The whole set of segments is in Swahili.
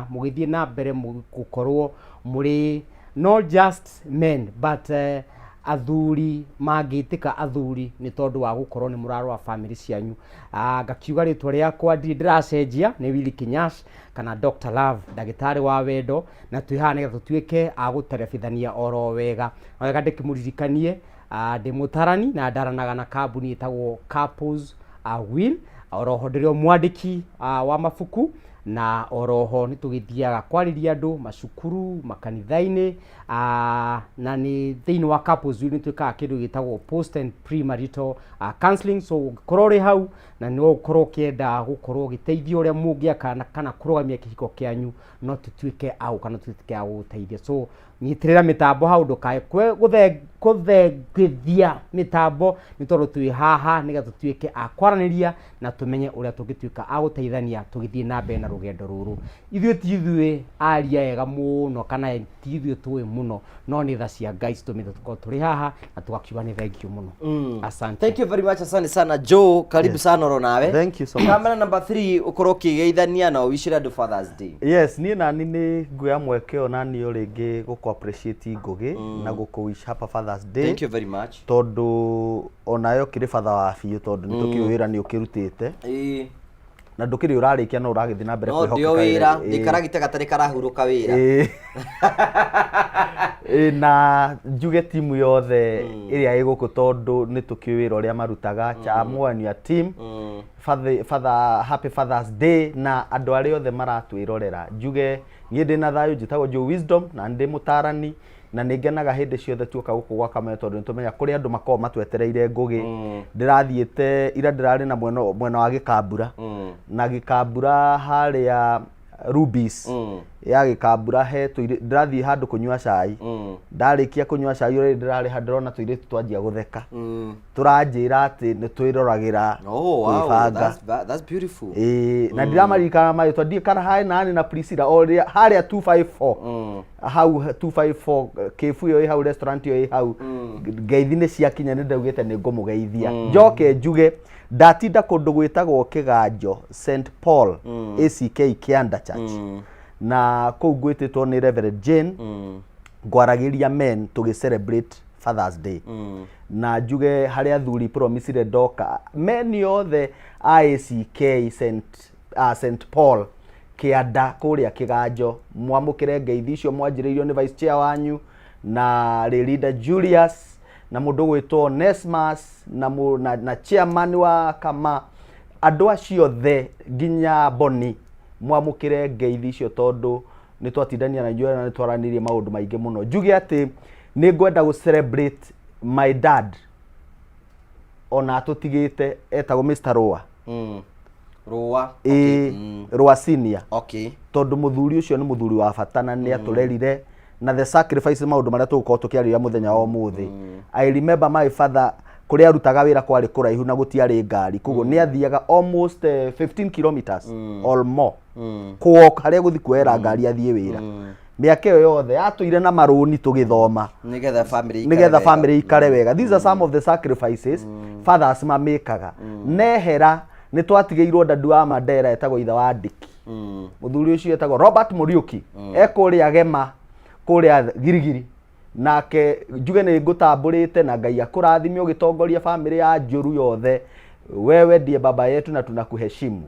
mugithie na mbere gukorwo muri not just men but athuri mangitika athuri ni tondu wa gukorwo ni murarwa family cianyu. Ngakiuga ritwa riakwa ndiracenjia ni Willy Kinyash kana Dr. Love ndagitari wa wendo, na twihane tutuike aguterefithania oro wega. Wega ndikimuririkanie ndi mutarani na ndaranaga na kambuni itagwo Couples Will, oroho ndirio mwandiki wa mafuku, na oroho nitugithiaga kwariria andu macukuru makanithaini na ni thiini wa Couples Will nitwikaga kindu gitagwo post and premarital counseling. So korore hau na no ukorwo kienda gukorwo giteithio uria mungiaka kana kurugamia kihiko kianyu, no tutwike au kana tutwike au teithio. So nyitirira mitambo hau ndukae kuthengithia mitambo ni tondu twi haha nigetha tutwike akwaraniria na tumenye uria tungitwika aguteithania tugithie na mbere na rugendo ruru. Ithuĩ aria ega muno kana ithuĩ tuwe muno, no ni tha cia guys tumithe tuko turi haha na tugakiuga ni thank you muno. Asante. Thank you very much, asante sana Joe, karibu sana ro nawe. Thank you so much. Camera number 3 ukoro kigeithania na wishira do Father's Day. Yes, ni nani ni nguya mwekeo nani uringi guko appreciate ngugi na guko wish happy Father's Day. Thank you very much. Tondu onayo kiri father wa biu tondu ni tukiwira ni ukirutite na ndukiri urarikia no uragithi na mbere kwihoka no wira ndikaragite gatari karahuruka wira na njuge timu yothe iria iguku tondu ni tukiwira uria marutaga cha mwani ya team happy Father's Day na andu aria othe maratwirorera. Njuge nie ndina thayu njitagwo Joe Wisdom na ndi mutarani na ningenaga hindi ciothe tuoka guku gwa kamera tondu nitumenya kuri andu makoo matwetereire ngugi. Ndirathiete ira ndirari na mwena wa Gikambura na Gikambura haria Rubies ya Gikambura he ndirathie handu kunywa cai. Ndarikia kunywa cai uri ndirari handirona tuire twanjia gutheka turanjira ati ni twirororagira. Oh wow, that's beautiful. Na ndiramarikana mai twandie kana hai nani na Priscilla oria haria 254 hau 254 kefu yo hau restaurant yo hau ngeithi ni ciakinya ni ndaugite ni ngumugeithia. Njoke njuge ndatinda kundu gwitagwo Kiganjo St Paul ACK Kianda Church na kou gwititwo ni Reverend Jane ngwaragiria men to celebrate Father's Day na njuge haria thuri promisire ndoka men yothe ACK St Paul Kianda kuria Kiganjo mwamukire ngeithi icio mwanjiririo ni vice chair wanyu na leader Julius na mundu gwitwo Nesmas na chairman wa kama andu acio the ginya Boni mwamukire ngeithi icio tondu ni twatindania na njwe na ni twaranirie maundu maingi muno. Njuge ati ni ngwenda gu celebrate my dad ona tutigite etagwo Mr. Roa Roa Roa senior. Okay. Tondu muthuri ucio ni muthuri wa fatana ni aturerire na the sacrifice maundu maria tugukorwo tukiarĩria muthenya wa umuthi. I remember my father kuria arutaga wira kwari kuraihu na gutiari ngari koguo ni athiaga almost 15 kilometers or more kuoka haria guthi kuera ngari athie wira. Miaka iyo yothe atuire na maruni tugithoma nigetha family ikare wega. These are some of the sacrifices fathers mamekaga. Nehera ni twatigeirwo ndandu wa Mandera etagwo itha wa Ndiki muthuri ucio etagwo Robert Muriuki ekuria Gema kuria Girigiri nake njuge ni ngutamburite na Ngai akurathime ugitongoria family ya Njuru yothe. Wewe ndiye baba yetu na tunakuheshimu.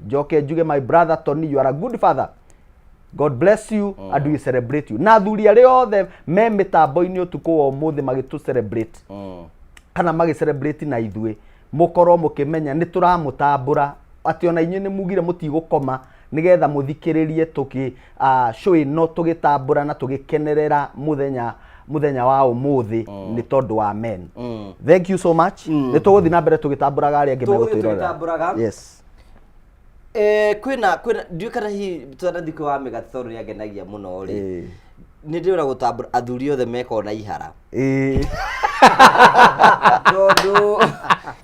Njoke njuge my brother Tony, you are a good father. God bless you and we celebrate you. Na thuri aria yothe me mitambo-ini utuku wa umuthi magitu celebrate kana magi celebrate na ithuĩ mukorwo mukimenya ni turamutambura ati ona inyu ni mugire mutigukoma nigetha muthikiririe tuki show ino tugitambura na tugikenerera muthenya wa umuthi ni tondu wa men. Thank you so much. Ni tuguthi na mbere tugitamburaga aria angi megutwirora. Yes. Kwina ndio kana hi twanadhiko wa megathoro yagenagia muno ri ni ndira gutambura athuri othe meko na ihara tondu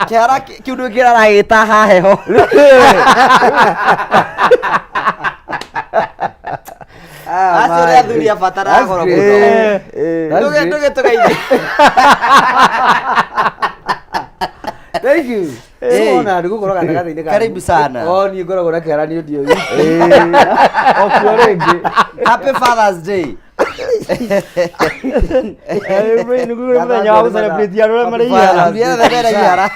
kera kiundu kirara gita haheho asore athuri afatara goro muno nduge tugaide. Thank you. ona ndigukorwo gatagathini ka Karibu sana. ni ngoragwo na kiarani ndio okwo rĩngĩ Happy Father's Day. Mũthenya wa gũcelebrate andũ arĩa marĩ ihara. Ndia thegera ihara.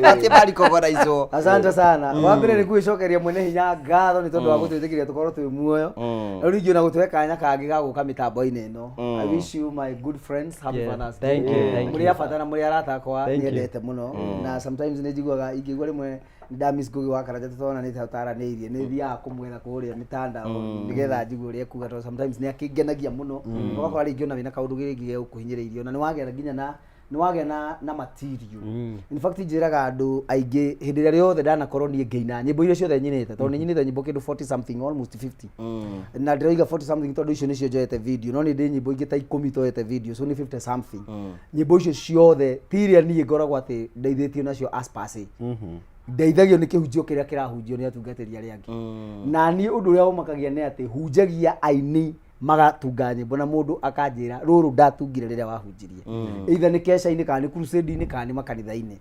Ati bali kogora izo. asante sana wa mbere ni kwicokeria mwene hinya ngatho ni tondu wa gutwitikiria tukorwo twi muoyo na ringi na gutwe kanya kangi ga guka mitambo-ini ino. I wish you my good friends happy Father's Day. Thank you. Muri abatana muri aratakwa niendete muno na sometimes ni njiguaga ingigwa rimwe ndamis gugi wa karaja tutona ni tataraniirie ni thia kumwetha kuria mitandao nigetha njigua uria kuga to sometimes ni akingenagia muno ngakora ringi ona wina kaundu giringi gukuhinyiriirio na ni wagera nginya ni wagena na material. In fact njiraga andu aingi hindi ria riothe ndanakorwo nie ngeina nyimbo iria ciothe nyinite tondu nyinite nyimbo kindu 40 something almost 50 na ndiroiga 40 something tondu icio nicio njoete video no ni ndi nyimbo ingi ta 10 toete video so ni 50 something nyimbo icio ciothe tiria nie ngoragwo ati ndeithitio nacio as pase ndeithagio ni kihunjio kiria kirahunjio ni atungatĩri arĩa angĩ na ni undu uria umakagia ni ati hunjagia aini magatunga nyimbo na mundu akanjira ruru ndatungire riria wahunjirie either ni kesha-ini kana ni crusade-ini kana ni makanitha-ini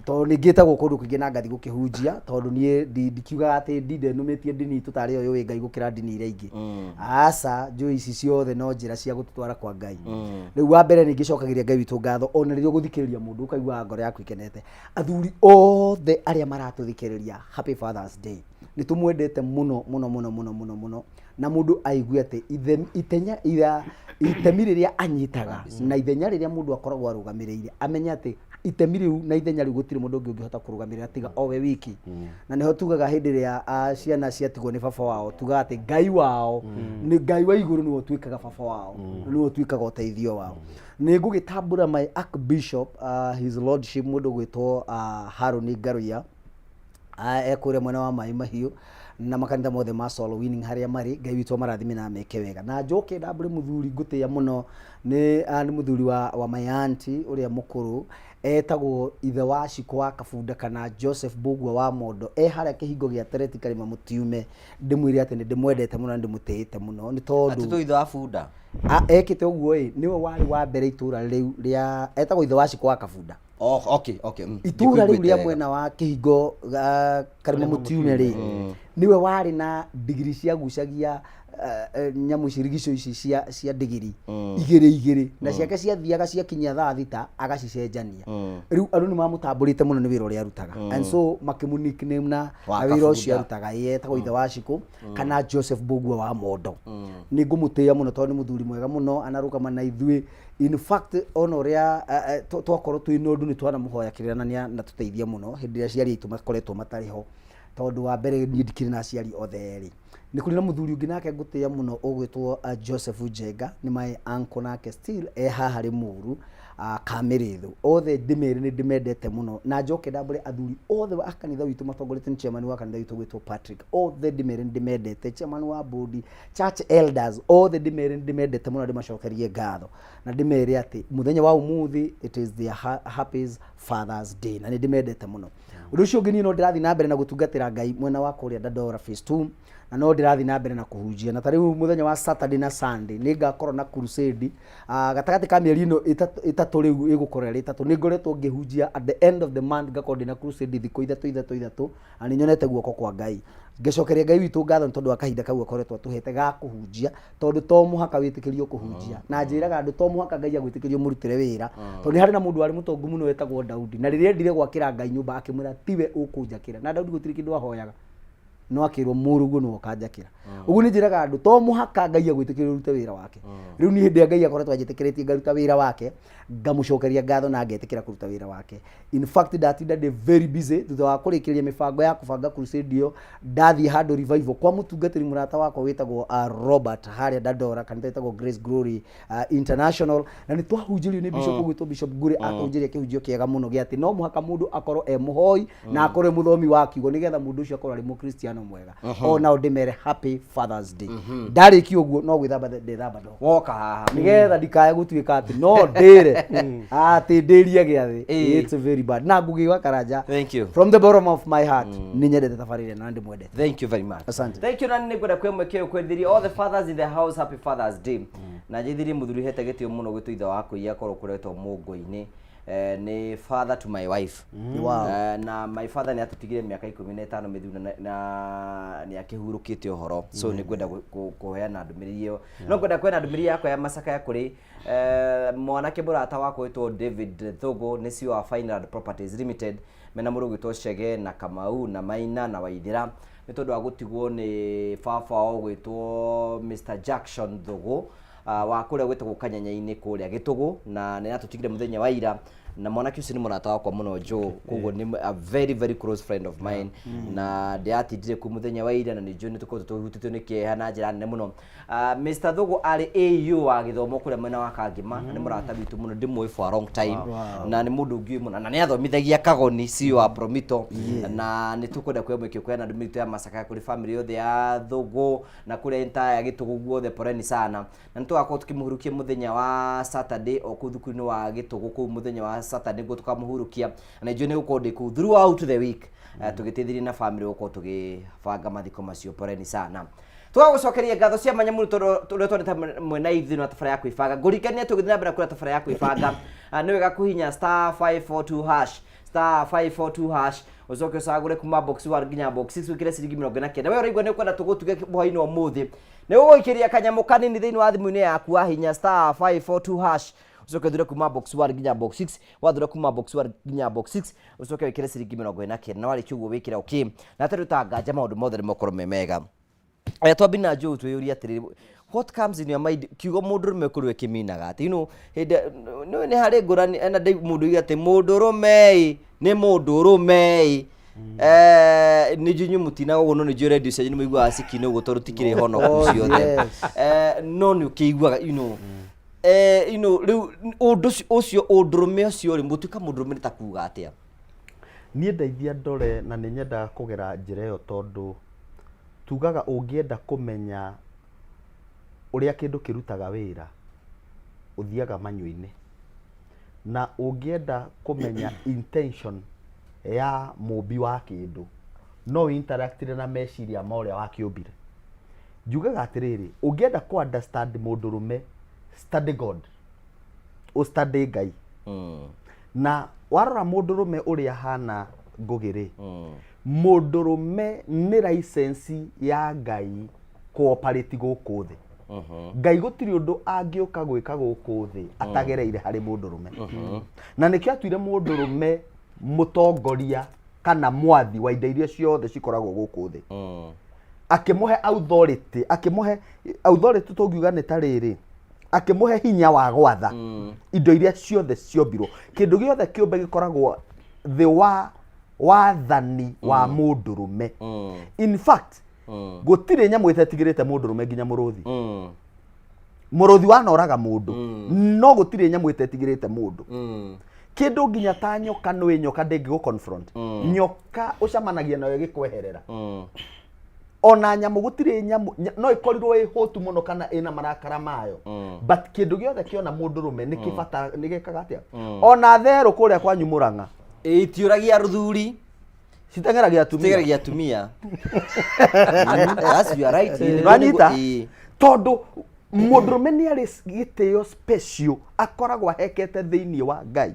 to ni ngitagwo kundu kingi na ngathi gukihunjia tondu ni ndikiuga ati ndidenumitie ndini tutari yo wi ngai gukira ndini iria ingi asa njui ici ciothe no njira cia gututwara kwa ngai riu wa mbere ni ngicokagiria ngai witu ngatho ona ririo guthikiriria mundu ukaigua ngoro yaku ikenete athuri othe aria maratuthikiriria happy Father's Day ni tumwendete muno muno muno muno muno muno na mundu aigua ati itenya itemi riria anyitaga na ithenya riria mundu akoragwo arugamiriire amenya ati itemi riu na ithenya riu gutire mundu ungi ungihota kurugamirira tiga owe wiki na niho tugaga hindi ria ciana ciatigwo ni baba wao tugaga ati ngai wao ni ngai wa iguru niwe twikaga baba wao niwe twikaga uteithio wao ni ngugitambura my archbishop his lordship mundu gwitwo Haruni Ngaruya ekure mwena wa Mai Mahiu na makanitha mothe ma Soul Winning haria mari ngai witu marathime na meke wega na njoke ndambure muthuri ngutia muno ni muthuri wa my auntie uria mukuru etagwo ithe wa Shikwa Kabunda kana Joseph Bugwa wa Mondo haria kihingo gia Tereti Karima Mutiume ndimwire ati ndimwendete muno ndimutete muno ni tondu ati ithe wa Bunda ekite uguo niwe wari wa mbere itura riu ria etagwo ithe wa Shikwa Kabunda. Okay. Itura riu ria mwena wa kihingo Karima Mutiume ri niwe wari na degree cia gucagia nyamu cirigico ici cia degree igiri na ciake ciathiaga ciakinya thaa thita agacicenjania riu andu ni mamutamburite muno ni wira uria arutaga and so makimunickname na wira ucio arutaga yetagwo ithe wa Shiku kana Joseph Bugwa wa Mondo ni ngumutia muno tondu ni muthuri mwega muno anarukama na ithui in fact ono ria twakorwo twi nondu ni twana muhoya kirirania na tuteithia muno hindi ria ciari itu makoretwo matariho tondu wa mbere ni ndikire na ciari otheri ni kuri na muthuri ungi nake ngutia muno ugwitwo Joseph Njenga ni my uncle nake still haha ri muru Kamirithu othe ndimere ni ndimendete muno na njoke ndambure athuri othe wa kanitha witu matongorete ni chairman wa kanitha witu gwitwo Patrick othe ndimere ndimendete chairman wa board church elders othe ndimere ndimendete muno ndimacokerie ngatho na ndimere ati muthenya wa umuthi it is the happy Father's Day na ndimendete muno undu ucio ngini no ndirathi na mbere na gutungatira ngai mwena wa kuria Dandora phase 2 na no ndirathi na mbere na kuhunjia na tariu muthenya wa Saturday na Sunday ni ngakorwo na crusade gatagati ka mieri ino itatu riu igukorera itatu ni ngoretwo ngihunjia at the end of the month ngakorwo na crusade thiko ithatu ani nyonete guoko kwa ngai ngecokeria ngai witu ngatho tondu akahinda kau akoretwo tuhete ga kuhunjia tondu to muhaka witikirio kuhunjia na njiraga andu to muhaka ngai agwitikirio murutire wira tondu hari na mundu ari mutongu muno wetagwo Daudi na riria ndire gwakira ngai nyumba akimwira tiwe ukunjakira na Daudi gutiri kindu ahoyaga no akirwo murugu no kanjakira ugu ni njiraga andu to muhaka ngai agwitikirio rute wira wake riu ni hindi ngai akoretwo ajitikiretie ngaruta wira wake ngamucokeria ngatho na ngetikira kuruta wira wake in fact ndatinda de very busy thutha wa kurikiria mibango ya kubanga crusade yo ndathi handu revival kwa mutungatiri murata wako witagwo Robert haria Dandora kanitha itagwo Grace Glory International na ni twahunjirio ni bishop gwitwo Bishop Gure akunjiria kihunjio kiega muno gia ati no muhaka mundu akorwo muhoi na akorwo muthomi wa kiugo nigetha mundu ucio akorwo ari mukristiano mwega ona ndimere happy Father's Day ndariki uguo no gwithamba ndithamba ndo woka haha nigetha ndikaya gutuika ati no ndire ati ndiria giathi it's very bad na ngugi wa Karanja thank you from the bottom of my heart ni nyendete tafarire na ndimwendete thank you very much asante thank you na nini kwenda kwemwekeo kwendiri all the fathers in the house happy Father's Day na jithiri muthuri hete gitio muno gwitwo ithe wako iya korwo kuretwo mungu-ini ni father to my wife. Wow. Na my father ni atutigire miaka 15 mithiru na ni akihurukite uhoro, so ni kwenda kuheana ndumiriri iyo. No kwenda kwena ndumiriri yakwa ya macakaya kuri mwanake murata wako witwo David Thogo ni CEO wa Final Properties Limited, mena murugu witwo Chege na Kamau na Maina na Waithira, ni tondu wa gutigwo ni baba wao witwo Mr Jackson Thogo wa kuria gwitwo Kanyanya-ini kuria Gitugu, na ni atutigire muthenya wa ira, na mwanake ucio ni murata wakwa muno Joe, koguo ni a very very close friend of mine, na ndiatindire ku muthenya wa ira, na ni Joe ni tuko tuhutitwo ni kieha na njira nene muno. Mr Thogo ari AU wa githomo kuria mwena wa Kangima, ni murata bitu muno, ndimwe for a long time, na ni mundu ngi muno, na ni athomithagia Kagoni CEO wa Promito, na ni tukwenda kwemwekio kwena ndumito ya macakaya kuri family yothe ya Thogo na kuria entire Gitugu guothe, poreni sana, na nitugakwo tukimuhurukia muthenya wa Saturday o kuthukuru-ini wa Gitugu ku muthenya wa Saturday go tukamuhurukia, na njue ni gukorwo ku throughout the week tugitithirie na family gukorwo tugibanga mathiko macio, poreni sana. Tugagucokeria ngatho cia manyamuru turia twoneta mwena ithu na tabara ya kwibanga ngurikania tugithii na mbere kura tabara ya kwibanga ni wega kuhinya *542# ucoke ucagure kuma box 1 nginya box 6 wikire ciringi 49. Wewe uraigua ni kwenda tugutuge bohaini umuthi ni uguikiria kanyamo kanini thiini wa thimu-ini yaku wahinya *542# ucoke thure kuma box 1 nginya box 6 wathura kuma box 1 nginya box 6 ucoke wikire ciringi 49 na wari kiugo wikira okay na tarutanga maundu mothe mokoro memega. Twabi na Joe twiyuria atiri what comes in your mind kiugo mundurume kuri kiminaga ati ni hari ngurani ena mundu igate mundurume ni mundurume ni junyu mutina uguo no ni jo radio station muigwa asikine uguo toru tikire hono kuciothe no ni ukiguaga riu undu ucio undurume ucio ri mutuka mundurume ni takuga atia. Nie ndeithia ndore na ni nyenda kugera njira iyo tondu tugaga ungienda kumenya uria kindu kirutaga wira uthiaga manyuini, na ungienda kumenya intention ya mubi wa kindu no interactire na meciria ma uria wakiumbire. Njugaga atiriri ungienda ku understand mundurume study God o study Ngai. Na warora mundurume uria hana ngugiri mundurume ni license ya Ngai cooperate guku thi. Ngai gutiri undu angiuka gwika guku thi atagereire hari mundurume. Na nikio atuire mundurume mutongoria kana mwathi wa indo iria ciothe cikoragwo guku thi. Akimuhe authority tugiuga ni tariri akimuhe hinya wa gwatha indo iria ciothe ciombirwo. Kindu giothe kiumbe gikoragwo the wathani wa mundurume. In fact gutire nyamu itetigirite mundurume nginya muruthi. Muruthi wanoraga mundu no gutire nyamu itetigirite mundu. Kindu nginya ta nyoka no nyoka ndingi go confront. Nyoka ucamanagia nayo gikweherera. Ona nyamu gutire nyamu no ikorirwo ihotu muno kana ina marakara mayo, but kindu giothe kiona mundurume nikibata nigekaga atia. Ona theru kuria kwa Nyumuranga itiuragia ruthuri citengeragia atumia. Yes, you are right. Vanita tondu mundurume ni ari gitio special akoragwa hekete thiini wa Ngai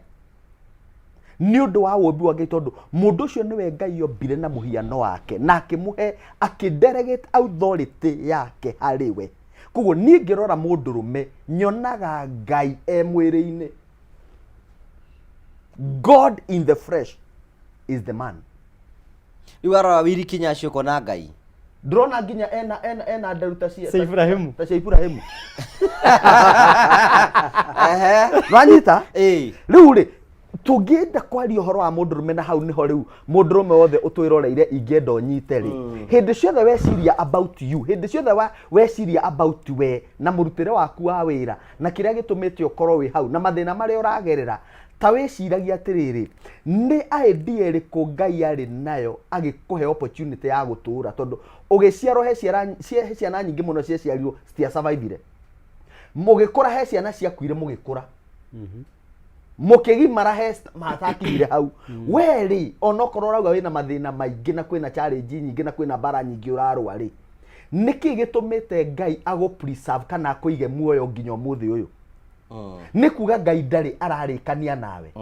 ni undu wa wombi wa Ngai tondu mundu ucio niwe Ngai yombire na muhiano wake na akimuhe akidelegate authority yake hariwe. Koguo ni ngirora mundurume nyonaga Ngai mwiri-ini. God in the flesh is the man. You are wiri kinyacio kona Ngai. Drona nginya ena ndaruta cia Ibrahimu. Ta cia Ibrahimu. Vanyita? Riu ri tugenda kwaria uhoro wa mundurume na hau niho riu mundurume wothe utwiroreire ingenda nyite ri hindi ciothe weciria about you, hindi ciothe weciria about we na murutire waku wa wira na kiria gitumite ukorwo wi hau na mathina maria uragerera ta weciragia atiriri ni idea iriku Ngai ari nayo agikuhe opportunity ya gutura tondu ugiciaro he ciana nyingi muno ciaciarirwo citia survive mugikura he ciana ciakuire mugikura mukigimara he matakire hau weri onokorwo urauga wina mathina maingi na kwina challenge nyingi na kwina bara nyingi urarwa ri niki gitumite Ngai ago preserve kana kuige muoyo nginya muthi uyu nĩ kuga Ngai ndarĩ ararĩkania nawe.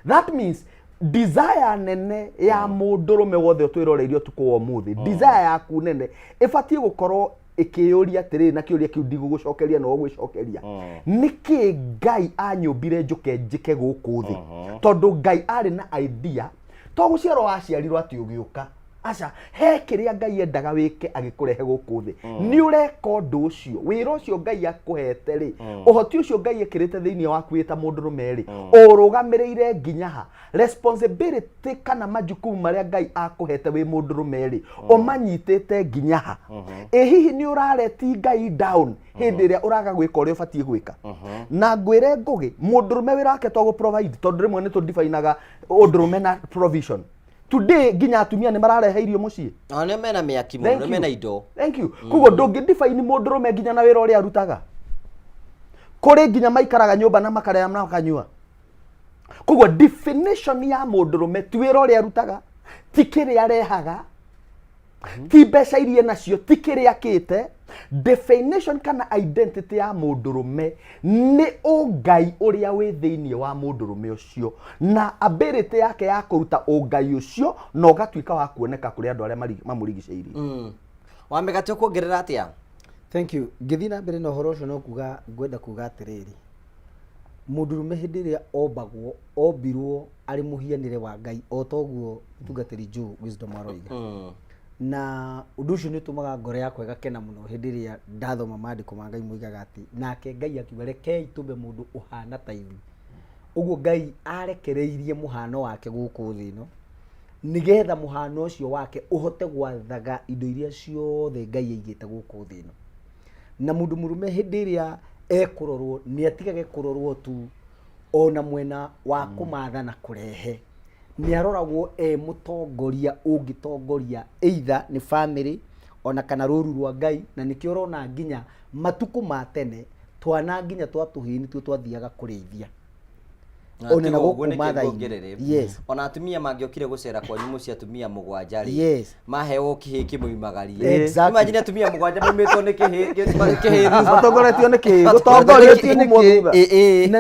That means desire nene ya mũndũrũme wothe twĩroreirio tukũ wa mũthĩ, desire yaku nene ĩbatiĩ gũkorwo ikiyuria atĩrĩrĩ na kĩũria kĩu ndigũgũcokeria no gwĩcokeria nĩkĩ Ngai anyũmbire njuke njike gũkũ thĩ tondũ Ngai arĩ na idea to gũciarwo waciarirwo atĩ ũgĩũka aca he kĩrĩa Ngai endaga wĩke agĩkũrehe gũkũ thĩ nĩ ũreka ũndũ ũcio wĩra ũcio Ngai akũhete rĩ ũhoti ũcio Ngai ekĩrĩte thĩinĩ waku wĩta mũndũrũme rĩ ũrũgamĩrĩire nginya ha responsibility kana majukumu marĩa Ngai akũhete wĩ mũndũrũme rĩ ũmanyitĩte nginya ha hihi nĩ ũrareti Ngai down hĩndĩ ĩrĩa ũraga gwĩka ũrĩa ũbatiĩ gwĩka na ngwĩre ngũgĩ mũndũrũme wĩra wake to gũ-provide tondũ rĩmwe nĩ tũ-define-aga ũndũrũme na provision. Today ginya atumia ni mararehe irio muciĩ ne mena mĩaki mũno mena indo. Thank you. Kugo ndũngĩ define mũndũrũme ginya na wĩra ũrĩa arutaga kũrĩ ginya maikaraga nyũmba na makarĩa na makanyua. Kugo definition ya mũndũrũme ti wĩra ũrĩa arutaga ti kĩrĩa arehaga ti mbeca iria nacio ti kĩrĩa akĩte. Definition kana identity ya mũndũrũme nĩ ũngai ũrĩa wĩ thĩinĩ wa mũndũrũme ũcio na ability yake ya kũruta ũngai ũcio na ũgatuĩka wa kuoneka kũrĩ andũ arĩa mamũrigicĩirie. Wamĩgatio kuongerera atĩa? Thank you. Ngĩthiĩ na mbere na ũhoro ũcio no kuga ngwenda kuga atĩrĩrĩ mũndũrũme hĩndĩ ĩrĩa ombagwo ombirwo arĩ mũhianĩre wa Ngai o toguo Mũtungatĩri Joe Wisdom aroiga. Na ũndũ ũcio nĩ ũtũmaga ngoro yakwa ĩgakena mũno hĩndĩ ĩrĩa ndathoma maandĩko ma Ngai moigaga atĩ nake Ngai akiuga rekei tũmbe mũndũ ũhana ta ithuĩ. Ũguo Ngai arekereirie mũhano wake gũkũ thĩ ĩno nĩgetha mũhano ũcio wake ũhote gwathaga indo iria ciothe Ngai aigĩte gũkũ thĩ ĩno. Na mũndũ mũrũme hĩndĩ ĩrĩa ekũrorwo nĩ atigage kũrorwo tu ona mwena wa kũmatha na kũrehe nĩ aroragwo mũtongoria ũngĩtongoria either nĩ family ona kana rũru rwa Ngai na nĩkĩo ũrona nginya matukũ ma tene twana nginya twatũhĩni tu twathiaga kũrĩithia ona na gũkũ matha-inĩ. Yes. Ona atumia mangĩokire gũcera kwanyu mũciĩ atumia mũgwanja rĩ yes maheo kĩhĩ kĩmoimagarie. Exactly. Imagine atumia mũgwanja moimetwo nĩ kĩhĩ matongoretio nĩ kĩhĩ gũtongoretio nĩ kĩhĩ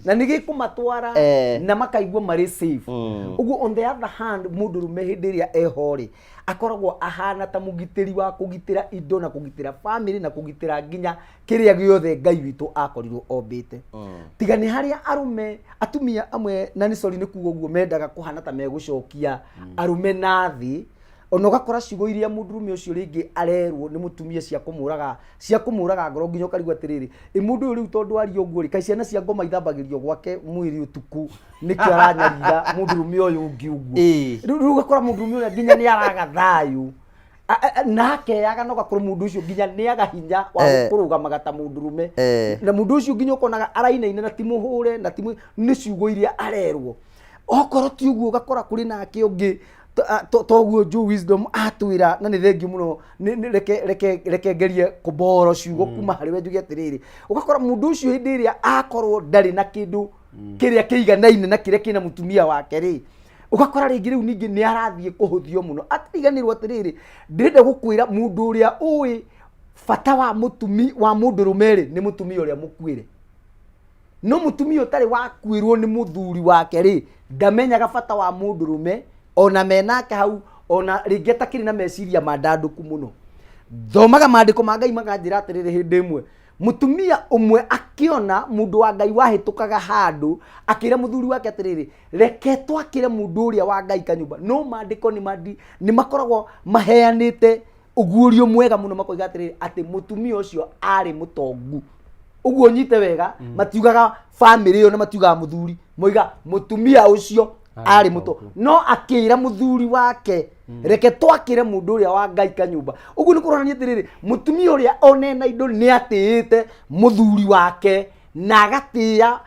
na nĩ gĩkũmatwara na makaigua marĩ safe. Ũguo on the other hand mũndũrũme hĩndĩ ĩrĩa eho rĩ akoragwo ahana ta mũgitĩri wa kũgitĩra indo na kũgitĩra family na kũgitĩra nginya kĩrĩa gĩothe Ngai witũ akorirwo ombĩte. Tiga nĩ harĩa arume atumia amwe na nĩ sorry nĩ kuga ũguo mendaga kũhana ta megũcokia arume na thĩ ona ũgakora ciugo iria mũndũrũme ũcio rĩngĩ arerwo nĩ mũtumia cia kũmũraga ngoro nginya ũkarigwo atĩrĩrĩ mũndũ ũyũ rĩu tondũ ari ũguo rĩ kaĩ ciana cia ngoma ithambagĩrio gwake mwĩrĩ ũtukũ nĩkĩo aranyariga mũndũrũme ũyũ ũngĩ ũguo rĩu ũgakora mũndũrũme ũyũ nginya nĩ araga thayũ nake yaga no gakorwo mũndũ ũcio nginya nĩ aga hinya wa kũrũgamaga ta mũndũrũme na mũndũ ũcio nginya ũkonaga arainaina na ti mũhũre na ti nĩ ciugo iria arerwo okorwo ti ũguo ũgakora kũrĩ nake ũngĩ toguo Joe Wisdom atwĩra na nĩ thengiũ mũno reke ngerie kũboro ciugo kuma harĩ we njuge atĩrĩrĩ ũgakora mũndũ ũcio hĩndĩ ĩrĩa akorwo ndarĩ na kĩndũ kĩrĩa kĩiganaine na kĩrĩa kĩna mũtumia wake rĩ ũgakora rĩngĩ rĩu ningĩ nĩ arathiĩ kũhũthio mũno atiganĩrwo atĩrĩrĩ ndĩrenda gũkwĩra mũndũ ũrĩa ũĩ bata wa mũndũrũme rĩ nĩ mũtumia ũrĩa mũkuĩre no mũtumia ũtarĩ wakuĩrwo nĩ mũthuri wake rĩ ndamenyaga bata wa mũndũrũme ona menake hau ona rĩngĩ atakĩrĩ na meciria mandandũku mũno. Thomaga maandĩko ma Ngai makanjĩra atĩrĩrĩ hĩndĩ ĩmwe mũtumia ũmwe akĩona mũndũ wa Ngai wahĩtũkaga handũ akĩra mũthuri wake atĩrĩrĩ reke twakĩre mũndũ ũrĩa wa Ngai kanyũmba no maandĩko nĩ makoragwo maheanĩte ũguũrio mwega mũno makoiga atĩrĩrĩ atĩ mũtumia ũcio arĩ mũtongu. Ũguo nyite wega matiugaga family ĩyo na matiugaga mũthuri moiga mũtumia ũcio arĩ mũto no akĩra mũthuri wake reke twakĩre mũndũ ũrĩa wa Ngai kanyũmba. Ũguo nĩ kũronania atĩrĩrĩ mũtumia ũrĩa onena indo nĩ atĩĩte mũthuri wake na agatĩĩa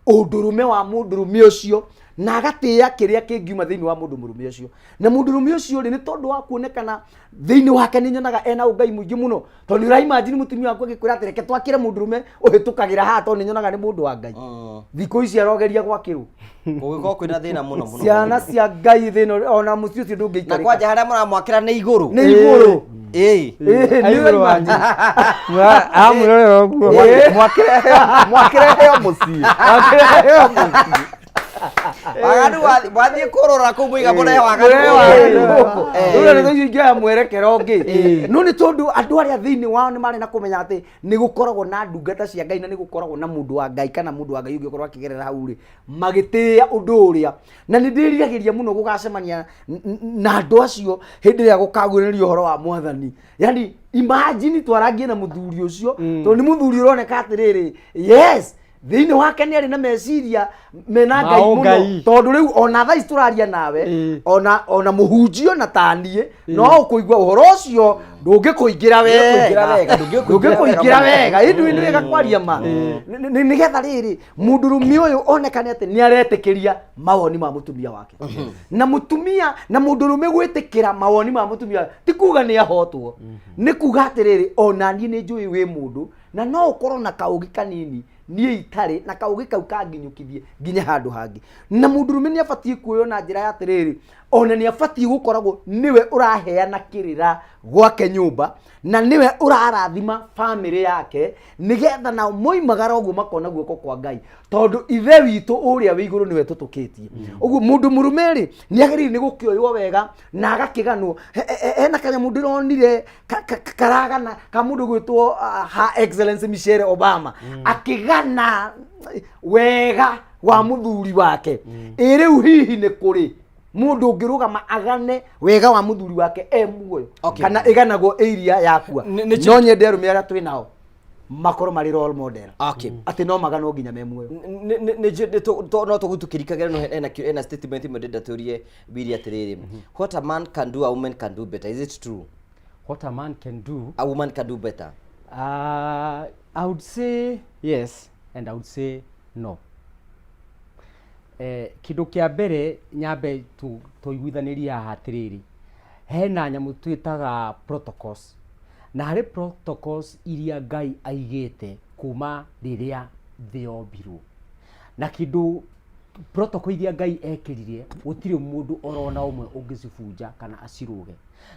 ũndũrũme wa mũndũrũme ũcio na agatia kiria kingiuma thiini wa mundu murume ucio na mundu murume ucio ri ni tondu wa kuonekana thiini wake ni nyonaga ena ungai muingi muno tondu ura imagine mutumia waku agikwira atireke twakire mundu murume uhitukagira haha tondu ni nyonaga ni mundu wa ngai thikũ ici arogeria gwakiru gũgĩkorwo kwĩna thĩna mũno mũno ciana cia ngai thĩno ona mũciĩ ũcio ndũngĩikarĩka na kwanja harĩa mũramwakĩra nĩ igũrũ nĩ igũrũ amurorera ũguo mwakĩre heo mũciĩ waganu wathiĩ kũrora kũu mũiga mũrehe waganu rĩu nĩ ingĩoya mwerekero ũngĩ no nĩ tondũ andũ arĩa thĩinĩ wao nĩ marĩ na kũmenya atĩ nĩ gũkoragwo na ndungata cia ngai na nĩ gũkoragwo na mũndũ wa ngai kana mũndũ wa ngai ũngĩkorwo akĩgerera hau rĩ magĩtĩĩa ũndũ ũrĩa na nĩ ndĩriragĩria mũno gũgacemania na andũ acio hĩndĩ ĩrĩa gũkaguũrĩrio ũhoro wa mwathani yani imagine twarangie na mũthuri ũcio tondũ nĩ mũthuri ũroneka atĩrĩrĩ yes thĩinĩ wake nĩ arĩ na meciria mena ngai mũno tondũ rĩu ona thaa ici tũraria nawe ona mũhunjio na taniĩ no ũkũigua ũhoro ũcio ndũngĩkũingĩra wega ĩndũ nĩ wega kwaria ma nĩgetha rĩrĩ mũndũrũme ũyũ onekane atĩ nĩ aretĩkĩria mawoni ma mũtumia wake na mũtumia na mũndũrũme gwĩtĩkĩra mawoni ma mũtumia ti kuga nĩ ahotwo nĩ kuga atĩrĩrĩ ona niĩ nĩ njũĩ wĩ mũndũ na no ũkorwo na kaũgĩ kanini niĩ itarĩ na kaũgĩ kau kanginyũkithie nginya handũ hangĩ na mũndũrũme nĩ abatiĩ kuoywo na njĩra ya atĩrĩrĩ ona nĩ abatiĩ gũkoragwo niwe ũraheana kĩrĩra gwake nyũmba na niwe ũrarathima family yake nigetha nao moimagara ũguo makona guoko kwa Ngai tondũ ithe witũ ũrĩa wĩ igũrũ niwe tũtũkĩtie ũguo mũndũ mũrũme rĩ nĩ agĩrĩire nĩ gũkĩoywo wega na agakĩganwo ena kanyamũ ndĩronire karagana ka mũndũ gwĩtwo Her Excellency Michelle Obama akĩgana wega wa mũthuri wake rĩu hihi nĩ kũrĩ mundu ngirugama agane wega wa muthuri wake muoyo kana iganagwo area yakua no nyende rume ara twi nao makoro mari role model ati no magano nginya me muoyo no tugutukirikagira no ena statement imwe ndaturie biri atiriri what a man can do a woman can do better, is it true? What a man can do, a woman can do better. I would say yes and I would say no. Kindo kia mbere nyambe tuiguithaniria hatiriri hena nyamu twitaga protocols na hari protocols iria Ngai aigite kuma riria thiombirwo na kindo protocol iria Ngai ekirire gutire mundu orona umwe ungicibunja kana aciruge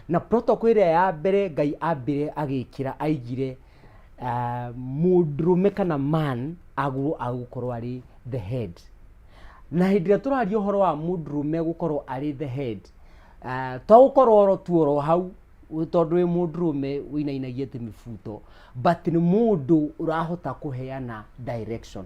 na protocol iria ya mbere Ngai ambire agikira aigire mundurume kana man agukorwo ari the head na hĩndĩ ĩrĩa tũraria ũhoro wa mũndũrũme gũkorwo arĩ the head twagukorwo oro tuoro hau tondũ wĩ mũndũrũme wĩinainagia atĩ mĩbuto but nĩ mũndũ ũrahota kũheana direction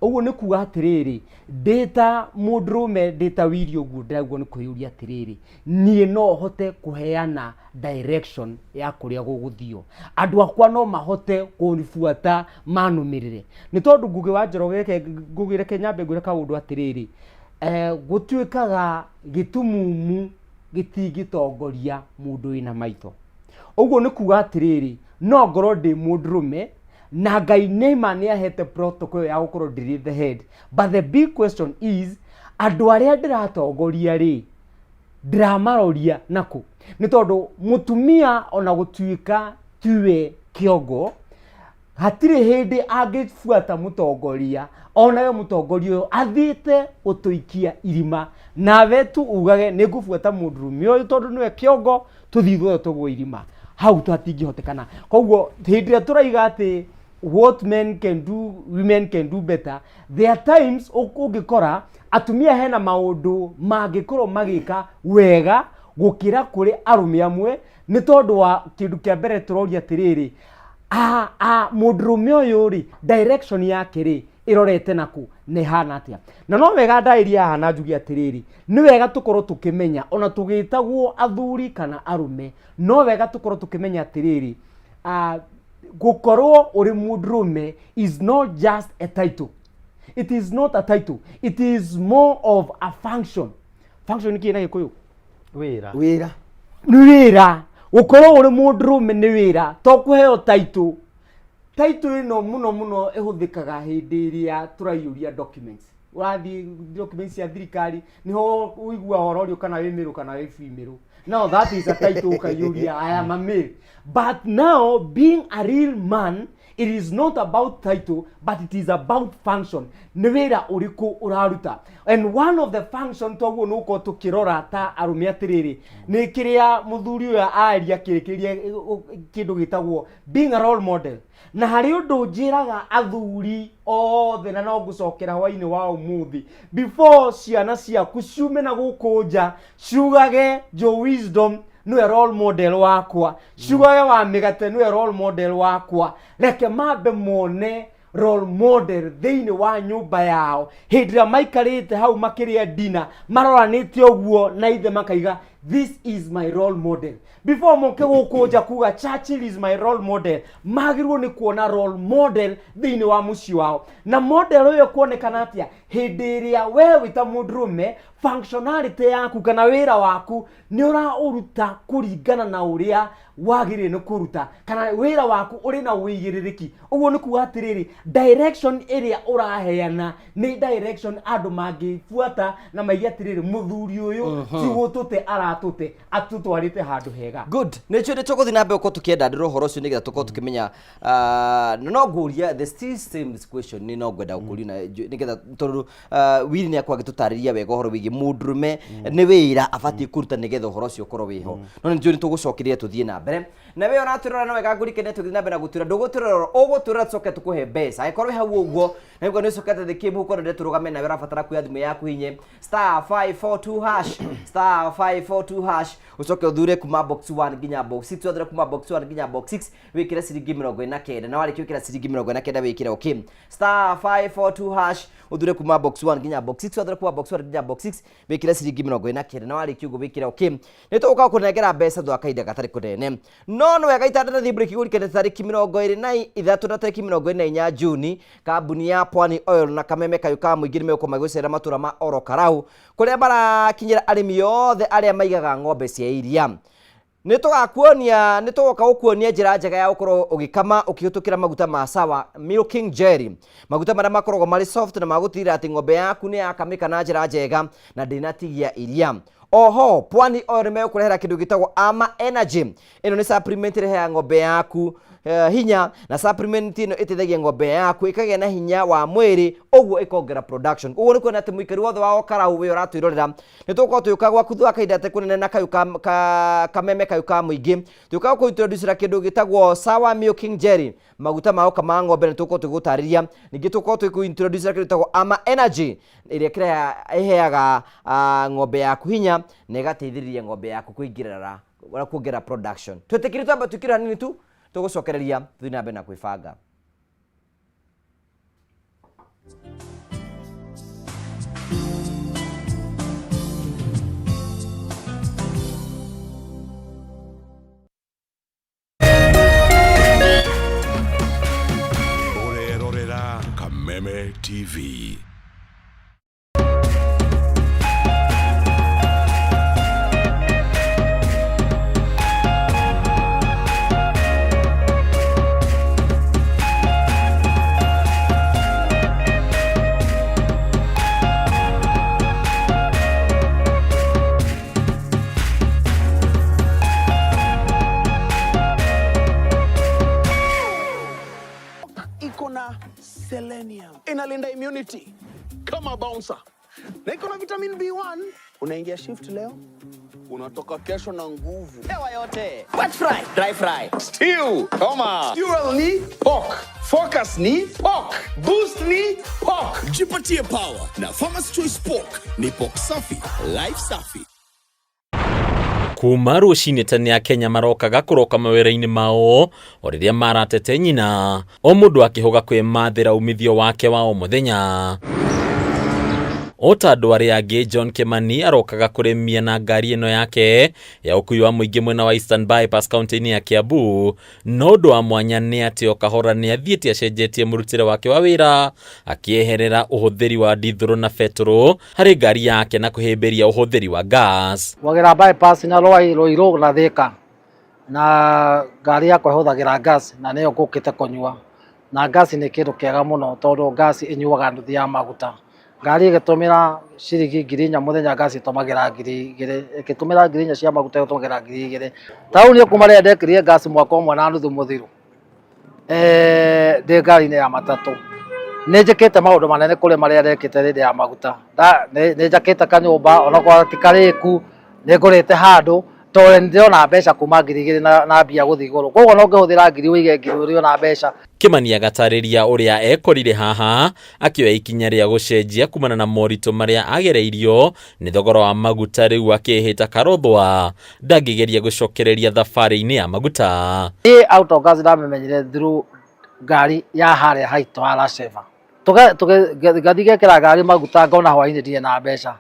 ũguo nĩ kuga atĩrĩrĩ ndĩta mũndũrũme ndĩta wiri ũguo ndĩraguo nĩ kwĩyũria atĩrĩrĩ niĩ no hote kũheana direction ya kũrĩa gũgũthio andũ akwa no mahote kũnibuata manũmĩrĩre nĩ tondũ Ngugi wa Njoroge ngugire Kenyambe ngwĩre kaũndũ atĩrĩrĩ gũtuĩkaga gĩtumumu gĩtingĩtongoria mũndũ wĩna maitho ũguo nĩ kuga atĩrĩrĩ no ngorwo ndĩ mũndũrũme na Ngai nĩ ahete protocol ya gũkorwo ndĩrĩ the head but the big question is andũ arĩa ndĩratongoria rĩ ndĩramaroria nakũ nĩ tondũ mũtumia ona gũtuĩka tiwe kĩongo hatirĩ hĩndĩ angĩbuata mũtongoria onawe mũtongoria ũyũ athiĩte gũtũikia irima nawe tu ugage nĩ ngũbuata mũndũrũme ũyũ tondũ nĩwe kĩongo tũthiĩ thuothe tũgwe irima hau twatingĩhotekana koguo hĩndĩ ĩrĩa tũraiga atĩ what men can do women can do better there are times ũngĩkora atumia hena maũndũ mangĩkorwo magĩka wega gũkĩra kũrĩ arũme amwe nĩ tondũ wa kĩndũ kĩa mbere tũroria atĩrĩrĩ mũndũrũme ũyũ rĩ direction yake rĩ ĩrorete nakũ nĩ hana atĩa na no wega ndairia haha na njugi atĩrĩrĩ nĩ wega tũkorwo tũkĩmenya ona tũgĩtagwo athuri kana arũme no wega tũkorwo tũkĩmenya atĩrĩrĩ gũkorwo ũrĩ mũndũrũme is not just a title. It is not a title. It is more of a function. Function ni kĩna Gĩkũyũ? Wĩra. Wĩra. Nĩ wĩra. Gũkorwo ũrĩ mũndũrũme nĩ wĩra. To kũheo title ĩno mũno ĩhũthĩkaga hĩndĩ ĩrĩa tũraiyũria documents. urathi documents cia thirikari niho uigua horo rio kana wi miru kana wi female. Now that is a title ukayuria, I am a male. But now being a real man, it is not about title, but it is about function. Nĩ wĩra ũrĩkũ ũraruta. And one of the function toguo nuko tukirora ta arumia tiriri nĩ kĩrĩa mũthuri ũyũ aria kĩrĩkĩria kĩndũ gĩtagwo being a role model. Na harĩ ũndũ njĩraga athuri othe na no ngũcokera hwainĩ wa ũmũthĩ, before ciana ciaku ciume na gũkũ nja ciugage Joe Wisdom niwe role model wakwa, ciugage wa mĩgate niwe role model wakwa, reke mambe mone role model thĩinĩ wa nyũmba yao hĩndĩ ĩrĩa maikarĩte hau makĩrĩa dinner maroranĩte ũguo na ithe makaiga this is my role model. Before moke gũkũ nja kuga Churchill is my role model, magĩrĩirwo nĩ kuona role model thĩinĩ wa mũciĩ wao. Na model ũyũ kuonekana atĩa hĩndĩ ĩrĩa we wĩta mũndũrũme functionality yaku kana wĩra waku nĩ ũraũruta kũringana na ũrĩa wagĩrĩire nĩ kũruta, kana wĩra waku ũrĩ na ũigĩrĩrĩki. Ũguo nĩ kuga atĩrĩrĩ, direction ĩrĩa ũraheana nĩ direction andũ mangĩbuata na maige atĩrĩrĩ mũthuri ũyũ ti gũtũte aratũte atũtwarĩte handũ hega. Good. Nĩcio nĩ tũgũthiĩ na mbere gũkorwo tũkĩenda ndĩro horo ũcio nĩgetha tũkorwo tũkĩmenya no ngũria the still same question nĩ no ngwenda gũkũria nĩgetha tondũ Willy nĩ akwa agĩtũtarĩria wega ũhoro wĩgiĩ mũndũrũme nĩ wĩra abatiĩ kũruta nĩgetha ũhoro ũcio ũkorwo wĩho. No nĩcio nĩ tũgũcokeria tũthiĩ na mbere. Na wewe ũratwĩrora no wega ngũrikene tũthiĩ na mbere na gũtwĩra ndũgũtwĩrora ũgũtwĩrora tũcoke tũkũhe mbeca. Angĩkorwo hau ũguo na nĩguo nĩ ũcokete thĩ mũhuko na ndĩtũrũgame na ũrabatara kuoya thimũ yaku hinye *542# *542# ucoke uthure kuma box 1 nginya box 6 uthure kuma box 1 nginya box 6 wikire ciringi 49 na warĩkia wikira ciringi 49 wikire okay *542# uthure kuma box 1 nginya box 6 uthure kuma box 1 nginya box 6 wikire ciringi 49 na warĩkia ũguo wikire okay nĩ tũgũka kũnengera mbeca thwa kaida gatarĩ kũnene no nĩ wega itanda thi break igũrikene tarĩki 23 na tarĩki 24 Juni kambuni ya Pwani Oil na Kameme Kayu ka mũingĩ nĩmegũkorwo magĩcera matũra ma Oro Karau kũrĩa barakinyĩra arĩmi othe arĩa maigaga ng'ombe cia iria. Nĩ tũgoka gũkuonia njĩra njega ya gũkorwo ũgĩkama ũkĩhĩtũkĩra maguta ma Sawa Milking Jelly, maguta marĩa makoragwo marĩ soft na magũtigĩrĩra atĩ ng'ombe yaku nĩ yakamĩka na njĩra njega na ndĩnatigia iria. Oho Pwani Oil nĩmegũkũrehera kĩndũ gĩtagwo Ama Energy. Ĩno nĩ supplement ĩrehaga ng'ombe yaku hinya na supplement ĩno ĩteithagia ng'ombe yaku ĩkagĩa na hinya wa mwĩrĩ ũguo ĩkongerera production. Ũguo nĩ kuona atĩ mũikari wothe wa Karau we ũratwĩrorera nĩ tũgũkorwo tũgĩũka gwaku thwa kahinda atĩ kũnene na Kayu Kameme Kayu ka mũingĩ tũgũka gũkũintroducera kĩndũ gĩtagwo Sawa Milking Jelly, maguta ma gũkama ng'ombe nĩ tũgũkorwo tũgĩgũtarĩria. Ningĩ tũgũkorwo tũgĩkũintroducera kĩndũ gĩtagwo Ama Energy ĩrĩa ĩheaga ng'ombe yaku hinya na ĩgateithĩrĩria ng'ombe yaku kũingĩrĩra kuongerera production. Twĩtĩkĩrie twamba tũkĩra hanini tu tũgũcokereria thutha na mbere na kwĩbanga. Urerorera Kameme TV. Selenium inalinda immunity kama bouncer, na iko na vitamin B1. Unaingia shift leo, unatoka kesho na nguvu. Hewa yote. Wet fry, dry fry, stew, koma, fuel ni pork, focus ni pork, boost ni pork. Jipatie power na Farmers Choice Pork. Ni pork safi, life safi. Kuma rũcinĩ tene ya Kenya marokaga kũroka mawĩra-inĩ mao o rĩrĩa maratete nyina o mũndũ akĩhoga kwĩmathĩra umithio wake wa o mũthenya. O ta andũ arĩa angĩ John Kimani arokaga kũrĩmia na ngari ĩno yake ya ũkui wa mũingĩ mwena wa Eastern Bypass kaunti-inĩ ya Kiambu. No ũndũ wa mwanya nĩ atĩ o kahora nĩ athiĩte acenjetie mũrutĩre wake wa wĩra akĩeherera ũhũthĩri wa dithũrũ na betũrũ harĩ ngari yake na kũhĩmbĩria ũhũthĩri wa gas. Wagera bypass na Roiro na Thika na ngari yakwa ĩhũthagĩra gas na nĩyo ngũkĩte kũnyua, na gas nĩ kĩndũ kĩega mũno tondũ gas ĩnyuaga nduthi ya maguta ngari igitumira ciringi 4,000 muthenya ngasi tomagira 2,000 igitumira 4,000 cia maguta igitumira 2,000 tauni kuma ria ndekirire ngasi mwaka umwe na nuthu muthiru ndi ngari-inĩ ya matatu nĩ njĩkĩte maũndũ manene kũrĩ marĩa ndekĩte hĩndĩ ya maguta nĩ njakĩte kanyũmba onakorwo ti karĩku nĩ ngũrĩte handũ tondũ ndĩrona mbeca kuma 2,000 na mbia gũthiĩ igũrũ koguo no ngĩhũthĩra 1,000 ũige 1,000 ũrĩo na mbeca. Kimani agatarĩria ũrĩa ekorire haha akĩoya ikinya rĩa gũcenjia kumana na moritũ marĩa agereirio nĩ thogora wa maguta rĩu akĩhĩta karothwa ndangĩgeria gũcokereria thabarĩ-inĩ ya maguta. Niĩ autogas ndamĩmenyire through ngari ya harĩa haitũ wa Lasheva ngathi gekĩra ngari maguta ngona hwainĩ ndirĩ na mbeca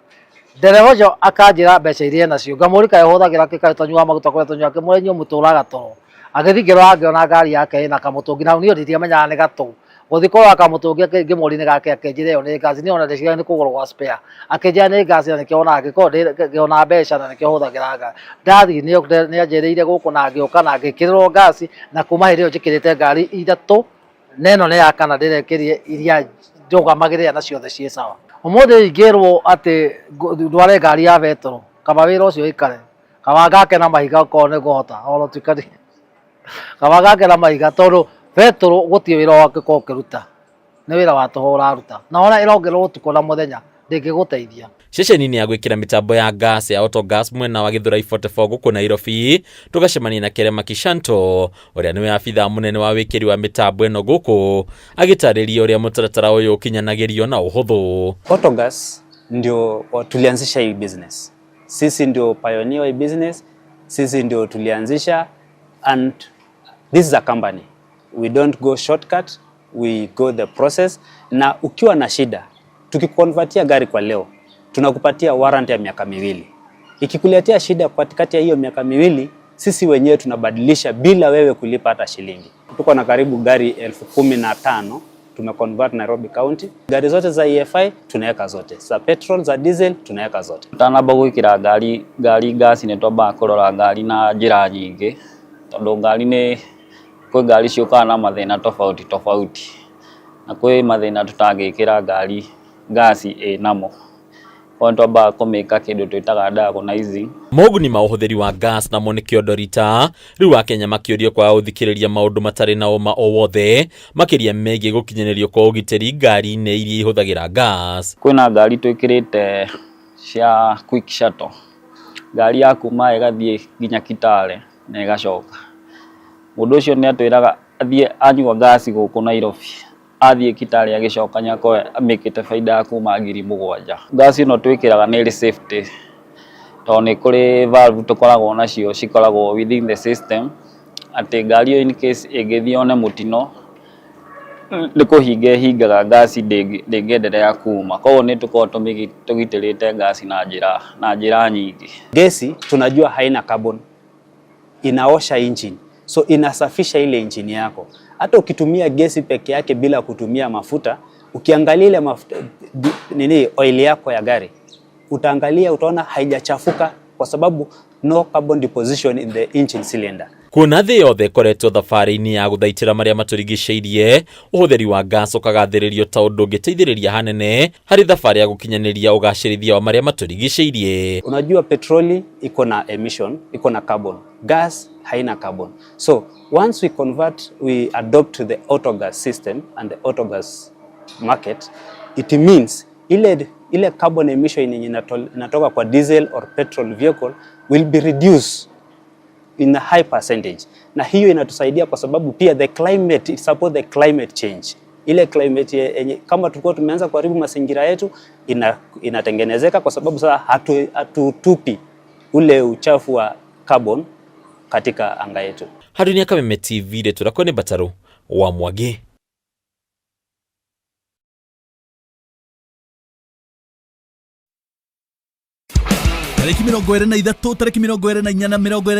ndereba ũcio akanjĩra mbeca iria nacio ngamũrika ũhũthagĩra kĩkaĩ tũnyua maguta kũrĩa tũnyua kĩmũrĩ mũtũraga toro agĩthi ngĩrora ngĩona ngari yake ĩna kamũtũngi na niĩ ndiamenyaga nĩ gatũ gũthi kũrora kamũtũngi ngĩmũri nĩ gake akĩnjĩra ĩyo nĩ ngaci niĩ ona ndĩciria nĩ kũgũrwo gwa spare akĩnjĩra nĩ ngaci na nĩkĩo ona angĩkorwo ngĩona mbeca na nĩkĩo hũthagĩra ngaci ndathiĩ nĩ anjĩrĩire gũkũ na ngĩũka na ngĩkĩrĩrwo ngaci na kuma hĩndĩ ĩyo njĩkĩrĩte ngari ithatũ na ĩno nĩ ya kana ndĩrekĩrie iria ndũgamagĩrĩra na ciothe ciĩ sawa. Ũmũthĩ ingĩrwo atĩ ndware ngari ya betũrũ kaba wĩra ũcio ikare kaba ngake na mahiga okorwo nĩ ngũhota oro tukari kaba ngake na mahiga tondũ betũrũ gũtirĩ wĩra wake ko ũkĩruta nĩ wĩra wa tũhũ ũraruta na ona ĩrongerwo ũtukũ na mũthenya ndĩngĩgũteithia. Ceceni-inĩ ya gwĩkĩra mĩtambo ya gas ya Autogas mwena wa Gĩthũrai 44 gũkũ Nairobi tũgacemania na Kerema Kishanto ũrĩa nĩwe abithaa mũnene wa wĩkĩri wa mĩtambo ĩno gũkũ agĩtarĩria ũrĩa mũtaratara ũyũ ũkinyanagĩrio na ũhũthũ. Autogas ndio tulianzisha hii business, sisi ndio pioneer wa hii business, sisi ndio tulianzisha and this is a company, we don't go shortcut, we go the process. Na ukiwa na shida tukikonvertia gari kwa leo tunakupatia warranty ya miaka 2. Ikikuletea shida katikati ya hiyo miaka 2 sisi wenyewe tunabadilisha bila wewe kulipa hata shilingi. Tuko na karibu gari 15,000 tumeconvert Nairobi County. Gari zote za EFI tunaweka zote, za petrol za diesel tunaweka zote. Tanamba gwikira ngari gasi nĩ twambaga kũrora ngari na njĩra nyingĩ tondũ ngari nĩ kwĩ ngari ciũkaga na mathĩna tofauti na kwĩ mathĩna tutangĩkĩra ngari gasi namo kwa twambaga kũmĩka kĩndũ twĩtaga diagnosing. Moguni ma ũhũthĩri wa gas namo nĩ kĩondo rita rĩu Akenya makĩũrio kwa gũthikĩrĩria maũndũ matarĩ na ũma o wothe makĩria megiĩ gũkinyanĩrio kwa ũgitĩri ngari-inĩ iria ihũthagĩra gas. Kwĩna ngari twĩkĩrĩte cia quick shuttle, ngari ya kuma ĩgathiĩ nginya Kitale na ĩgacoka. Mũndũ ũcio nĩ atwĩraga athiĩ anyua gasi gũkũ Nairobi athiĩ Kitale agĩcoka nyako amĩkĩte faida ya kuma 7,000. Gasi ĩno twĩkĩraga nĩ safety tondũ nĩ kũrĩ valve tũkoragwo nacio cikoragwo within the system atĩ ngari ĩyo in case ĩngĩthiĩ one mũtino nĩ kũhinga ĩhingaga gasi ndĩngĩenderea kuma, koguo nĩ tũkoragwo tũgitĩrĩte gasi na njĩra nyingĩ. Gesi tunajua haina carbon, inaosha engine, so inasafisha ile engine yako. Hata ukitumia gesi peke yake bila kutumia mafuta, ukiangalia ile mafuta oil yako ya gari, utaangalia utaona haijachafuka kwa sababu no carbon deposition in the engine cylinder. Kuona thĩ yothe koretwo thabarĩ-inĩ ya gũthaitĩra marĩa matũrigicĩirie ũhũthĩri wa gas ũkagathĩrĩrio ta ũndũ ũngĩteithĩrĩria hanene harĩ thabarĩ ya gũkinyanĩria ũgacĩrithia wa marĩa matũrigicĩirie. Unajua petroli iko na emission, iko na carbon. Gas haina carbon. So once we adopt the autogas system and the autogas market, it means ile carbon emission yenye inatoka kwa diesel or petrol vehicle will be reduced in a high percentage. Na hiyo inatusaidia kwa sababu pia the climate, it support the climate change. Ile climate yenye kama tulikuwa tumeanza kuharibu mazingira yetu inatengenezeka kwa sababu sasa hatutupi ule uchafu wa carbon katika anga yetu. Hadunia Kameme TV de turakone Bataru wa Mwage. tariki 23 tariki 24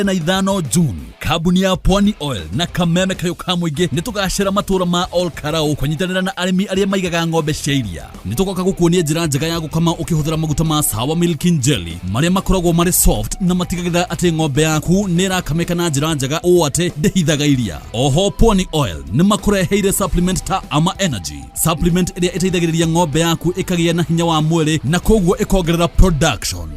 na 25 June kambuni ya Pwani Oil na Kameme Kayuka Muingi nitugacira matura ma Ol Karau kunyitanira na arimi aria maigaga ng'ombe cia iria. Nitugoka gukuonia njira njega ya gukama ukihuthira maguta ma Sawa Milk Jelly maria makoragwo mari soft na matigagira ati ng'ombe yaku nirakameka na njira njega o ati ndehithaga iria. Oho Pwani Oil ni makureheire supplement ta Ama Energy, supplement iria iteithagiriria ng'ombe yaku ikagia na hinya wa mwiri na koguo ikongerera production.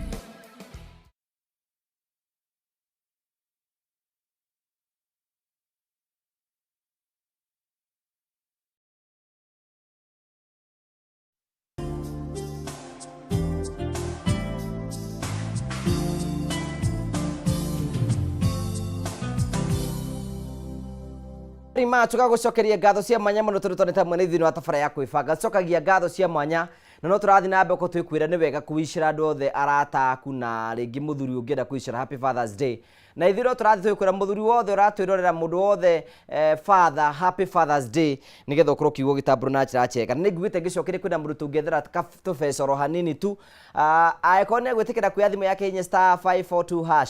Rima tugagucokeria ngatho cia mwanya muno turutonete mwene thini wa tabara ya kwibanga cokagia ngatho cia mwanya na no turathi na mbeko twikwira ni wega kuwishira andu othe arata aku na ringi muthuri ungienda kuwishira happy Father's Day na ithiro turathi twikwira muthuri wothe uratwirorera mundu wothe father happy Father's Day nigetha ukorwo kiugo gitamburu na njira cheka ni ngwite ngicokere kwina mundu tungethera tubecoro hanini tu aikone gwitikira kuya thimu yake inye *542#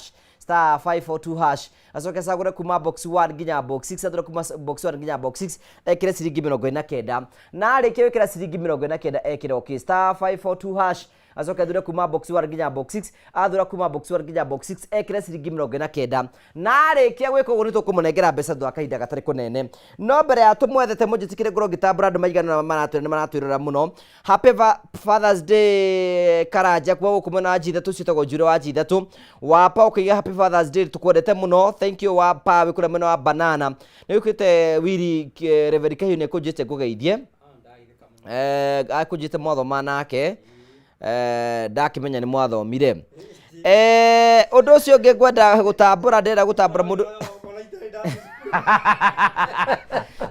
*542# acoke sagure kuma box 1 nginya box 6 athura kuma box 1 nginya box 6 ekire ciringi 49 na arike wikira ciringi 49 ekire okay *542# acoke athura kuma box 1 nginya box 6 athura kuma box 1 nginya box 6 ekire ciringi 49 na arike gwika uguo nitukumunengera mbeca thwa kahinda gatari kunene no mbere ya tumwethete munjitikire ngoro gitambura andu maigana maratwirora muno happy Father's Day Karanja kwa ukumena ajitha tucitagwo njuro wa ajithatu wapa ukiga happy Father's Day tukwendete muno thank you wapa wikura mwena wa banana ni wikite wiri Reverend Kahiu ne kujite kugeithie akujite mwatho manake ndakimenya ni mwathomire undu ucio ngigwenda gutambura ndera gutambura mundu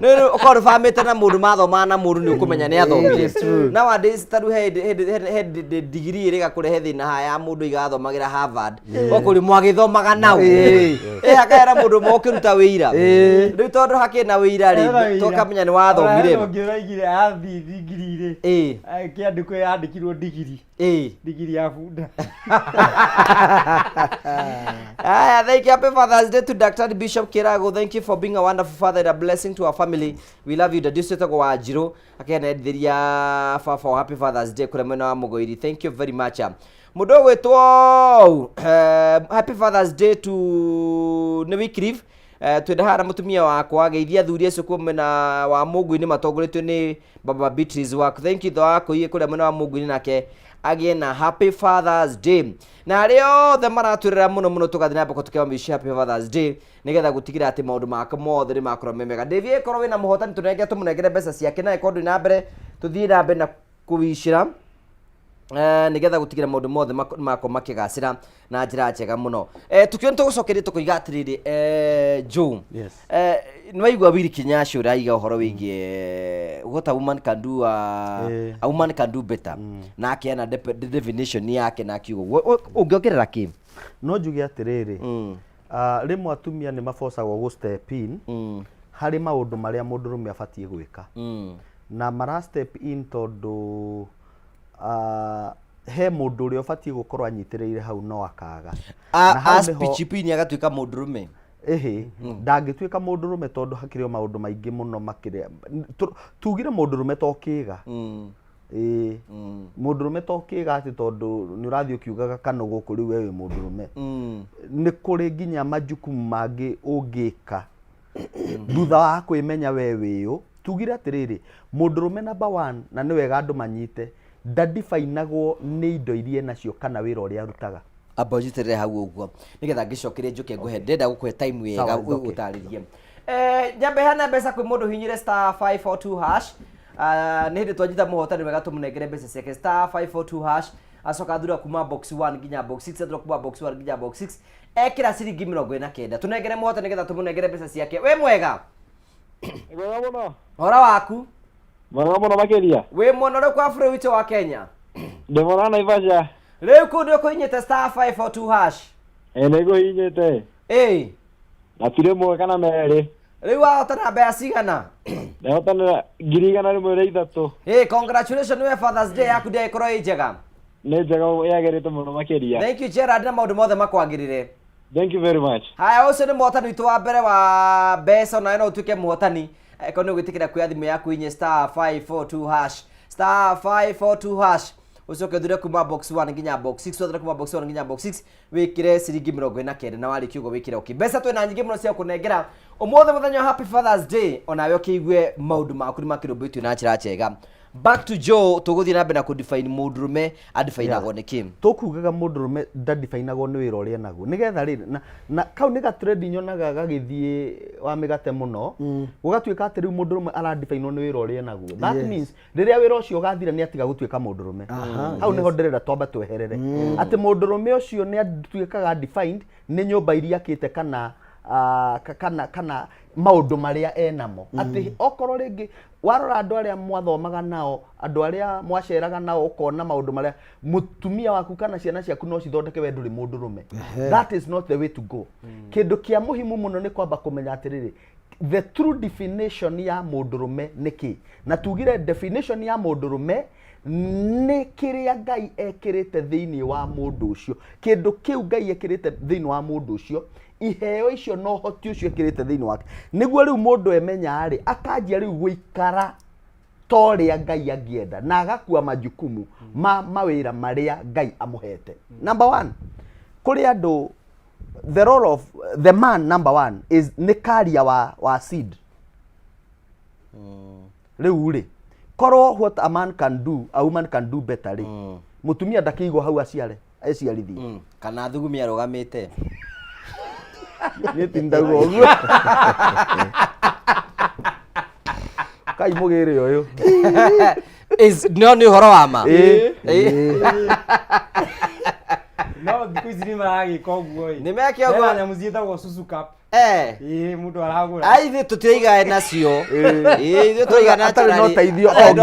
no ukorwo famete na mundu mathoma na mundu ni ukumenya ni athomire nowadays taru he degree iri gakurehe thina haya mundu igathomagira Harvard okuri mwagithomaga nau akaera mundu mokiruta wira riu tondu hakina wira ri tokamenya ni wathomire ngiraigire athi degree ri kiandiko yandikirwo degree degree ya funda thank you happy Father's Day to Dr. Bishop Kirago thank you for being a wonderful father and a blessing to our family we love you the district of Wajiro akena ndiria for happy Father's Day kure mwena wa Mugoiri thank you very much mudo wetwo happy Father's Day to Newikrif twendahara mutumia wakwa ageithia thuri acio kwa mwena wa Mungu-ini matongoretio ni Baba Beatrice wako thank you thwako iye kure mwena wa Mungu-ini nake again na happy Father's Day na reo the maratwirira muno tugathina mbako tukiwamisha happy Father's Day nigetha gutigira ati maundu maka mothe ni makoro memega Davie korwo wina muhotani tunenge tumunengere mbeca ciake na ikondo na mbere tuthii na mbere na kuwishira nigetha gutigira maundu mothe mako makigacira na njira njega muno tukiona tugucokerie tukuiga atiriri Joe nwaigua wiri Kinyasho raiga uhoro wigie what a woman can do a woman can do better na akiana definition yake na kiugo ungiongerera ki no njuge atiriri rimwe atumia ni mabocagwo go step in hari maundu maria mundu rume abatie gwika na mara step in tondu he mundu uri abatie gukorwo anyitireire hau no akaga na as pichipini agatuika mundu rume ndangituika mundu rume tondu hakirio maundu maingi muno makiria tugire mundu rume tokiga mundu rume tokiga ati tondu ni urathi ukiugaga kanogo kuri wewe mundu rume ni kuri ginya majukumu mangi ungika thutha wa kwimenya wewe yo tugire atiriri mundu rume number 1 na ni wega andu manyite ndadefinagwo ni indo irie nacio kana wira uria arutaga abojiterere hau uguo nigetha ngicokerie njuke nguhe ndenda gukuhe time yega gutaririe nyambe hana mbeca kwi mundu hinyire *542# ni hindi twajita muhotani wega tumunengere mbeca ciake *542# acoka thura kuma box 1 nginya box 6 athura kuma box 1 nginya box 6 ekira ciringi 49 tunengere muhotani nigetha tumunengere mbeca ciake we mwega mwega muno hora waku mwega muno makiria we mwana kwa bũrũri witũ wa Kenya ndimona Naivasha riu kundu kuinyite *542# niguo hinyite atire mwe kana meri riu wahotana mbeca cigana ndahotana 100,000 rimwe ria ithatu congratulations we Father's Day yaku ndio ikorwo njega nä njega yagärite muno makiria. Thank you Gerard, na maundu mothe makwagirire. Thank you very much. Haya, ucio ni mwotani witu wa mbere wa mbeca, na no utuike mwotani eko ni gwitikira kuya thimu yaku inye *542# *542# ucoke thire kuma box 1 nginya box 6 thire kuma box 1 nginya box 6 wikire ciringi 49 na wari kiugo wikire uki mbeca twina nyingi muno cia kunengera umothe muthenya happy Father's Day onawe ukiigue maundu maku ni makirubitio na njira njega. Back to Joe, tuguthie na mbere na kudefine mundurume adefineagwo ni kim. Tukugaga mundurume ndadefineagwo ni wira uria naguo nigetha riri na kau ni ga trend nyonaga gagithie wa migate muno gugatuika ati riu mundurume aradefinewo ni wira uria naguo. That means riria wira ucio gathira ni atiga gutuika mundurume. Hau niho ndirira twamba tweherere ati mundurume ucio ni atuikaga defined ni nyumba iria akite kana kana maundu maria enamo ati okoro ringi warora andu aria mwathomaga nao andu aria mwaceraga nao ukona maundu maria mutumia waku kana ciana ciaku no cithondeke we nduri mundurume. That is not the way to go. Kindu kia muhimu muno ni kwamba kumenya atiriri the true definition ya mundurume niki na tugire definition ya mundurume ni kiria Ngai ekirite thiini wa mundu ucio. Kindu kiu Ngai ekirite thiini wa mundu ucio iheo icio no hoti ucio ekirite thiini wake niguo riu mundu emenya ari akanjia riu guikara toria Ngai angienda na agakua majukumu mawira maria Ngai amuhete. Number 1 kuri andu the role of the man number 1 is ni carrier wa seed. Riu ri korwo what a man can do a woman can do better ri mutumia ndakiigo hau aciarithie kana thugumia rugamite nitindago guo kai mugire uyu is no ni horo wa ma no thiku ici ni maragika uguo ni meke uguo nyamu cietagwo susu cup mundu aragura ai thi tutiiga nacio thi tutiiga na atari no teithio onge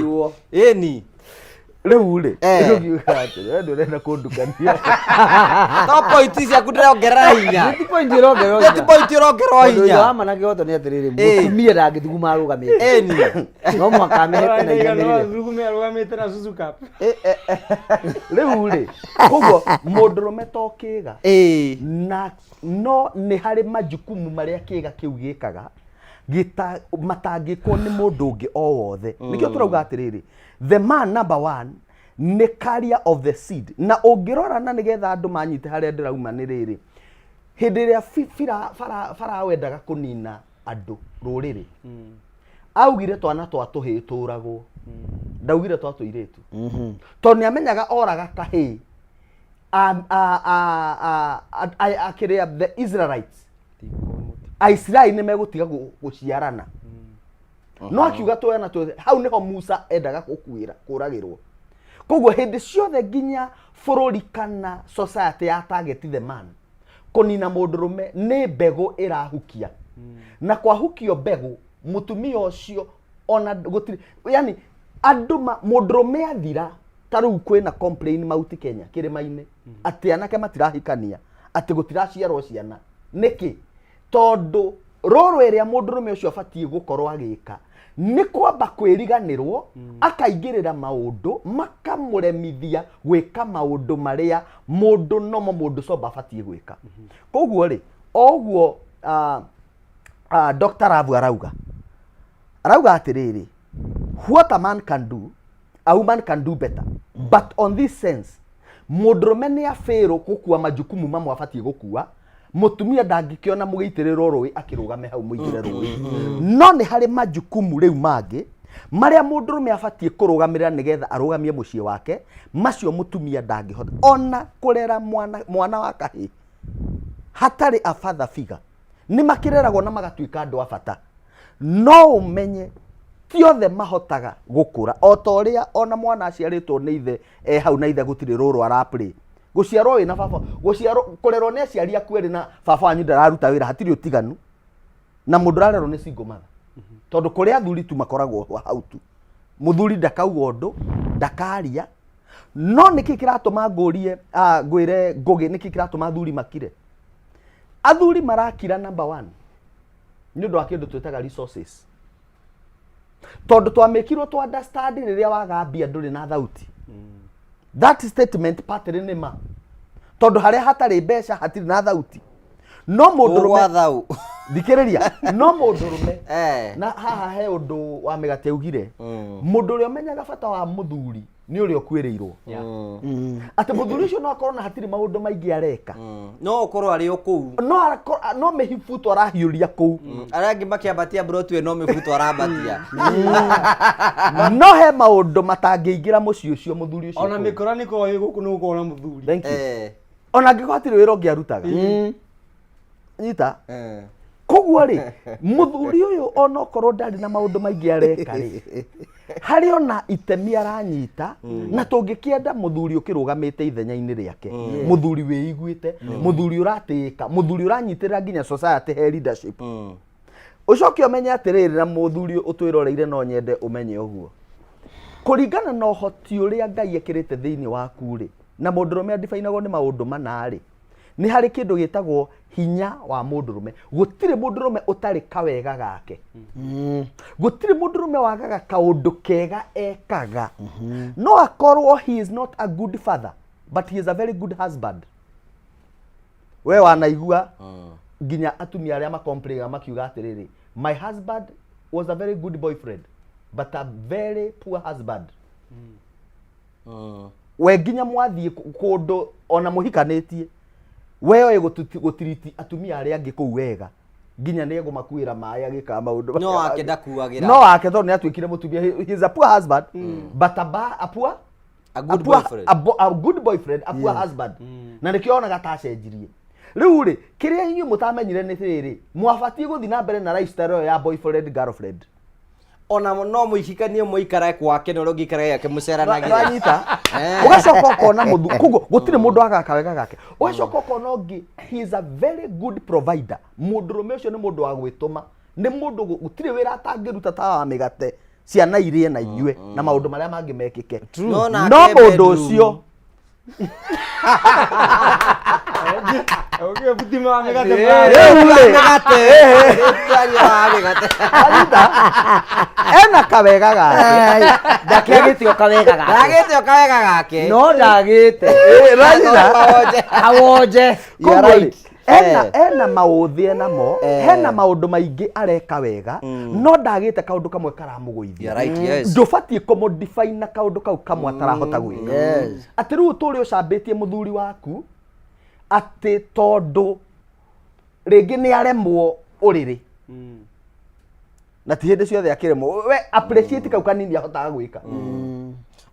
wothe ni riu ri ndu renda kundukania to point cia kundeongerera hinya ti point irongerera hinya ti point irongerera hinya ndu ama na gioto ni atiriri mutumia ndangithuguma arugamite ni no mwaka mehete na iganire thugumia arugamite na susu cup riu ri koguo mundurume to kiga na no ni hari majukumu maria kiga kiu gikaga gita matangikwo ni mundu ungi o wothe nikio turauga atiriri the man number 1 ni carrier of the seed na ungirora na nigetha andu manyite haria ndirauma ni riri hindi ria fara wendaga kunina andu ruriri augire twana twatuhituragwo ndaugire twatuiretu to ni amenyaga oraga kahi akiria the Israelites Aisraeli ni megutiga guciarana no akiuga twana tu hau niho Musa endaga gukuira kuragirwo koguo hindi ciothe nginya bururi kana society ya target the man kunina mundurume ni mbegu irahukia na kwa hukio mbegu mutumia ucio ona gutiri yani andu mundurume athira taru kwina complain mauti Kenya kirima-ini ati anake matirahikania ati gutiraciarwo ciana niki tondu roro iria mundurume ucio abatie gukorwo agika ni kwamba kwiriganirwo akaingirira maundu makamuremithia gwika maundu maria mundu nomo mundu coba abatie gwika koguo ri oguo Dr. Ravu arauga atiriri what a man can do a woman can do better but on this sense mundurume ni afero gukua majukumu mamwe abatie gukua mutumia ndangikiona mugiitiriro rui akirugame hau muigire rui no ni hari majukumu riu mangi maria mundurume abatie kurugamirira nigetha arugamie mucie wake macio mutumia ndangihota ona kurera mwana wa kahi hatari a father figure ni makireragwo na magatuika andu abata no umenye tiothe mahotaga gukura otoria ona mwana aciaritwo ni ithe hau na ithe gutiri ruru araplay guciarwo wina baba guciarwo kurerwo ni aciari aku na baba wanyu ndararuta wira hatiri utiganu na mundu arerwo ni single mother tondu kuri athuri tu makoragwo hau tu muthuri ndakauga undu ndakaria no niki kiratuma ngurie ngwire ngugi niki kiratuma athuri makire athuri marakira number 1 ni undu wa kindu twitaga resources tondu twamekirwo to understand riria wagambia nduri na thauti That statement patri nĩ ma tondu haria hatari mbeca hatiri na thauti no mundurume thau thikiriria no mundurume na haha he undu wa migate ugire mundu uri omenyaga bata wa muthuri ni uri okwirirwo ati muthuri ucio no akorwo na hatiri maundu maingi areka no ukorwo ari okuu no mehibuto arahiuria kuu aria angi makiambatia brotwe no mebuto arabatia no he maundu matangiingira muci ucio muthuri ucio ona mikora niko guku no gukora muthuri thank you ona ngigwatire wira ngiarutaga nyita koguo ri muthuri uyu ona okorwo ndari na maundu maingi areka ri hari ona itemi aranyita na tungikienda muthuri ukirugamite ithenya-ini riake muthuri wiiguite muthuri urateka muthuri uranyitirira nginya society he leadership ucoke umenye atiriri na muthuri utwiroreire no nyende umenye uguo kuringana na uhoti uria Ngai ekirite thiini waku ri na mundurume adifainagwo ni maundu manari ni hari kindu gitagwo hinya wa mundurume gutire mundurume utari kawega gake gutire mundurume wagaga kaundu kega ekaga no akorwo he is not a good father but he is a very good husband we wanaigua ginya atumia aria makomplain makiuga atiriri my husband was a very good boyfriend but a very poor husband we ginya mwathie kundu ona muhikanitie wewe gutiriti atumia aria angi kuu wega ginya ne gumakuira mai agika maundu no akenda kuagira no aketo ni atwikire mutumia he is a poor husband but a good boyfriend a poor husband na nikio ona gatacenjirie riu ri kiria inyu mutamenyire ni riri mwabatie guthi na mbere na lifestyle ya boyfriend girlfriend ona no muikikanie muikara kwake no rogikara yake muceranagira ranyita ugacoka ukona muthu kugo gutire mundu agaka wega gake ugacoka ukona ngi he is a very good provider mundurume ucio ni mundu wa gwituma ni mundu gutire wira atangiruta ta wa migate ciana irie na inyue na maundu maria mangi mekike no mundu ucio okay butima migate ena kawega gake ndakegitio kawega gake no ndagite awonje you right ena mauthi namo hena maundu maingi areka wega no ndagite kaundu kamwe karamuguithia ndubatie kumodifine na kaundu kau kamwe atarahota gwika ati riu turi ucambitie muthuri waku ati tondu ringi ni aremwo uriri na ti hindi ciothe akiremwo we appreciate kau kanini ahotaga gwika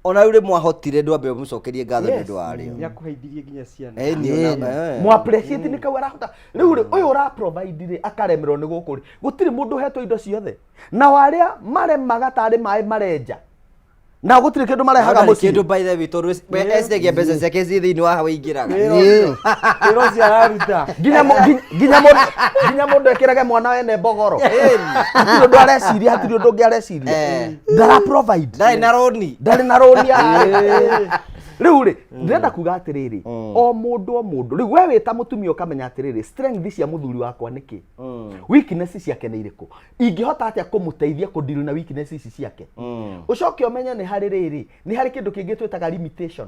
ona uri mwahotire ndwambe mucokerie ngatho ni ndwario ya kuheithirie nginya ciana mu appreciate ni kau arahota riu ri uyu ura provide ri akaremerwo ni gukuri gutiri mundu hetwo indo ciothe na waria maremaga tari mai marenja na gutire kindu marehaga muci kindu by the way toru esdegia mbeca ciake zi thiini wa hawa ingiraga iro cia raruta ginya mundu ekirage mwana wene mbogoro hatiri undu areciria hatiri undu ungi areciria ndara provide ndari na roni riu ri ndirenda kuga atiriri o mundu riu we wita mutumia ukamenya atiriri strength cia muthuri wakwa niki weakness ciake ni iriku ingihota atia kumuteithia kudeal na weakness ici ciake ucoke umenye ni hari riri ni hari kindu kingi twitaga limitation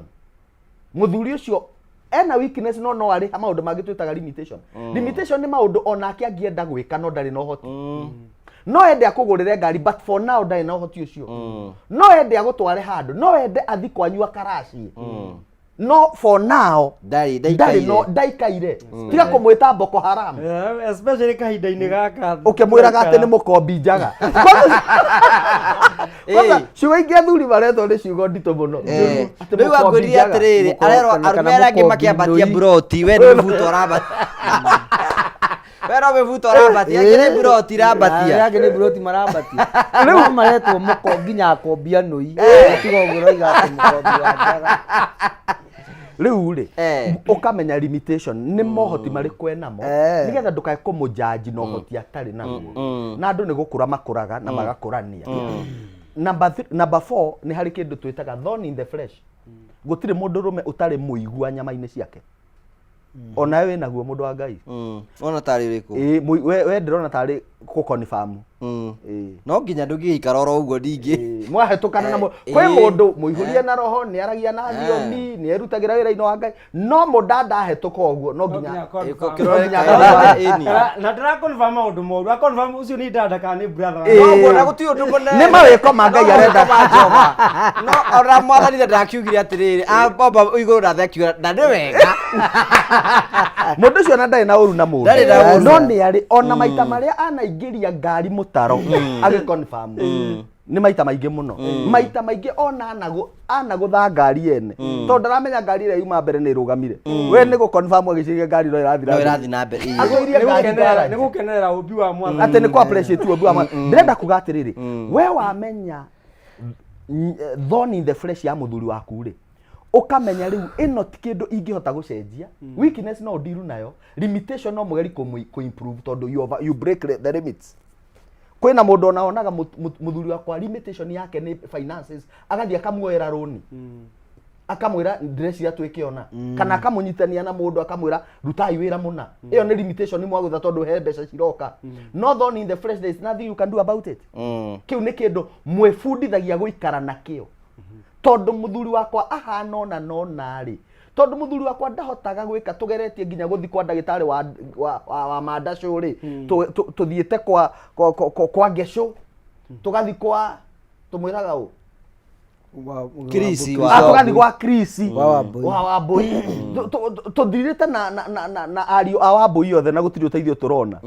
muthuri ucio ena weakness no ari maundu mangi twitaga limitation limitation ni maundu onake angienda gwika no ndari no hoti no ende akugurire ngari but for now ndai no hoti ucio no ende agutware handu no ende athi kwanyua karaci no for now ndaikaire tiga kumwita Boko Haram especially kahinda-ini gaka ukimwira gate ni mukombi njaga ciugo ingi athuri maretwo ni ciugo ndito muno riu angwirire atiriri arero arume aria angi makiambatia buroti we ni mubuto arabatia wero mebuto arabatia ngire buroti rabatia yake ni buroti marabatia riu maretwo muko nginya akombia nui tiga uguo igate mukombi wa njaga riu ri ukamenya limitation ni mohoti mari kwenamo nigetha ndukae kumujaji no hoti atari naguo na andu ni gukura makuraga na magakurania number 4 ni hari kindu twitaga thorn in the flesh gutire mundu rume utari muigua nyama-ini ciake ona we naguo mundu wa Ngai ona tari riku we ndirona tari ku confirm no nginya ndũngĩikara oro ũguo ndingĩ mwahetũkana na kwĩ mũndũ mũihũrie na roho nĩ aragia na thiomi nĩ erutagĩra wĩra-inĩ wa Ngai no mũnda ndahetũka ũguo no nginya na ndĩrakonfirm maũndũ moru akonfirm ũcio nĩ dada kana nĩ brother ũguo na gũtirĩ ũndũ mũnene nĩ mawĩko ma Ngai arenda no ona mwathani ndakiugire atĩrĩrĩ baba igũrũ na thekiuga na nĩ wega mũndũ ũcio ona ndarĩ na ũru na mũndũ no nĩ arĩ ona maita marĩa anaingĩria ngari mũtaro agĩconfirm nĩ maita maingĩ mũno maita maingĩ ona anagũtha ngari ene tondũ ndaramenya ngari ĩrĩa yuma mbere nĩ ĩrũgamire we nĩ gũconfirm agĩciria ngari no ĩrathiĩ na mbere nĩ gũkenerera ũmbi wa mwana atĩ nĩ kũ appreciate ũmbi wa mwana ndĩrenda kuga atĩrĩrĩ we wamenya thorn in the flesh ya mũthuri waku rĩ ukamenya riu ino ti kindu ingihota gucenjia weakness no diru nayo limitation no mugeri ku improve tondu you break the limits kwina mundu onaonaga muthuri wakwa limitation yake ni finances agathia akamuoera roni akamwira dress ya twikeona kana akamunyitania na mundu akamwira rutai wira muna iyo ni limitation mwa gutha tondu he mbeca ciroka no thorn in the flesh there is nothing you can do about it kiu ni kindu mwefundithagia guikara nakio tondu muthuri wakwa ahana ona nona ri tondu muthuri wakwa ndahotaga gwika tugeretie nginya guthi kwa ndagitari wa mandasho ri tuthiete kwa ngesho tugathi kwa tumwiraga u Krisi tugathi kwa Krisi wa Wambui tuthirite na ario a Wambui yothe na gutiri uteithio turona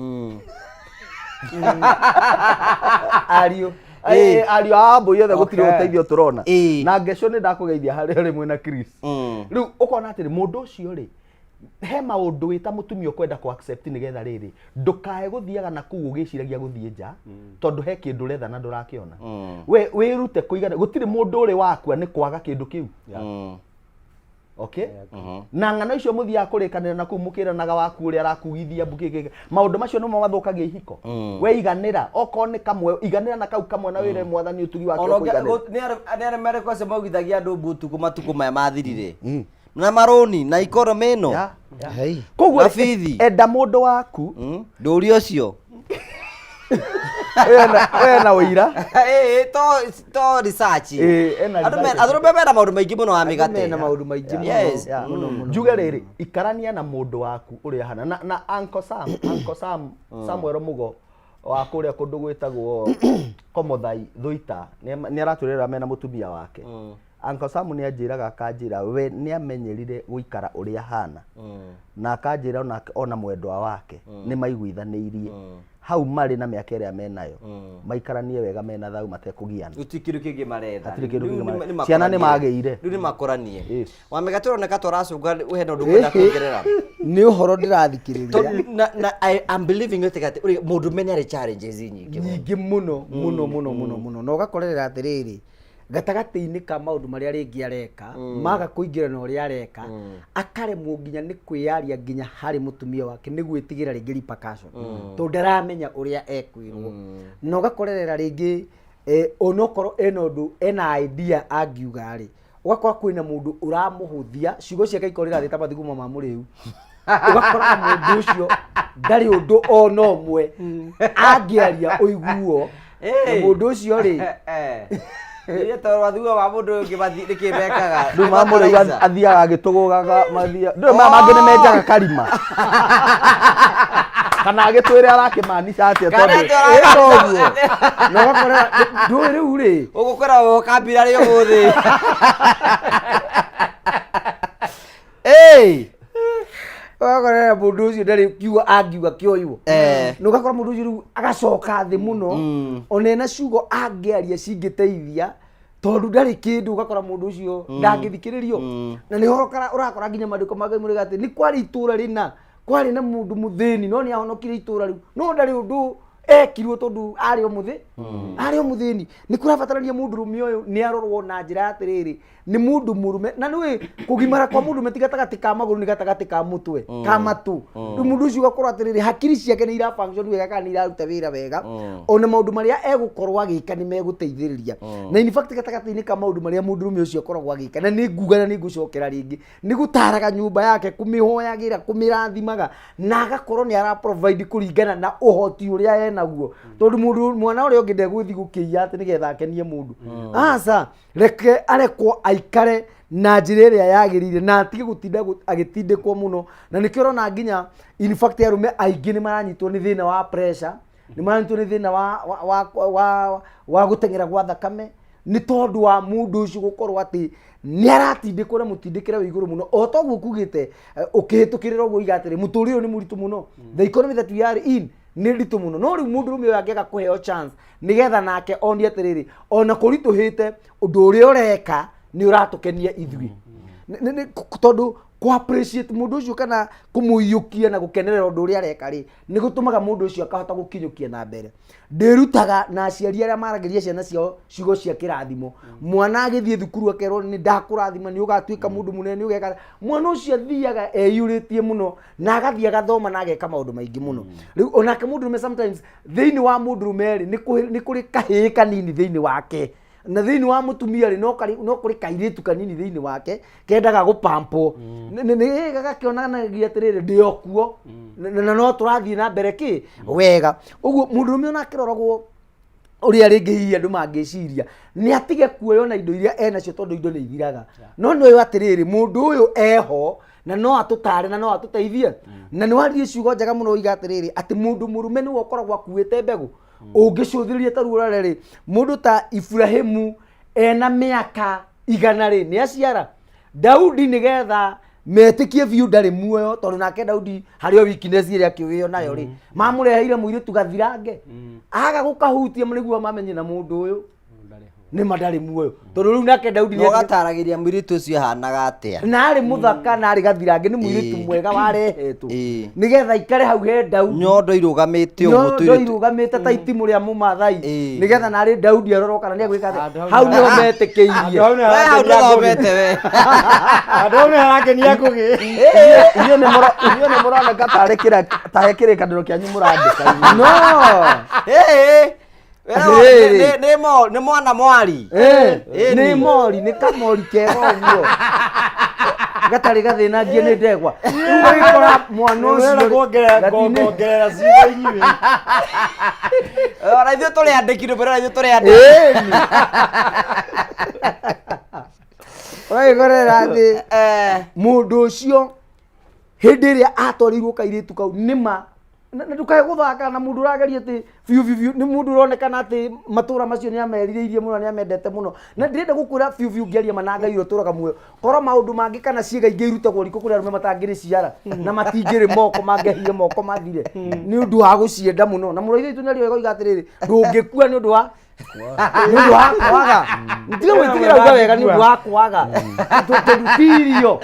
ario ario abo yothe gutiri uteithio turona na ngesho ni ndakugeithia hari rimwe na Chris riu ukona atiri mundu ucio ri he maundu wita mutumia ukwenda ku accept nigetha riri ndukae guthiaga na kuu ugiciragia guthie nja tondu he kindu retha na ndurakiona we wirute kuigana gutiri mundu uri wakwa ni kwaga kindu kiu okay na ngano icio muthia kurikanira na kumukiranaga waku uri arakugithia mbukike maundu macio no mathukagia ihiko we iganira okone kamwe iganira na kau kamwe na wire mwathani utugi wake ni aremere kwa sema ugithagia andu mbutu kumatuko maya mathirire na maroni na economy no koguo enda mundu waku nduri ucio we na wira to research andu mena maundu maingi muno wa migate na maundu maingi muno njuge riri ikarania na mundu waku uri hana na Uncle Sam Samuel Mugo wa kuria kundu gwitagwo Komothai Thuita ni araturira mena mutumia wake Uncle Sam ni anjiraga akanjira we ni amenyerire guikara uri hana na akanjira ona mwendwa wake ni maiguithaniirie hau mari na miaka ĩrĩa menayo maikaranie wega mena thau matekugiana utikiru kingi maretha ciana ni magĩire riu ni makoranie wa megatoro na katoracunga uhe no ndugwenda kuongerera ni uhoro ndirathikiriria na I am believing yote kati uri mundu menya challenges nyingi muno no gakorera atiriri gatagati-ini ka maundu maria ringi areka maga kuingira no ria areka akaremwo nginya ni kwiyaria nginya hari mutumia wake ni gwitigira ringi repercussion to ndaramenya uria ekwirwo no gakorera ringi onokoro enondu ena idea angiuga ri ugakora kwina mundu uramuhuthia ciugo ciake ikorira thita mathigumo ma muriu ugakora mundu ucio ndari undu ona umwe angiaria uiguo mundu ucio ri Ile toro athuo wa mundu ngibathi nikimekaga ndu mamuri athiaga agitugugaga mathia ndu mangi nimenjaga karima kana agitwire arakimaanisha atia tondu uguo no gakora ndu riu ri ugukora wo kambira ri umuthi wagora mundu ucio ndari kiuga angiuga kioiwo no gakora mundu ucio riu agacoka thi muno onena ciugo angiaria cingiteithia tondu ndari kindu gakora mundu ucio ndangithikiririo na ni horokara urakora nginya mandiko magai muri gati ni kwari itura rina kwari na mundu muthini no ni ahonokire itura riu no ndari undu ekirwo tondu ari o muthini ni kurabatarania mundu rume uyu ni arorwo na njira atiriri ni mundu murume na ni kugimara kwa mundu metigataga ka maguru ni gatagati ka mutwe ka matu ni mundu ucio gakora atiriri hakiri ciake ni ira function wega kana ni iraruta wira wega ona maundu maria egukorwo agika ni meguteithiriria na in fact gatagati-ini ka maundu maria mundu rume ucio akoragwo agika na ni nguga na ni ngucokera ringi ni gutaraga nyumba yake kumihoyagira kumirathimaga na agakorwo ni ara provide kuringana na uhoti uria naguo tondu mundu mwana uri ungi ndeguthi gukiia ati nigetha akenie mundu asa reke arekwo aikare na njira iria yagirire na atige gutinda agitindikwo muno na nikio rona nginya in fact arume aingi ni maranyitwo ni thina wa pressure ni maranyitwo ni thina wa gutengera gwa thakame ni tondu wa mundu ucio gukorwo ati ni aratindikwo na mutindikire wa iguru muno o toguo kugite ukihitukirira uguo igatire muturi uyu ni muritu muno the economy that we are in ni ritu muno no ri mundu rume yangeka kuheo chance nigetha nake onie atiriri ona kurituhite undu uria ureka ni uratukenia ithui tondu ku appreciate mundu ucio kana kumuyukia na gukenerera undu uria areka ri ni gutumaga mundu ucio akahota gukinyukia na mbere ndirutaga na aciari aria marageria ciana ciao ciugo cia kirathimo mwana agithie thukuru akerwo ni ndakurathima ni ugatuika mundu munene ni ugeka mwana ucio thiaga eyuritie muno na agathia gathoma na ageka maundu maingi muno riu onake mundu me sometimes thiini wa mundu rumeri ni kuri kahii kanini thiini wake na thiini wa mutumia ri no kuri kairitu kanini thiini wake kendaga gupampo ni gagakionanagia atiriri ndiokuo na no turathie na mbere ki wega uguo mundu rume ona kiroragwo uria ringi andu mangiciria ni atige kuoyo na indo iria ena cio tondu indo ni ithiraga no ni uyu atiriri mundu uyu eho na no atutare na no atuteithie na ni warie ciugo njega muno iga atiriri ati mundu murume ni wokoragwo akuite mbegu ungicuthiria tarura ri mundu ta Ibrahimu ena miaka 100 ri ni aciara Daudi nigetha metikie biu ndari muoyo tondu nake Daudi hario weakness iria kiwio nayo ri mamureheire muiritu gathirange aga gukahutia mriguo mamenye na mundu uyu ni madari muoyo tondu riu nake Daudi ni gataragiria muiritu ucio hanaga atia na ari muthaka na ari gathirange ni muiritu mwega warehetwo nigetha ikare hau he Daudi nyondo irugamite uguo nyondo irugamite ta itimu ria mumathai nigetha na ari Daudi arorwo kana ni agwika hau ni hometikiirie hau ni homete we adone yake ni akugi iyo ni murona gatarekira tahekire kandiro kyanyu murandika no ni mwana mwari ni mori ni kamori kego guo gatari gathina ngie ni ndegwa ikora mwana ucio kuongerera ciugo inyi ora ithu turi andikiro pero ithu turi andikiro oi gorera thi mundu ucio hindi iria atorirwo kairitu kau nima na ndukae guthaka na mundu rageria ati fiu ni mundu ronekana ati matura macio ni ameririirie muno ni amendete muno na ndirenda gukwira fiu ngeria mananga iro turaga muoyo koro maundu mangi kana ciega ingi irutagwo riko kuria rume matangiri ciara na matingiri moko mangehie moko mathire ni undu wa gucienda muno na muroithe itu nari wega igatiriri ndungikua ni undu wa ni undu wa kwaga ndiga gwitigira uga wega ni undu wa kwaga tufirio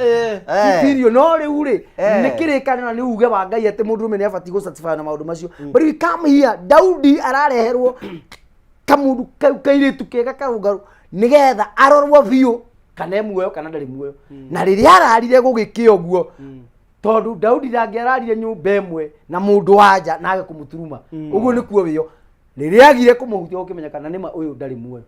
no riu ri ni kirikanira ni uge wa Ngai ati mundu rume ni abati go satisfy na maundu macio but we come here Daudi arareherwo kamundu kairitu kega karungaru nigetha arorwo biu kana muoyo kana ndari muoyo na riria ararire gugikio guo tondu Daudi ndangiararire nyumba imwe na mundu wanja na age kumuturuma uguo ni kuo wio riria agire kumuhutia ukimenya kana nima uyu ndari muoyo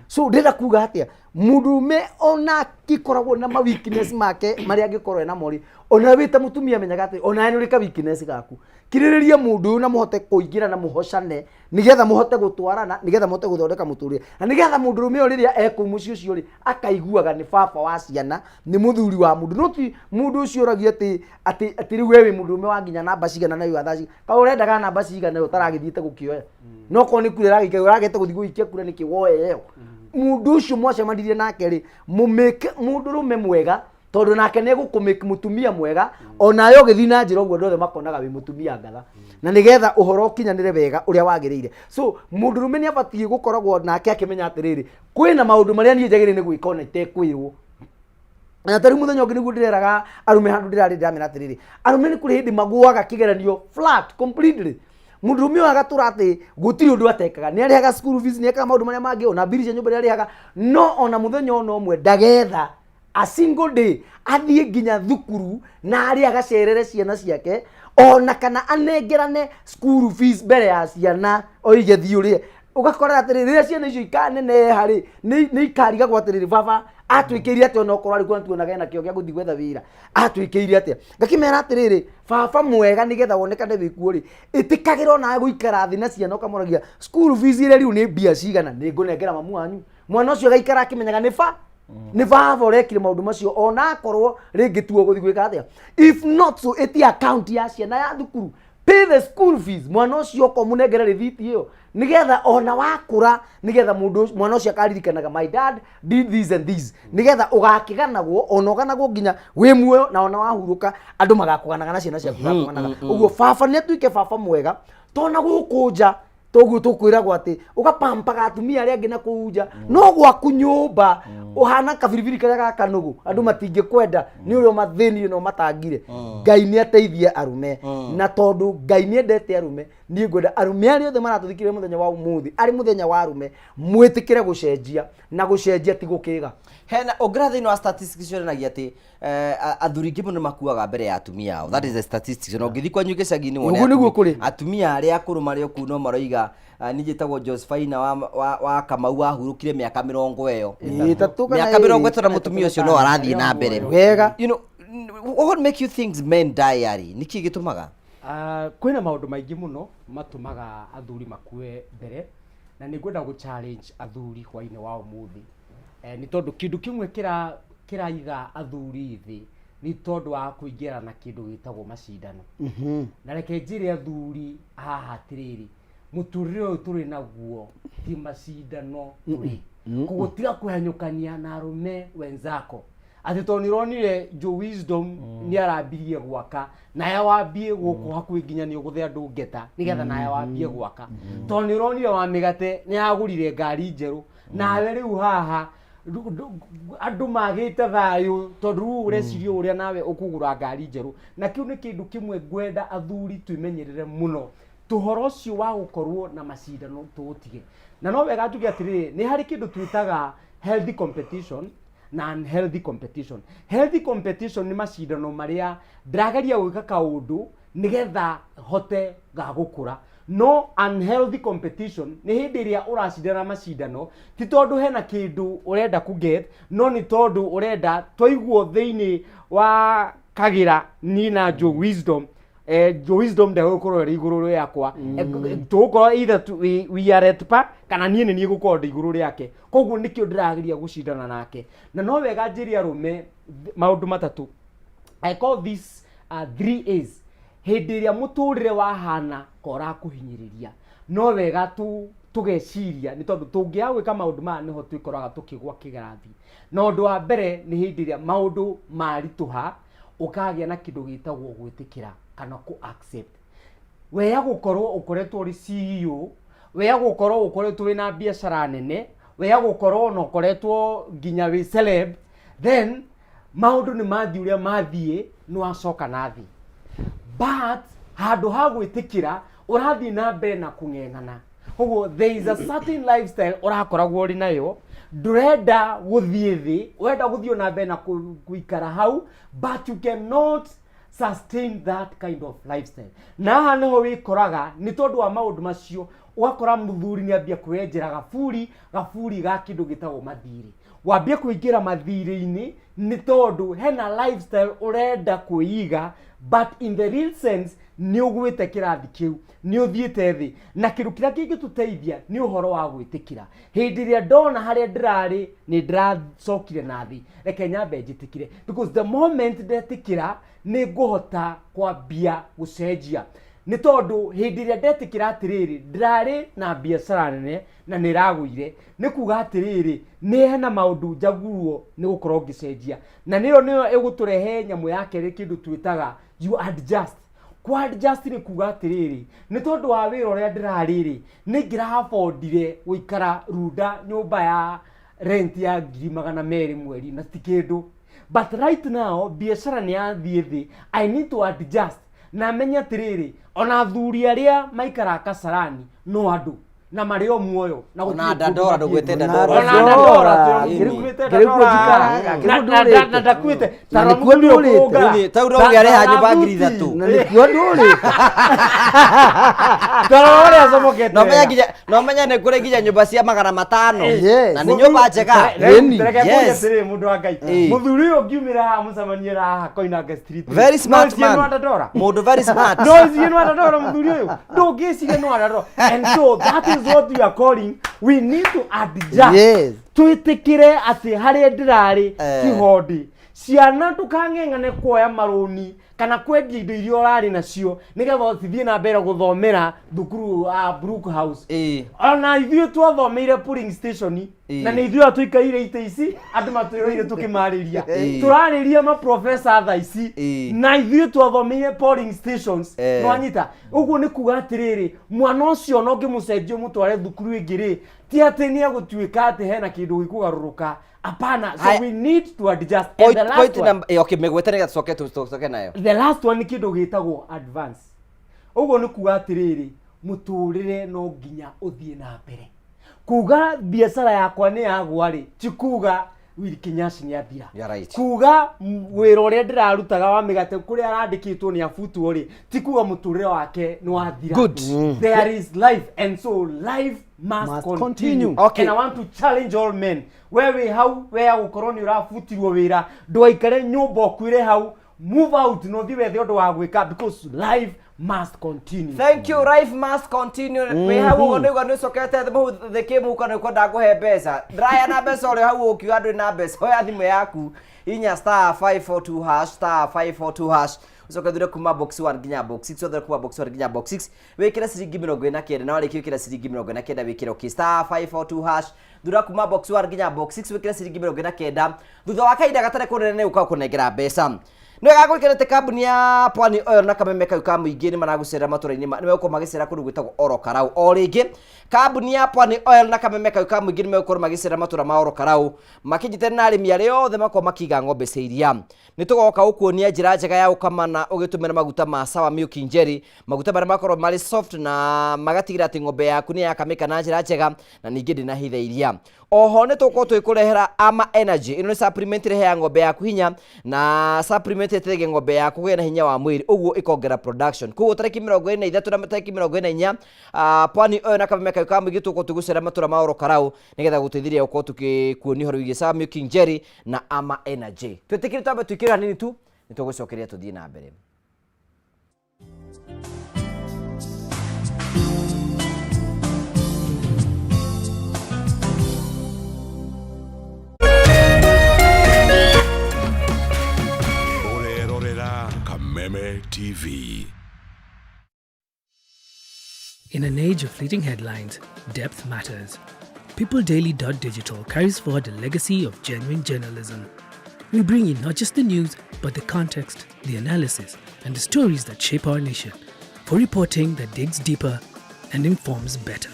so ndenda kuga atia mundu me ona kikoragwo na ma weakness make mari angikorwo na mori ona wita mutumia menyaga ati ona ni rika weakness gaku kiririria mundu na muhote kuingira na muhocane nigetha muhote gutwarana nigetha muhote guthondeka muturire na nigetha mundu rume riria ekumucio cio ri akaiguaga ni baba wa ciana ni muthuri wa mundu no ti mundu ucio ragia ati riu wewe mundu rume wa nginya namba cigana na yuathaci ka urendaga namba cigana utaragithiite gukioya no ko ni kurera gike uragete guthi guikia kure ni kiwoyeo mundu ucio mwacemanirie nake ri mumeke mundu rume mwega tondu nake ne gukumake mutumia mwega ona yo githi na njira uguo ndothe makonaga wi mutumia ngatha na nigetha uhoro ukinyanire wega uria wagiriire so mundu rume ni abatie gukoragwo nake akimenya atiriri kwina maundu maria nie njagire ni gwikona itekwirwo na tari muthenya ungi niguo ndireraga arume handu ndirari ndamira atiriri arume ni kuri hindi maguaga kigeranio flat completely mundu rume agatura ati gutiri undu atekaga ni arihaga school fees ni eka maundu maria mangi ona biri cia nyumba arihaga no ona muthenya ono omwe ndagetha a single day athie nginya thukuru na ari agacerere ciana ciake ona kana anengerane school fees mbere ya ciana oige thiurie ugakora atiriri riria ciana icio ikanene hari ni ikariga gwatiriri baba atwikirie ati ona okorwo ari kwa tuonaga na kio gya guthi gwetha wira atwikirie ati ngakimera atiriri baba mwega nigetha wonekane wiku ri itikagira ona guikara thi na ciana ukamoragia school fees ire riu ni mbia cigana ni ngunengera mamu wanyu mwana ucio gaikara akimenyaga ni baba urekire maundu macio ona akorwo ringi tuo guthi gwika atia if not so eti account ya ciana ya thukuru pay the school fees mwana ucio komunengera rithiti iyo nigetha ona wakura nigetha mundu mwana ucio akaririkanaga my dad did this and this nigetha ugakiganagwo ona uganagwo nginya wi muoyo na ona wahuruka andu magakuganaga na ciana ciaku gakuganaga uguo baba ni atuike baba mwega tona gukunja toguo tukwiragwo ati ugapampaga atumia aria angi na kuunja no gwaku nyumba uhana kabiribiri karia gakanugu andu matingi kwenda ni urio mathini no matangire Ngai ni ateithie arume na tondu Ngai ni endete arume ni ngwenda arume ari othe maratuthikire muthenya wa umuthi ari muthenya wa arume mwitikire gucenjia na gucenjia ti gukiga hena ograthi no statistics cionanagia ati athuri ngi muno makuaga mbere ya atumia ao that is the statistics no ngithi kwanyu gicagi ni wone atumia aria akuru mari oku no maroiga nijitagwo Josephine wa Kamau wahurukire miaka 20 iyo miaka 30 na mutumia ucio no arathie na mbere wega you know what make you think men die ari niki gitumaga kwina maundu maingi muno matumaga athuri makue mbere na ningwenda gu challenge athuri hwaine wa umuthi ni tondu kindu kimwe kiraiga athuri thi ni tondu wa kuingira na kindu gitagwo macindano na reke njire athuri haha tiriri muturire uyu turi naguo ti macindano turi kugutiga kuhanyukania na arume wenzako ati to nironire Jo Wisdom ni arambirie gwaka na ya wambie guku hakuhi nginya ni uguthe andu ngeta nigetha na ya wambie gwaka to nironire wa migate ni agurire ngari njeru nawe riu haha andu magite thayu tondu urecirio uria nawe ukugura ngari njeru na kiu ni kindu kimwe ngwenda athuri tuimenyerere muno tuhoro ucio wa gukorwo na macindano tuutige na no wega tuge atiriri ni hari kindu twitaga healthy competition na unhealthy competition. Healthy competition ni macindano maria ndirageria gwika kaundu nigetha hote gagukura. No unhealthy competition ni hindi iria uracindana macindano ti tondu hena kindu urenda ku get no ni tondu urenda toiguo thiini wa kagira ni na Jo Wisdom Jo Wisdom nda gukorwo ri iguru yakwa tugukorwo either we are at par kana nie ni gukorwo ndi iguru yake koguo nikio ndirageria gucindana nake na no wega njiri arume maundu matatu I call this 3 A's hindi iria muturire wahana kora kuhinyiriria no wega tugeciria ni tondu tungia gwika maundu ma niho twikoraga tukigwa kigarathi no undu wa mbere ni hindi iria maundu marituha ukagia na kindu gitagwo gwitikira kana ku accept weya gukorwo ukoretwo ri CEO weya gukorwo ukoretwo wina biashara nene weya gukorwo no ukoretwo nginya wi celeb then maundu ni mathi uria mathie no acoka nathi but handu ha gwitikira urathi na mbere na kung'eng'ana koguo there is a certain lifestyle urakoragwo ri nayo ndurenda guthie thi urenda guthio na mbere na kuikara hau but you cannot sustain that kind of lifestyle na hano wikoraga ni tondu wa maundu macio ugakora muthuri ni ambia kwenjera gafuri ga kindu gitagwo mathiri wambia kuingira mathiri-ini ni tondu hena lifestyle urenda kuiga but in the real sense ni ugwite kirathi kiu ni uthiite thi na kindu kiria kingituteithia ni uhoro wa gwitikira hindi ria ndona haria ndirari ni ndiracokire nathi reke nyambe njitikire because the moment ndetikira ni nguhota kwambia gucenjia ni tondu hindi ria ndetikira atiriri ndirari na biashara nene na niraguire ni kuga atiriri ni hena maundu njaguo ni gukorwo ngicenjia na niyo iguturehe nyamu yake ri kindu twitaga you adjust kwa adjust ni kuga atiriri ni tondu wa wira uria ndirariri ni ngira affordire guikara runda nyumba ya rent ya 200,000 mweri na tikindu but right now biashara ni yathie thi I need to adjust na menya atiriri ona athuri aria maikara Kasarani no andu na mario muoyo na Ona Dandora ndugwete Dandora. Ona Dandora ngirugwete Dandora na ndakwite nikuo ndurite tauro yare nyumba ngiri 3 na nikuo ndurite tarore azomokete no menya ne kure ginya nyumba cia 500 na ni nyumba njega yes mundu wa Ngai muthuri uyu ngiumira ha mucamanie ha Koinange street very smart man mundu very smart no zie no Dandora muthuri uyu ndungiciria no Dandora and so that is what we are calling we need to adjust yes twitikire ati hari ndirari kihondi ciana tukang'eng'ane kuoya maruni kana kwendia indo iria urari nacio nigetha uthithie na mbere guthomera thukuru Brook House ona ithuĩ twathomeire polling station na nĩ ithuĩ tuikaire ite ici andũ matwĩroire tukimariria turariria ma professor tha ici na ithuĩ twathomeire polling stations no anyita uguo nĩ kuga atiriri mwana ũcio no ngĩmũcenjio mũtware thukuru ĩngĩ ti atĩ nĩ egũtuĩka atĩ hena kĩndũ gĩkũgarũrũka apana so we need to adjust point number okay megwete nega tucoke nayo the last one kindo gitagwo advance ugo ni kuga atiriri muturire no nginya uthie na mbere kuga biashara yakwa ni yagwa ri ti kuga Will Kinyashi ni athira kuga wira uria ndirarutaga wa migate kuri arandikitwo ni afutu ri ti kuga muturire wake ni wathira there is life and so life must continue. Okay. And I want to challenge all men where ukoroni urafutirwo wira ndwaikare nyumba kwire hau move out no thiwe thiondo wa gwika because life must continue. Thank you. Life must continue. We have ugondoga no sokete the kemu kana ko ndaguhe mbeca draya na mbeca uri hau ukiwa andu na mbeca hoya thimu yaku inya *542# *542# ucoke thire kuma box 1 nginya box 6 thire kuma box 1 nginya box 6 wikira ciringi 49 na wariki wikira ciringi 49 wikira ki *542# thire kuma box 1 nginya box 6 wikira ciringi 49 thutha wa kaida gatare kunene uka kunengera mbeca no gagwikerete kambuni ya Pwani Oil na Kameme Kayu ka muingĩ ni maragucera matũra-inĩ ni megũkorwo magĩcera kũndũ gwĩtagwo Oro Karau o rĩngĩ kambuni ya Pwani Oil na Kameme Kayu ka muingĩ ni megũkorwo magĩcera matũra ma Oro Karau makĩnyitana na arĩmi arĩa othe makorwo makiga ng'ombe cia iria nĩ tũgoka gũkuonia njĩra njega ya gũkamana ũgĩtũmĩra maguta ma Sawa Milking Jelly maguta marĩa makorwo marĩ soft na magatigira atĩ ng'ombe yaku nĩ yakamĩka na njĩra njega na ningĩ ndĩnahitha iria oho nĩ tũkorwo twĩkũrehera Ama Energy ĩno nĩ supplement ĩreheaga ng'ombe yaku hinya na supplement ĩteithagia ng'ombe yaku kũgĩa na hinya wa mwĩrĩ ũguo ĩkongerera production koguo tarĩki 23 na tarĩki 24 Pwani Oil na Kameme Kayu ka muingĩ tũkorwo tũgũcera matũra ma Oro Karau nĩgetha gũteithĩrĩria gũkorwo tũkĩkuonia ũhoro wĩgiĩ Sawa Milking Jelly na Ama Energy twĩtĩkĩre twambe twĩkĩre hanini tu nĩ tũgũcokeria tũthiĩ na mbere. Kameme TV. In an age of fleeting headlines, depth matters. PeopleDaily.digital carries forward a legacy of genuine journalism. We bring you not just the news, but the context, the analysis, and the stories that shape our nation, for reporting that digs deeper and informs better.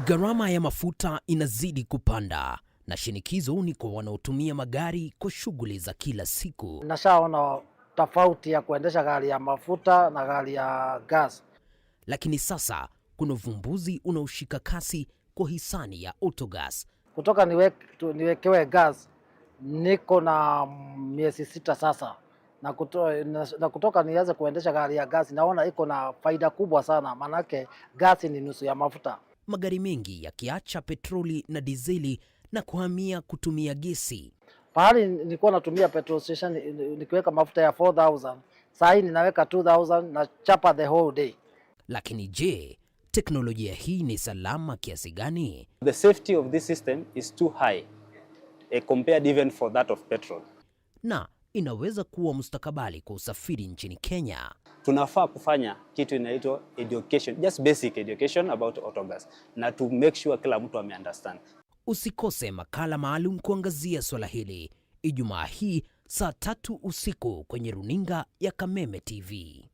Gharama ya mafuta inazidi kupanda na shinikizo ni kwa wanaotumia magari kwa shughuli za kila siku. Nashaona tofauti ya kuendesha gari ya mafuta na gari ya gas. Lakini sasa kuna uvumbuzi unaoshika kasi kwa hisani ya Autogas. Kutoka niwekewe gas niko na miezi 6 sasa. Na kutoka nianze kuendesha gari ya gas naona iko na faida kubwa sana manake gas ni nusu ya mafuta. Magari mengi yakiacha petroli na dizeli na kuhamia kutumia gesi. Pahali nilikuwa natumia petrol station nikiweka mafuta ya 4000, sasa hivi ninaweka 2000 na chapa the whole day. Lakini je, teknolojia hii ni salama kiasi gani? The safety of this system is too high compared even for that of petrol. Na inaweza kuwa mustakabali kwa usafiri nchini Kenya. Tunafaa kufanya kitu inaitwa education, just basic education about autogas na to make sure kila mtu ame-understand. Usikose makala maalum kuangazia swala hili Ijumaa hii saa 3 usiku kwenye runinga ya Kameme TV.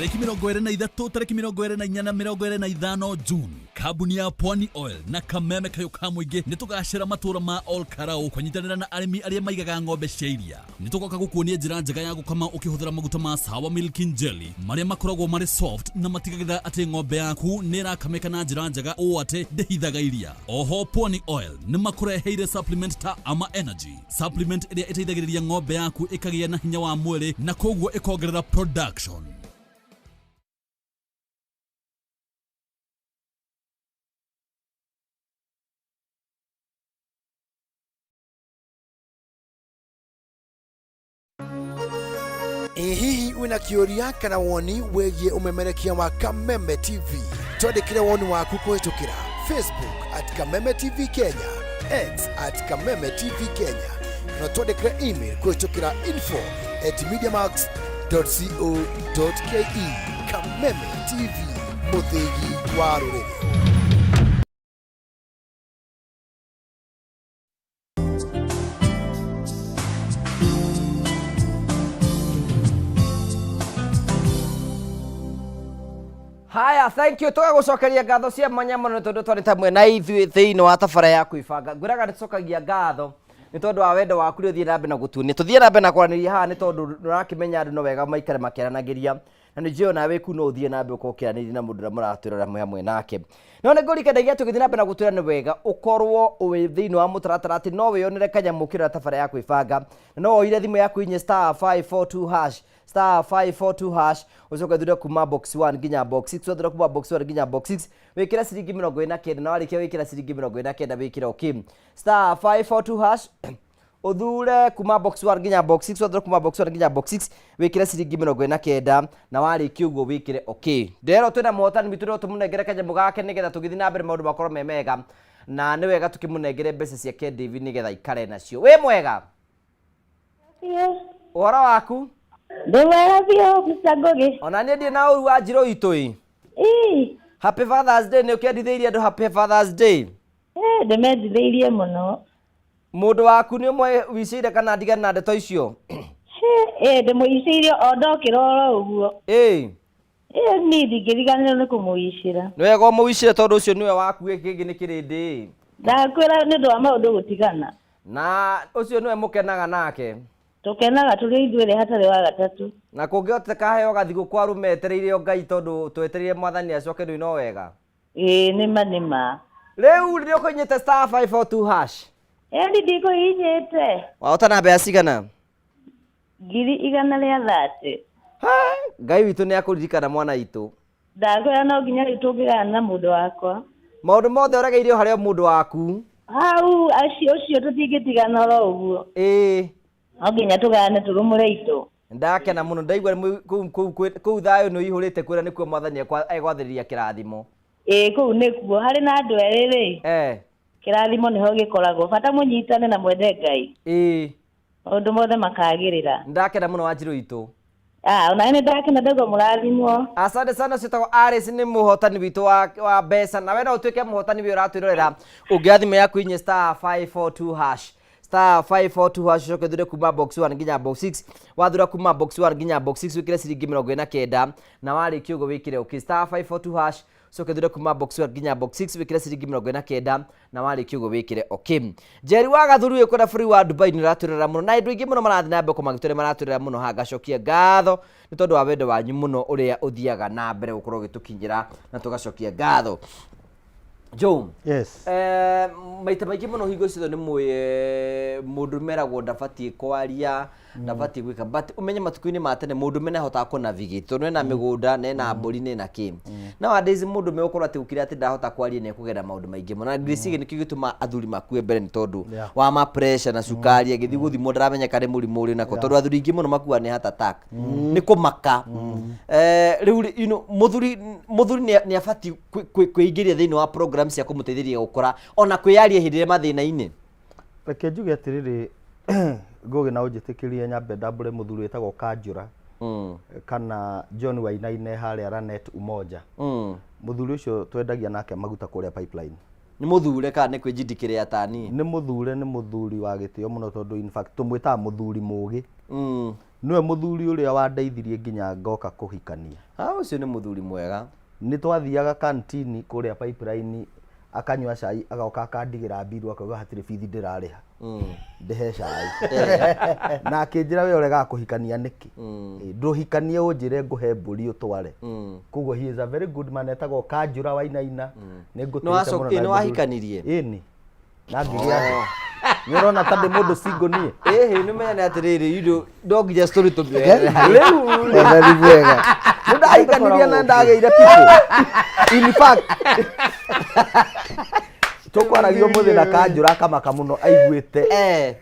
tariki 23 tariki 24 na 25 June, kambuni ya Pwani Oil na Kameme Kayuka Muingi nitugacira matura ma Ol Karau kunyitanira na arimi aria maigaga ng'ombe cia iria. Nitugoka gukuonia njira njega ya gukama ukihuthira maguta ma Sawa Milk Jelly maria makoragwo mari soft na matigagira ati ng'ombe yaku nirakameka na njira njega o ati ndehithaga iria. Oho Pwani Oil ni makureheire supplement ta Ama Energy, supplement iria iteithagiriria ng'ombe yaku ikagia na hinya wa mwiri na koguo ikongerera production. Hihi wina kĩũria kana woni wĩgiĩ umemerekia wa Kameme TV? Twandĩkĩre woni waku kũhĩtũkĩra Facebook @Kameme TV Kenya, X @Kameme TV Kenya, na twandĩkĩre email kũhĩtũkĩra info@mediamax.co.ke. Kameme TV, mũthĩgi wa rũrĩrĩ. Haya, thank you. Toka gucokeria ngatho cia mwanya muno tondu twari tamwe na ithui thiini wa tabara ya kuibanga. Ngwiraga nicokagia ngatho ni tondu wa wendo waku ri uthie na mbere na gutunia. Tuthie na mbere na kwaranĩria haha ni tondu nurakimenya andu no wega maikare makiaranagiria. Na ni njio nawe ku no uthie na mbere ukokiranĩria na mundu muratwirora hamwe nake. No nĩ ngũrikanagia tũgĩthiĩ na mbere na gũtwĩra nĩ wega ũkorwo wĩ thĩinĩ wa mũtaratara atĩ no wĩonere kanyamũ kĩrĩa tabara ya kwĩbanga. Na no woire thimũ yaku inye *542# *542# ucoke thura kuma box 1 nginya box 6 thura kuma box 1 nginya box 6 wikira ciringi 29 na warikia wikira ciringi 29 wikira okay *542# uthure kuma box 1 nginya box 6 thura kuma box 1 nginya box 6 wikira ciringi 29 na warikia uguo wikire okay. Ndero twina muhotani mituro tumunengere kanyamũ gake nigetha tugithii na mbere maundu makorwo me mega na nĩ wega tukimunengere mbeca cia KDV nigetha ikare nacio. Wĩ mwega? Ũhoro waku? Ndewega biyo Mr. Ona niĩ ndĩ na ũru wa njirũ itũ Happy Father's Day nĩ ũkĩendithĩirie andũ Happy Father's Day? Ndĩmendithĩirie mũno. Mũndũ waku nĩ ũmwe wicĩire kana ndigane na ndeto icio? Ndĩmũicĩirie o ndokĩra oro ũguo. Niĩ ndingĩriganĩrwo nĩ kũmũicĩra. Nĩ wega ũmũicĩre tondũ ũcio nĩwe waku kĩngĩ nĩ kĩrĩndĩ. Ndakwĩra nĩ ũndũ wa maũndũ gũtigana. Na ũcio nĩwe mũkenaga nake? Tukenaga tũrĩ ithuĩ hatarĩ wa gatatũ. Na kũngĩhoteka heo gathigũ kwa rumetereire Ngai tondũ twetereire mwathani acoke ndũĩ no wega. Nĩma. Rĩu nĩ ũkũinyĩte *542#. Ndi ndikũhinyĩte. Wahotana mbeca cigana? 130. Ngai witũ nĩ akũririkana mwana itũ. Ndakwĩra no nginya rĩu tũngĩgana na mũndũ wakwa. Maũndũ mothe ũregeire harĩa mũndũ waku? Hau ũcio tũtingĩtigana oro ũguo. No nginya tũgane tũrũmũre itũ. Ndakena mũno ndaigua kũu thayũ nĩ ihũrĩte kwĩra nĩkuo mwathani egwathĩrĩria kĩrathimo. Kũu nĩkuo harĩ na andũ erĩ kĩrathimo nĩho gĩkoragwo, bata mũnyitane na mwende Ngai. Maũndũ mothe makagĩrĩra. Ndakena mũno Wanjirũ itũ. Ona nĩ ndakena ndauga mũrathimwo. Asante sana citagwo Alice nĩ mũhotani witũ wa mbeca na we no ũtuĩke mũhotani wĩ ũratwĩrorera ũngĩoya thimũ yaku inye *542# *542# ucoke thura kuma box 1 nginya box 6 wathura kuma box 1 nginya box 6 wikire ciringi 29 na warikia uguo wikire okay *542# ucoke thura kuma box 1 nginya box 6 wikire ciringi 29 na warikia uguo wikire okay. Jerry wa Gathuru yuko na free wa Dubai ni raturira muno na indũ ingĩ muno marathi na mbere kũmagitũre maraturira muno hagacokia ngatho nĩ tondũ wa wendo wanyu muno ũrĩa ũthiaga na mbere gũkorwo gĩtũkinyĩra na tũgacokia ngatho. Joe. Yes. Maita maingĩ mũno hingo ciothe nĩ mũndũ meragwo ndabatie kwaria ndabatie gwĩka but umenye matukũ-inĩ ma tene mũndũ mena hotaga ku navigate tondũ ena mĩgũnda na ena mbũri na ena kĩ. Nowadays mũndũ megũkorwo atĩ gũkira atĩ ndahota kwaria na kũgera maũndũ maingĩ mũno na ngirĩciria nĩkĩo gĩtũma athuri makue mbere nĩ tondũ wa ma pressure na cukari agĩthiĩ gũthimwo ndaramenyeka nĩ mũrimũ ũrĩ nako tondũ athuri aingĩ mũno makua nĩ heart attack nĩ kũmaka. Rĩu mũthuri nĩ abatie kwĩingĩria thĩinĩ wa program cia kũmũteithĩrĩria gũkora ona kwĩyaria hĩndĩ ĩrĩa mathĩna-inĩ. Reke njuge atĩrĩrĩ Ngugi na ũnjĩtĩkĩrie nyambe ndambũre mũthuri wĩtagwo Kanjũra kana John Wainaine harĩa Lanet Umoja. Mũthuri ũcio twendagia nake maguta kũrĩa pipeline. Ni muthure ka ni kwijindikire atani. Ni muthuri wa gitio muno tondu in fact tumwita muthuri mugi. Niwe muthuri uria wandeithirie nginya ngoka kuhikania. Ucio ni muthuri mwega. Ni twathiaga kantini kuria pipeline akanywa cai agoka akandigira mbiru akauga hatire bithi ndirariha. Ndihe cai. Na akinjira we urega kuhikania niki. Nduhikanie unjire nguhe mburi utware. Kugo he is a very good man etagwo Kanjura Wainaina. Ni ngutite muno. No wahikanirie. Ini. Na ngigia. Nirona tande mundu singo nie. Ni menya atiriri indo ndonginya story to be. Leu very wega. Ndahikaniria na ndageire people. In fact tukwaragia muthi na Kanjura kamaka muno aiguite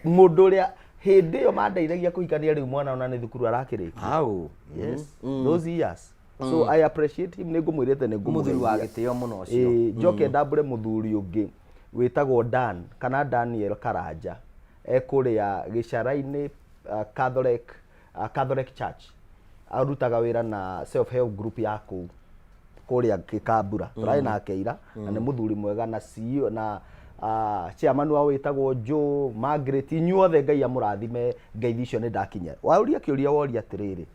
mundu uria hindi yo mandeithagia kuhikania riu mwana ona ni thukuru arakirika. Yes. Those years. So I appreciate him. Ni ngumwirite ni muthuri wa gitio muno ucio. Njoke ndambure muthuri ungi witagwo Dan kana Daniel Karanja kuria Gicaraini Catholic Church arutaga wira na self help group ya kuu kuria Kikambura. Turai nake ira na ni muthuri mwega na CEO na chairman wa witagwo Joe Margaret inyuothe Ngai amurathime ngeithi icio ni ndakinya. Wauria kiuria woria atiriri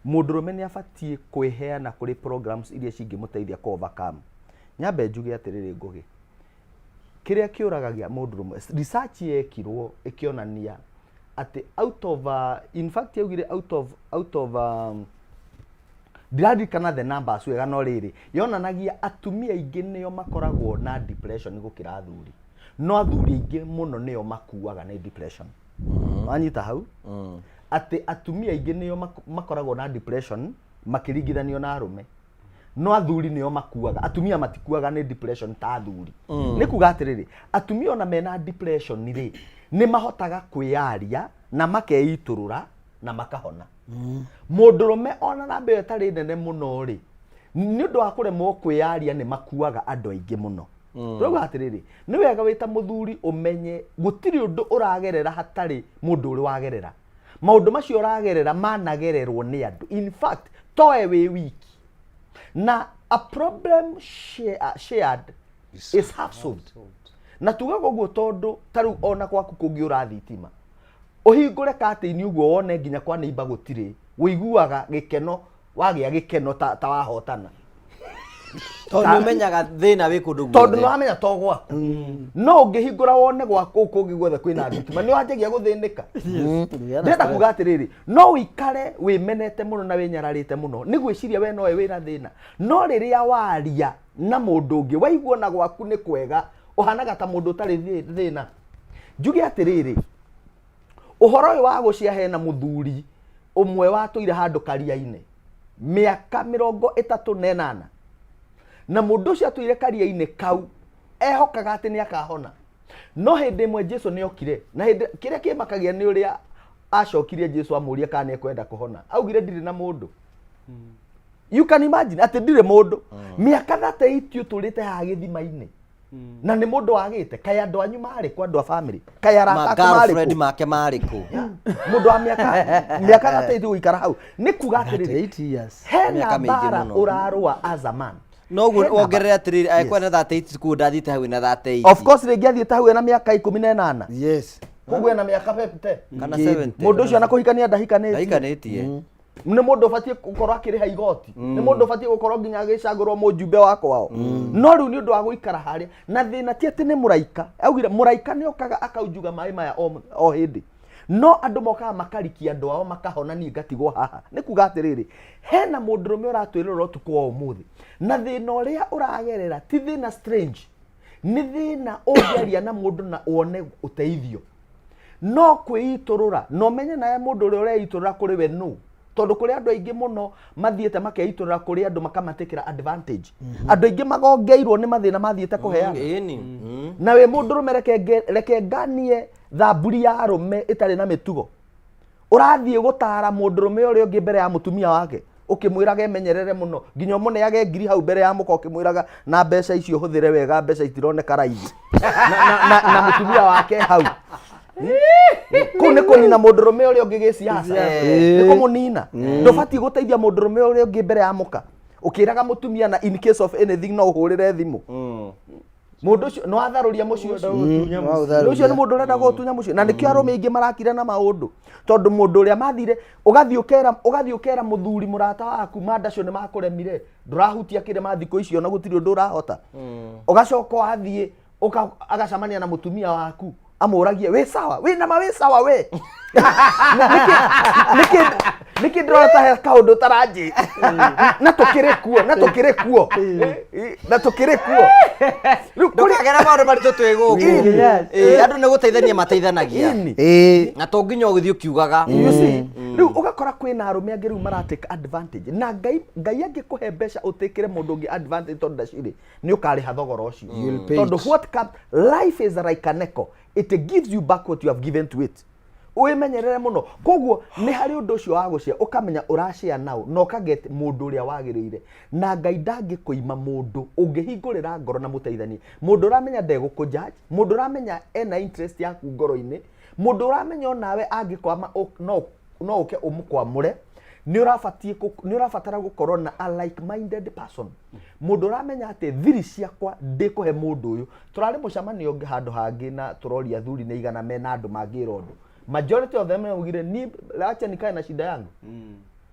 mundurume ni abatie kwiheana kuri programs iria cingimuteithia ku overcome. Nyambe njuge atiriri ngugi kiria kiuragagia mundurume research yekirwo ikionania ati out of in fact yaugire out of ndiradikana the numbers wega no riri yonanagia atumia aingi nio makoragwo na depression gukira athuri no athuri aingi muno nio makuaga na depression. Wanyita hau ati atumia aingi nio makoragwo na depression makiringithanio na arume no athuri nio makuaga. Atumia matikuaga ni depression ta athuri. Ni kuga atiriri atumia ona mena depression ri ni mahotaga kwiaria na makeiturura na makahona. Mundurume ona nambe etari nene muno ri ni undu wa kuremwo kwiaria ni makuaga andu aingi muno. Tuga atiriri ni wega wita muthuri umenye gutiri undu uragerera hatari mundu uri wagerera. Maundu macio uragerera managererwo ni andu. In fact toe wi wiki na a problem shared is half solved. Na tugaga uguo tondu taru ona kwaku kungi urathitima uhingure katini uguo wone nginya kwa neiba gutire wiguaga gikeno wagia gikeno ta wahotana tondu menyaga thina wi kundu guothe tondu no amenya to gwaku no ngihingura wone gwaku kungi guothe kwina thitima ni wanjagia guthinika. Ndenda kuga atiriri no wikare wimenete muno na winyararite muno ni gwiciria we nowe wina thina no riria waria na mundu ungi waiguo na gwaku ni kwega uhanaga ta mundu utari thina. Njuge atiriri uhoro uyu wa gucia hena muthuri umwe watuire handu karia-ini miaka 38 na mundu ucio atuire karia-ini kau ehokaga ati ni akahona no hindi imwe Jesu ni okire na hindi kiria kimakagia ni uria acokirie Jesu amuria kana ekwenda kuhona augire ndire na mundu. You can imagine ati ndire mundu miaka 38 uturite ha githima-ini na ni mundu wagite kaya andu anyu mari kwa andu a family kaya arata mari friend make mari ku mundu wa miaka 38 guikara hau ni kuga atiriri 8 years hena bara urarua as a man no wongerera atiriri akwenda 38 ku ndathite hau na 38 of course ringiathite hau na miaka 18. Yes kugo na miaka 50 kana 70 mundu ucio anakuhikania ndahikanitie ni mundu ubatie gukorwo akiriha igoti ni mundu ubatie gukorwo nginya agicagurwo mujumbe wakwao no riu ni undu wa guikara haria na thina ti ati ni muraika augire muraika ni okaga akaujuga mai maya o hindi no andu mokaga makarikia andu ao makahona ni ngatigwo haha ni kuga atiriri hena mundurume uratwirira utuku wa umuthi na thina uria uragerera ti thina strange ni thina ungeria na mundu na uone uteithio no kwiiturura no menye na mundu uria ureiturura kuri we no tondu kuri andu aingi muno mathiete makeiturura kuri andu makamatikira advantage andu aingi magongeirwo ni mathina mathiete kuheana na we mundurume reke nganie thamburi ya arume itari na mitugo urathie gutara mundurume uria ungi mbere ya mutumia wake ukimwiraga emenyerere muno nginya muneage ngiri hau mbere ya muko ukimwiraga na mbeca icio huthire wega mbeca itironeka raithi na mutumia wake hau kune kunina mundurume uria ungi giciaca ni kumunina ndubati guteithia mundurume uria ungi mbere ya muka ukiraga mutumia na in case of anything no uhurire thimu mundu ucio no atharuria mucio ucio ni mundu urenda gutunya mucio na nikio arume ingi marakira na maundu tondu mundu uria mathire ugathii ukera muthuri murata waku mandacio ni makuremire ndurahutia kirema thiko icio na gutiri undu urahota ugacoka athie agacamania na mutumia waku amuragie we sawa we na we sawa we niki ndorota he kaundu taraji na tukire kuo ndukagera maundu maritu twigugu andu ni guteithania mateithanagia na to nginya uguthii ukiugaga riu ugakora kwina arume angi riu maratake advantage na ngai angikuhe mbeca utikire mundu ungi advantage tondu ndaciri ni ukariha thogora ucio tondu what comes life is like a nickel, it gives you back what you have given to it. Uimenyerere muno koguo ni hari undu ucio wa gucia ukamenya urashia nao no kaget mundu uria wagirire na ngai ndangikuima mundu ungihingurira ngoro na muteithanie mundu uramenya ndegukujudge mundu uramenya ena interest yaku ngoro-ini mundu uramenya nawe angikwama no uke umukwamure ni urafatara gukorwo na a like minded person mundu uramenya ati thiri ciakwa ndikuhe mundu uyu turari mucamanio ungi handu hangi na turoria thuri ni igana mena andu mangira undu majority of them ugire ni acha nikae na shida yangu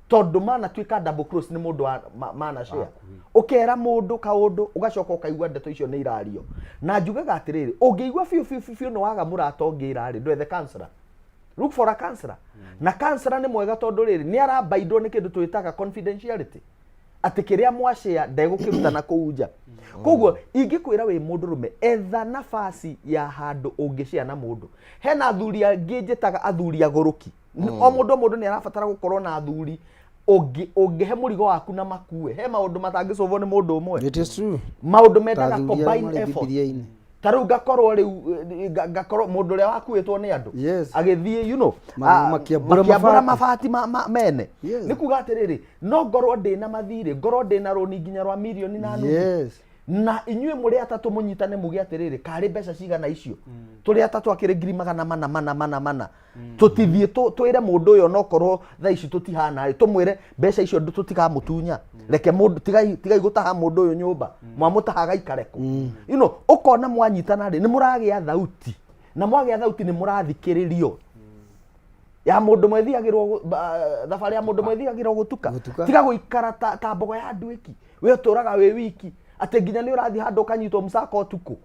tondu mana twika double cross ni mundu mana share ukera mundu kaundu ugacoka ukaigua ndeto icio ni irario na njugaga atiriri ungiigua fiu no waga murata ungirari ndwethe counselor look for a counselor na counselor ni mwega tondu riri ni arabaidwo ni kindu twitaga confidentiality ati kiria mwashare ndegukiruta na kuuja koguo ingikwira we mundu rume etha nafasi ya handu ungishare na mundu hena athuri angi njitaga athuri aguruki o mundu ni arabatara gukorwo na athuri ungihe murigo waku na makue he maundu matangicovo ni mundu umwe it is true maundu metaga combine effort taru gakorwo mundu uria wakuitwo ni andu agithie you know makiambura mabati mene nikuga atiriri no ngorwo ndina mathiri ngorwo ndina roni nginya rwa milioni na nuthu na inyue muri atatu munyitane mugi atiriri kari mbeca cigana icio turi atatu akiri ngiri mana tutithie twire mundu uyo no korwo tha ici tutihana tumwire mbeca icio tutikamutunya reke mundu tigai gutaha mundu uyo nyumba mwamutahaga ikareko you know ukona mwanyitana ri ni muragia thauti na mwagia thauti ni murathikiririo ya mundu mwethiagirwo thabari ya mundu mwethiagirwo gutuka tiga guikara ta mbogo ya ndwiki we uturaga we wiki ate nginya ni urathi handu kanyitwo msako tuku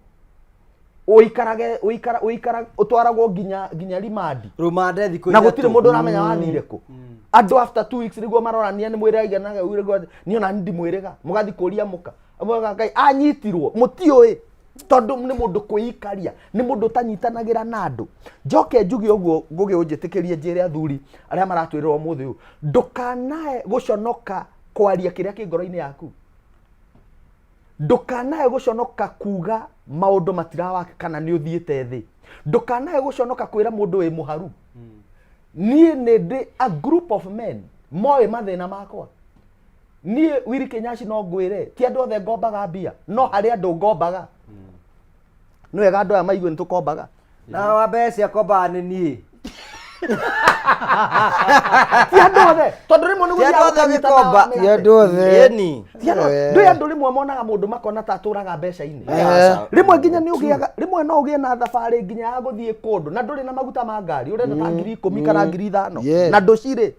uikara utwaragwo nginya rimandi rumande thiko na gutire mundu uramenya wathire ku andu after 2 weeks niguo marorania ni mwire aigana ni ona ndi mwirega mugathi kuria muka amwe ngai anyitirwo mutioi tondu ni mundu kuikaria ni mundu tanyitanagira na andu njoke njugi uguo ngugi unjitikirie njire athuri aria maratwirwo muthi uyu ndukanae guconoka kwaria kiria kingoro-ini yaku ndukanae guconoka kuga maundu matirawaka kana ni uthiite thi ndukanae guconoka kwira mundu wi muharu nie ndi a group of men moe mathina makwa nie Wiri Kinyashi no ngwire ti andu othe ngombaga mbia no hari andu ngombaga ni wega andu aya maigwe nitukombaga na wa mbeca komba ni nie ti andu othe tondu rimwe ni gukomba ti andu othe ni ndui andu rimwe monaga mundu makona ta aturaga mbeca-ini rimwe nginya ni ugiaga rimwe no ugie na thabari nginya ya guthie kundu na nduri na maguta ma ngari urenda ta 10,000 kana 5,000 na nducire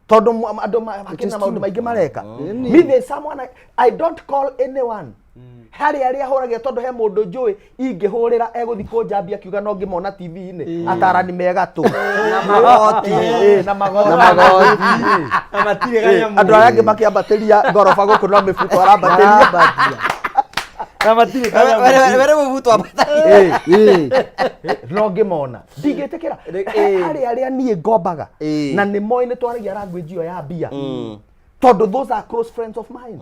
tondu andu makina maundu maingi mareka me there someone I don't call anyone hari aria horagia tondu he mundu njui ingihurira eguthi kunjambia kiuga no ngimona TV-ini atarani mega tu na magoti na matire ganya andu aria angi makiambatiria ngoroba guku no mifuko arambatiria na matire were mubuto abataria no ngimona ndingitikira hari aria nie ngombaga na ni moi ni twaragia language yo ya mbia tondu those are close friends of mine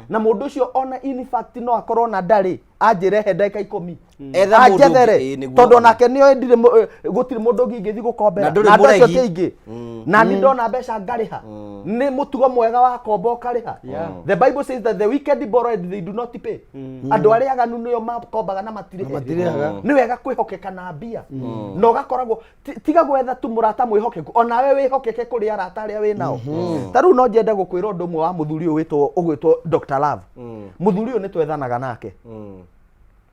na mundu ucio ona in fact no akorwo na ndari anjirehe ndeka 10 etha mundu tondu nake nio ndire gutiri mundu ngingithi gukombera na mbeca kingi na ni ndona mbeca ngariha ni mutugo mwega wa komba ukariha the Bible says that the wicked borrow they do not pay andu aria aganu nio makombaga na matirihaga ni wega kwihokeka na mbia no gakoragwo tiga gwetha tu murata mwihokeku ona we wihokeke kuri arata aria wi nao taru no njende gukwira undu mwe wa muthuri witwo ugwitwo Dr. Love muthuri uyu ni twethanaga nake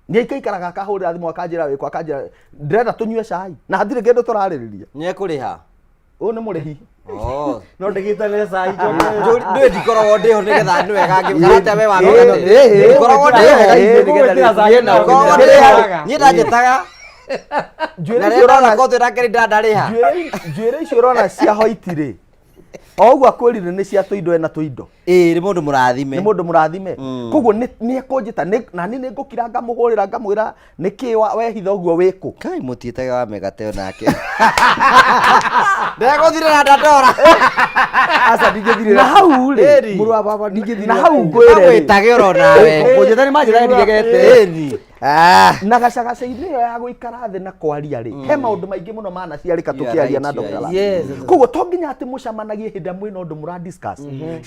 nä aikaraga akahå rä ra thimå akanjä ra wä kwo akanjä ra ndärenda tå nyue cai na hatirä kä ndå tå rarä rä ria nä ekå rä ha å nä må rä hi no ndägätanä cai ndä ndikoragwo ndä ho nä getha nä wega ngä we ndikoragwo ndä ho niä ndanjätaga njuä rä icio å rona cia hoiti rä o å guo akwä rire nä cia tå indo ena tå indo nä må ndå må rathime nä må ndå må rathime koguo nä ekå njä ta nani nä ngå kira ngamå hå rä ra ngamwä ra nä kä wehitha å guo wä kå kai må tiätage wa megate onake ndegå thire na ndandora na hau rä na hau ngwä tage oro nawe kå njä ta nä manjä ra ndigegete na gacagaca-inä ä yo ya gå ikara thä na kwaria rä he maå ndå maingä må no manaciarä ka tå kä aria na koguo to nginya atä må camanagie hä ndä amwä na å ndå må ra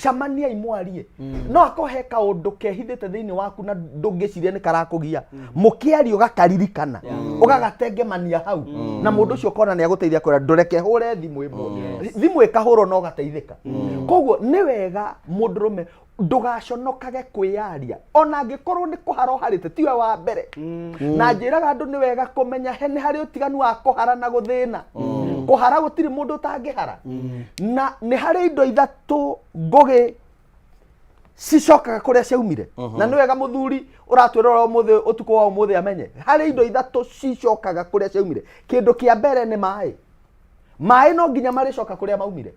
camaniai mwarie no akohe kaå ndå kehithä te thä inä waku na ndå ngä ciria nä karakå gia må kä aria å gakaririkana å gagatengemania hau na må ndå å cio kona nä agå teithia kwä ra ndå reke hå re thimå ä mwe thimå ä kahå ro no gateithä ka koguo nä wega må ndå rå me ndũgaconokage kwĩyaria ona angĩkorwo nĩ kũhara ũharĩte tiwe wa mbere na njĩraga andũ nĩ wega kũmenya nĩ harĩ ũtiganu wa kũhara na gũthĩna kũhara gũtirĩ mũndũ ũtangĩhara na nĩ harĩ indo ithatũ ngũgĩ cicokaga kũrĩa ciaumire na nĩ wega mũthuri ũratwĩrora ũmũthĩ ũtukũ wa ũmũthĩ amenye harĩ indo ithatũ cicokaga kũrĩa ciaumire kĩndũ kĩa mbere nĩ maĩ maĩ no nginya marĩcoka kũrĩa maumire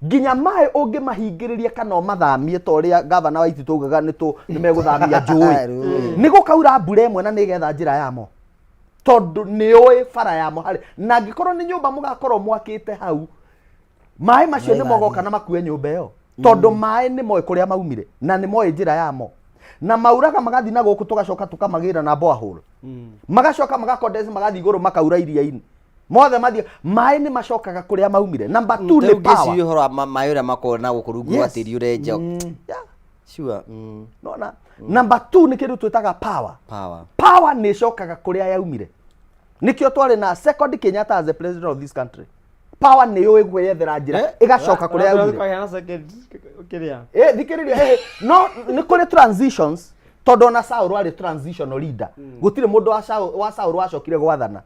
nginya maĩ ũngĩmahingĩrĩria kana ũmathamie ta ũrĩa gavana wa Ititũ augaga nĩ megũthamia njũĩ nĩ gũkaura mbura ĩmwe na nĩgetha njĩra yamo tondũ nĩ ũĩ bara yamo harĩ na angĩkorwo nĩ nyũmba mũgakorwo mwakĩte hau maĩ macio nĩ mogoka na makue nyũmba ĩyo tondũ maĩ nĩ moĩ kũrĩa maumire na nĩ moĩ njĩra yamo na mauraga magathi na gũkũ tũgacoka tũkamagĩra na borehole magacoka magakondense magathi igũrũ makaura iria-inĩ mothe mathia maĩ nĩ macokaga kũrĩa maumire number 2 nĩ power ngĩci ũhoro maĩ ũrĩa makorwo na gũkũ rungu wa tĩri ũrenja sure nona number 2 nĩ kĩndũ twĩtaga power nĩ cokaga kũrĩa yaumire nĩkĩo twarĩ na second Kenyatta as the president of this country power nĩ yũĩ gwĩyethera njĩra ĩgacoka kũrĩa yaumire thikĩrĩria no nĩ kũrĩ transitions tondũ ona Saũlũ arĩ transitional leader gũtirĩ mũndũ wa Saũlũ wacokire gwathana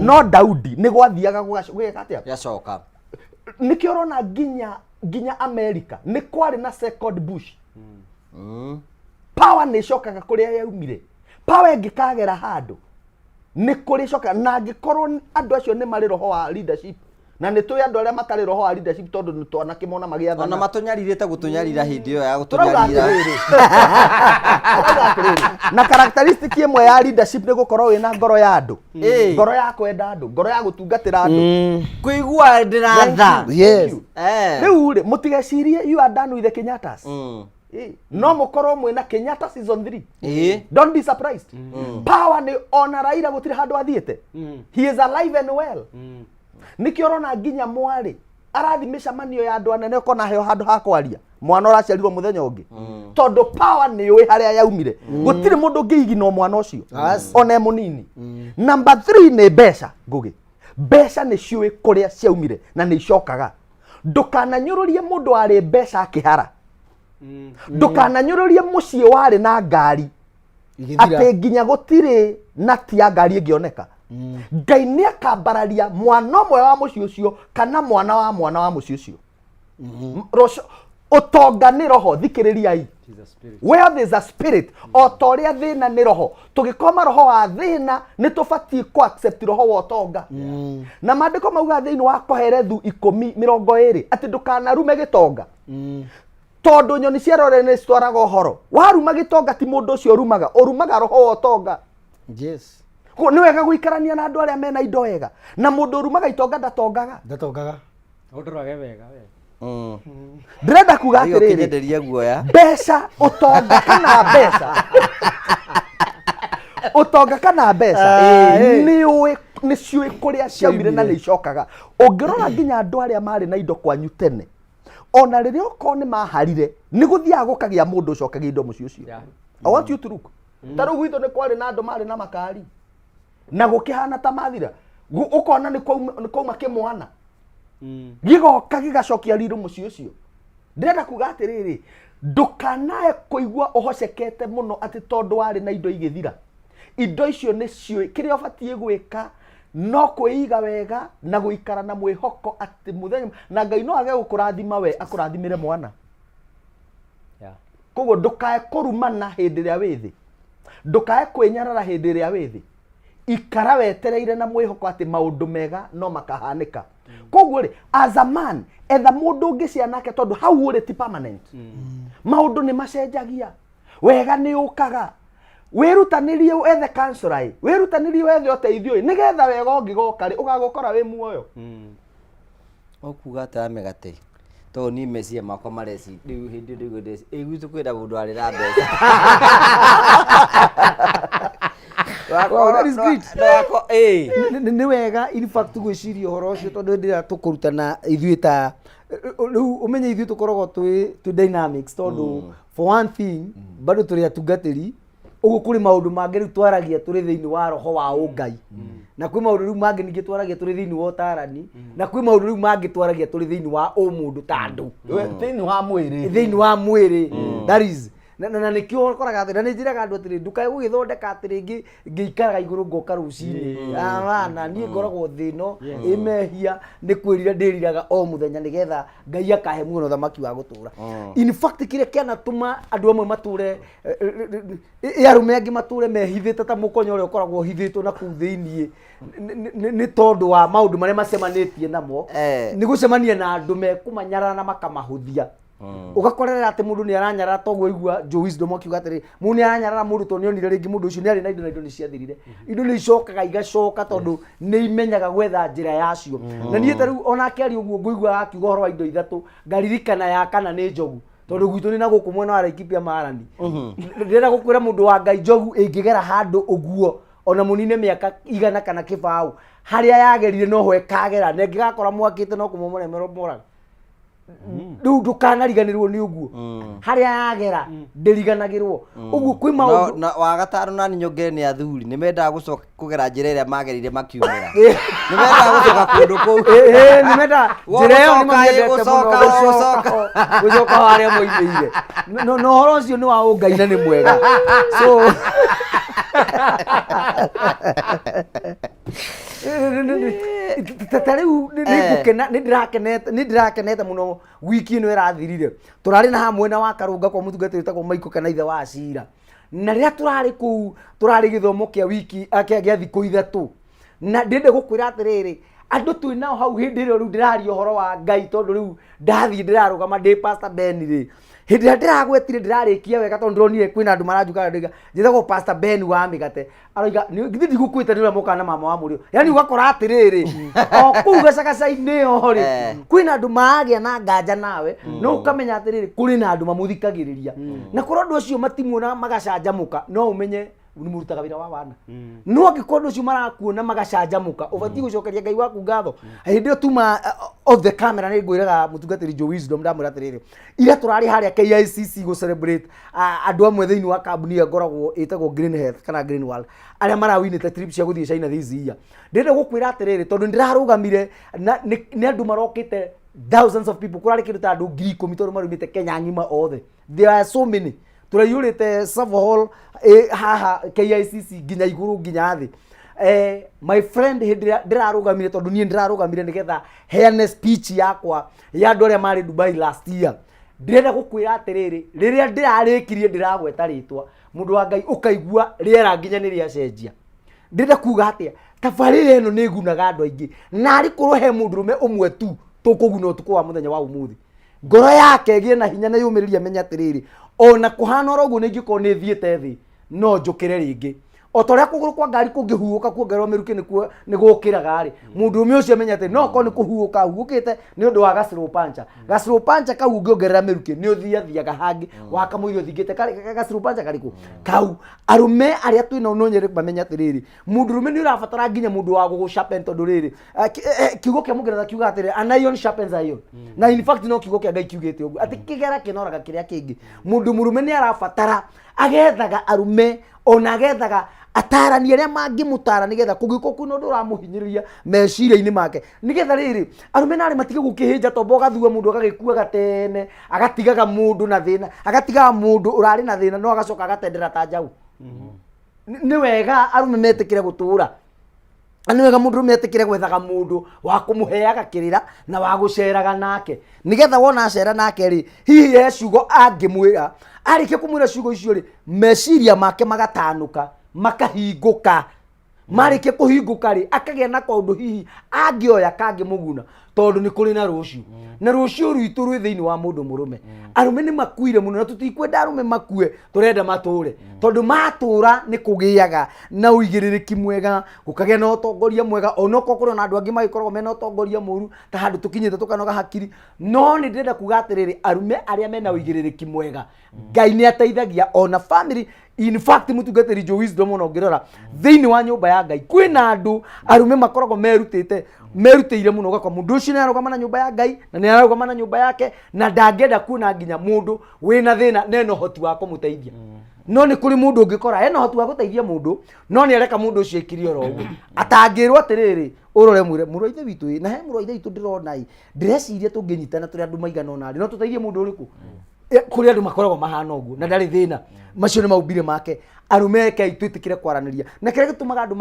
no Daudi nĩ gwathiaga gwĩka atĩa gacoka nĩkĩo ũrona nginya America nĩ kwarĩ na second Bush power nĩ cokaga kũrĩa yaumire power ĩngĩkagera handũ nĩ kũrĩ coka na angĩkorwo andũ acio nĩ marĩ roho wa leadership na nĩ tũĩ andũ arĩa matarĩ roho wa leadership tondũ nĩ twanakĩmona magĩathana ona matũnyarirĩte gũtũnyarira hĩndĩ ĩyo ya gũtũnyarira na characteristic ĩmwe ya leadership nĩ gũkorwo wĩna ngoro ya andũ ngoro ya kwenda andũ ngoro ya gũtungatĩra andũ kũigua ndĩratha rĩu rĩ mũtigecirie you are done with the Kenyattas no mũkorwo mwĩna Kenyatta season 3 don't be surprised power nĩ ona Raila gũtirĩ handũ athiĩte he is alive and well nĩkĩo ũrona nginya mwarĩ arathi mĩcamanio ya andũ anene ũkona heo handũ ha kwaria mwana ũraciarirwo mũthenya ũngĩ tondũ power nĩ yũĩ harĩa yaumire gũtirĩ mũndũ ũngĩigina mwana ũcio ona e mũnini number 3 nĩ mbeca ngũgĩ mbeca nĩ ciũĩ kũrĩa ciaumire na nĩ icokaga ndũkananyũrũrie mũndũ arĩ mbeca akĩhara ndũkananyũrũrie mũciĩ warĩ na ngari atĩ nginya gũtirĩ na tia ngari ĩngĩoneka Ngai nĩ akambararia mwana ũmwe wa mũciĩ ũcio kana mwana wa mũciĩ ũcio ũtonga nĩ roho thikĩrĩriai where there is a spirit o ta ũrĩa thĩna nĩ roho tũgĩkoma roho wa thĩna nĩ tũbatiĩ ku accept roho wa ũtonga na maandĩko mauga thĩinĩ wa Koherethu 10:20 atĩ ndũkanarume gĩtonga tondũ nyoni cia rore nĩ citwaraga ũhoro waruma gĩtonga ti mũndũ ũcio ũrumaga roho wa ũtonga nĩ wega gũikarania na andũ arĩa mena indo wega na mũndũ ũrumaga itonga ndatongaga ũndũrage wega ndĩrenda kuga atĩrĩrĩ mbeca ũtonga kana mbeca ũtonga kana mbeca nĩ ciũĩ kũrĩa ciaumire na nĩ icokaga ũngĩrora nginya andũ arĩa marĩ na indo kwanyu tene ona rĩrĩa okorwo nĩ maharire nĩ gũthiaga gũkagĩa mũndũ ũcokagia indo mũciĩ ũcio I want you to look ta rĩu gwitũ nĩ kwarĩ na andũ marĩ na makari na gũkĩhana ta mathira ũkona nĩ kwauma kĩmwana gĩgoka gĩgacokia rirũ mũciĩ ũcio ndĩrenda kuga atĩrĩrĩ ndũkanae kũigua ũhocekete mũno atĩ tondũ warĩ na indo igĩthira indo icio nĩ ciũĩ kĩrĩa ũbatiĩ gwĩka no kwĩiga wega na gũikara na mwĩhoko atĩ mũthenya na Ngai no age gũkũrathima we akũrathimĩre mwana. Koguo ndũkae kũrumana hĩndĩ ĩrĩa wĩ thĩ, ndũkae kwĩnyarara hĩndĩ ĩrĩa wĩ thĩ, ikara wetereire na mwĩhoko atĩ maũndũ mega no makahanĩka. Koguo rĩ, as a man etha mũndũ ũngĩ cianake tondũ hau ũrĩ ti permanent. Maũndũ nĩ macenjagia, wega nĩ ũkaga, wĩrutanĩrie ethe counselor, wĩrutanĩrie ethe ũteithio nĩgetha wega ũngĩgoka rĩ ũgagũkora wĩ muoyo. Okuga ta megate to ni mecia makwa mareci riu hindi ndigo ndeci gwitũ kwĩra mũndũ arĩ na mbeca. That is great. Nĩ wega in fact gwĩciria ũhoro ũcio tondũ ndĩra tũkũrutana ithuĩ ta rĩu ũmenye ithuĩ tũkoragwo twĩ dynamics tondũ for one thing bado tũrĩ atungatĩri ũguo kũrĩ maũndũ mangĩ rĩu twaragia tũrĩ thĩinĩ wa roho wa ũngai na kwĩ maũndũ rĩu mangĩ ningĩ twaragia tũrĩ thĩinĩ wa ũtarani na kwĩ maũndũ rĩu mangĩ twaragia tũrĩ thĩinĩ wa ũmũndũ ta andũ thĩinĩ wa mwĩrĩ that is na nikio koraga atĩ na nĩ njĩraga andũ atĩrĩ ndukae gũgĩthondeka atĩrĩ ngĩikaraga igũrũ ngoka rũcinĩ na niĩ ngoragwo thĩ ĩno ĩmehia nĩ kwĩrira ndĩriraga o mũthenya nĩgetha Ngai akahe muoyo thamaki wa gũtũra. In fact kĩrĩa kĩanatũma andũ amwe matũre arũme angĩ matũre mehithĩte ta mũkonyo ũrĩa ũkoragwo ũhithĩtwo na kũu thĩinĩ nĩ tondũ wa maũndũ marĩa macemanĩtie namo nĩ gũcemania na andũ mekũmanyara na makamahũthia. Ugakorera atĩ mũndũ nĩ aranyarara toguo igua Joe Wisdom akiuga atĩrĩ mũndũ nĩ aranyarara mũndũ to nĩonire rĩngĩ mũndũ ũcio nĩ arĩ na indo nĩ ciathirire indo nĩ icokaga igacoka tondũ nĩ imenyaga gwetha njĩra yacio na niĩ ta rĩu onake ari ũguo ngũigua akiuga ũhoro wa indo ithatũ ngaririkana ya kana nĩ njogu tondũ gwitũ nĩ na gũkũ mwena wa Laikipia Marani ndĩrenda gũkwĩra mũndũ wa Ngai njogu ĩngĩgera handũ ũguo ona mũnine mĩaka igana kana kĩbaũ harĩa yagerire noho ĩkagera na ĩngĩgakora mwakĩte no kũmomora moraga rĩu ndũkanariganĩrwo nĩ ũguo harĩa yagera ndĩriganagĩrwo ũguo kwĩ maũndũ na wa gatano na nyongere nĩ athuri nĩ mendaga gũcoka kũgera njĩra ĩrĩa magerire makiumĩra nĩ mendaga gũcoka kũndũ kũu nĩ mendaga njĩra ĩyo nĩ mendete mũno gũcoka harĩa moimĩire no ũhoro ũcio nĩ wa ũngai na nĩ mwega so rĩu nĩ ndĩrakenete mũno wiki ĩno ĩrathirire tũrarĩ na hamwe na wa Karũnga kwa mũtungatĩri wĩtagwo Michael kana ithe wa Cira na rĩrĩa tũrarĩ kũu tũrarĩ gĩthomo kĩa wiki gĩa thikũ ithatũ na ndĩrenda gũkwĩra atĩrĩrĩ andũ twĩ nao hau hĩndĩ ĩrĩa rĩu ndĩraria ũhoro wa Ngai tondũ rĩu ndathiĩ ndĩrarũgama ndĩ Pastor Ben rĩ hĩndĩ ĩrĩa ndĩragwetire ndĩrarĩkia wega tondũ ndĩronire kwĩna andũ maranjuka njĩtagwo Pastor Ben wa Mĩgate aroiga ndigũkwĩta nĩ ũrĩa mũkana na mama wa mũrĩo yani ũgakora atĩrĩrĩ o kũu gacagaca-inĩ o rĩ kwĩna andũ maragĩa na nganja nawe no ũkamenya atĩrĩrĩ kũrĩ na andũ mamũthikagĩrĩria na kũrĩ andũ acio matimuona magacanjamũka no ũmenye nĩ mũrutaga wĩra wa wana no angĩkorwo andũ acio marakuona magacanjamũka ũbatiĩ gũcokeria Ngai waku ngatho hĩndĩ ĩyo tuma off the camera nĩ ngwĩraga mũtungatĩri Joe Wisdom ndamwĩra atĩrĩrĩ ira tũrarĩ harĩa KICC gũ celebrate andũ amwe thĩinĩ wa kambuni ĩyo ngoragwo ĩtagwo Green Health kana Green World arĩa marawinĩte trip cia gũthiĩ China this year ndĩrenda gũkwĩra atĩrĩrĩ tondũ ndĩrarũgamire nĩ andũ marokĩte thousands of people kũrarĩ kĩndũ ta andũ 10,000 tondũ marumĩte Kenya ng'ima othe there are so many tũraiyũrĩte Savo Hall haha KICC nginya igũrũ nginya thĩ my friend hĩndĩ ndĩrarũgamire tondũ niĩ ndĩrarũgamire nĩgetha heane speech yakwa ya andũ arĩa marĩ Dubai last year ndĩrenda gũkwĩra atĩrĩrĩ rĩrĩa ndĩrarĩkirie ndĩragweta rĩtwa mũndũ wa Ngai ũkaigua rĩera nginya nĩ rĩacenjia ndĩrenda kuga atĩa tabarĩra ĩno nĩ ĩgunaga andũ aingĩ na arĩ korwo he mũndũrũme ũmwe tu tũkũguna ũtukũ wa mũthenya wa ũmũthĩ ngoro yake ĩgĩe na hinya na yũmĩrĩria menya atĩrĩrĩ ona kũhana oro ũguo nĩ ingĩkorwo nĩ thiĩte thĩ no njũkĩre rĩngĩ o ta ũrĩa kũgũrũ kwa ngari kũngĩhuhũka kuongererwo mĩrukĩ nĩ gũkĩraga rĩ mũndũ ũmwe ũcio amenya atĩ no korwo nĩ kũhuhũka huhũkĩte nĩ ũndũ wa gacirũ pancha kau ũngĩongerera mĩrukĩ nĩ ũthiathiaga hangĩ wakamũirio thingĩte gacirũ pancha karĩkũ kau arũme arĩa twĩnao no nyere bamenya atĩrĩrĩ mũndũrũme nĩ ũrabatara nginya mũndũ wa gũgũsharpen tondũ rĩrĩ kiugo kĩa mũngeretha kiuga atĩrĩrĩ an iron sharpens iron na in fact no kiugo kĩa Ngai kiugĩte ũguo atĩ kĩgera kĩnoraga kĩrĩa kĩngĩ mũndũ mũrũme nĩ arabatara agethaga arũme ona agethaga atarani arĩa mangĩmũtara nĩgetha kũngĩkorwo kwĩna ũndũ ũramũhinyĩrĩria meciria-inĩ make nĩgetha rĩrĩ arũme narĩ matige gũkĩhĩnja tombo ũgathua mũndũ agagĩkua gatene agatigaga mũndũ na thĩna agatigaga mũndũ ũrarĩ na thĩna no agacoka agatendera ta njaũ nĩ wega arume metikire gutura nĩ wega mundu metikire gwethaga mundu wa kumuheaga kirira na wa guceraga nake nigetha wona acera nake ri hihi ciugo angimwira arike kumwira ciugo icio ri meciria make magatanuka makahinguka marike kuhinguka ri akagia na kaundu hihi angioya kangimuguna tondu ni kuri na rucio na rucio rwitu rwi thiini wa mundu murume arume ni makuire muno na tutikwenda arume makue turenda mature tondu matura ni kugiaga na uigiririki mwega gukagia na utongoria mwega onoko kuri na andu angi magikorwo mena utongoria muru ta handu tukinyite tukanoga hakiri no ni ndenda kuga atiriri arume aria mena uigiririki mwega Ngai ni ateithagia ona family. In fact mutungatiri jo wisdom ono ngirora thiini wa nyumba ya Ngai kwina andu arume makoragwo merutĩire muno gakwa mundu ucio ni arugama na nyumba ya Ngai na ni arugama na nyumba yake na ndangenda kuona nginya mundu wina thina neno hoti wa kumuteithia no ni kuri mundu ungikora ena hoti wa guteithia mundu no ni areka mundu ucio ikirio ro uguo atangirwo atiriri urore muro ithe witu na he muro ithe witu ndirona ndireciria tunginyitana turi andu maigana ona no tuteithie mundu uriku kuri andu makoragwo mahana uguo na ndari thina macio ni maubire make arume ke itwitikire kwaraniria na kire gitumaga andu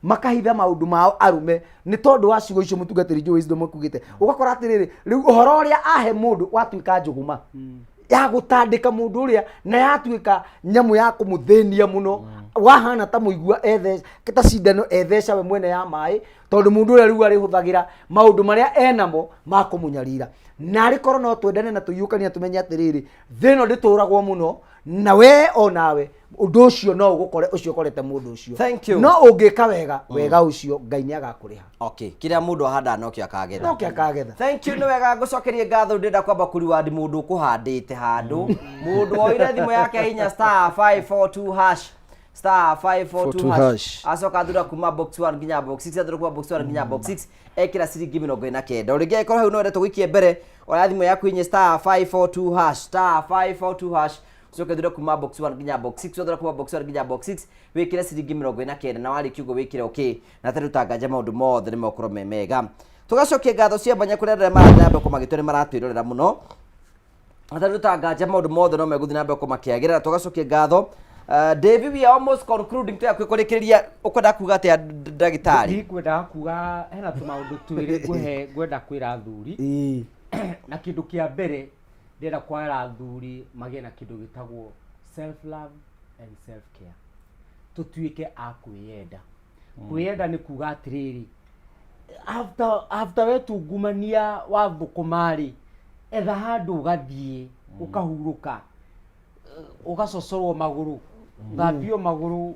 makahitha maundu mao arume ni tondu wa ciugo icio mutungatiri jo wisdom kugite ugakora atiriri riu uhoro uria ahe mundu watuika njuguma ya gutandika mundu uria na yatuika nyamu ya kumuthenia muno wahana ta muigua ethe kita cindano etheca we mwene ya mai tondu mundu uria riu ari huthagira maundu maria enamo ma kumunyarira na ari korwo no twendane na tuyukania tumenye atiriri thino ndituragwo muno na we onawe undu ucio no ugukore ucio korete mundu ucio no ungika wega ucio Ngai ni agakuriha okay kiria mundu ahanda no kio akagetha thank you ni wega ngucokerie ngatho ndenda kwamba kuriwadi mundu kuhandite handu mundu oire thimu yake hinya *542# *542# acoka thura kuma box 1 nginya box 6 athura kuma box 1 nginya box 6 ekira ciringi 49 uringi ekora hau no wende tugwikie mbere oya thimu yaku hinya *542# soke thura kuma box 1 nginya box 6 thura kuma box 1 nginya box 6 wikire ciringi 49 na wari kiugo wikire okay na tarutanganja maundu mothe ni mokoro memega tugacokia ngatho cia banya kuri ndare marambe kumagitwe ni maratwirorera muno tarutanganja maundu mothe no meguthi nambe kumakiagirira tugacokia ngatho David, we are almost concluding to kurekereria ukwenda kuga ati ndagitari kwenda kuga hena tumaundu twiri gwenda kwira athuri na kindu kia mbere ndenda kwira athuri magie na kindu gitagwo self love and self care tutuike akwiyenda kwiyenda ni kuga atiriri after wetu ngumania wa thukumari etha handu ugathie ukahuruka ugacocorwo maguru ngambio maguru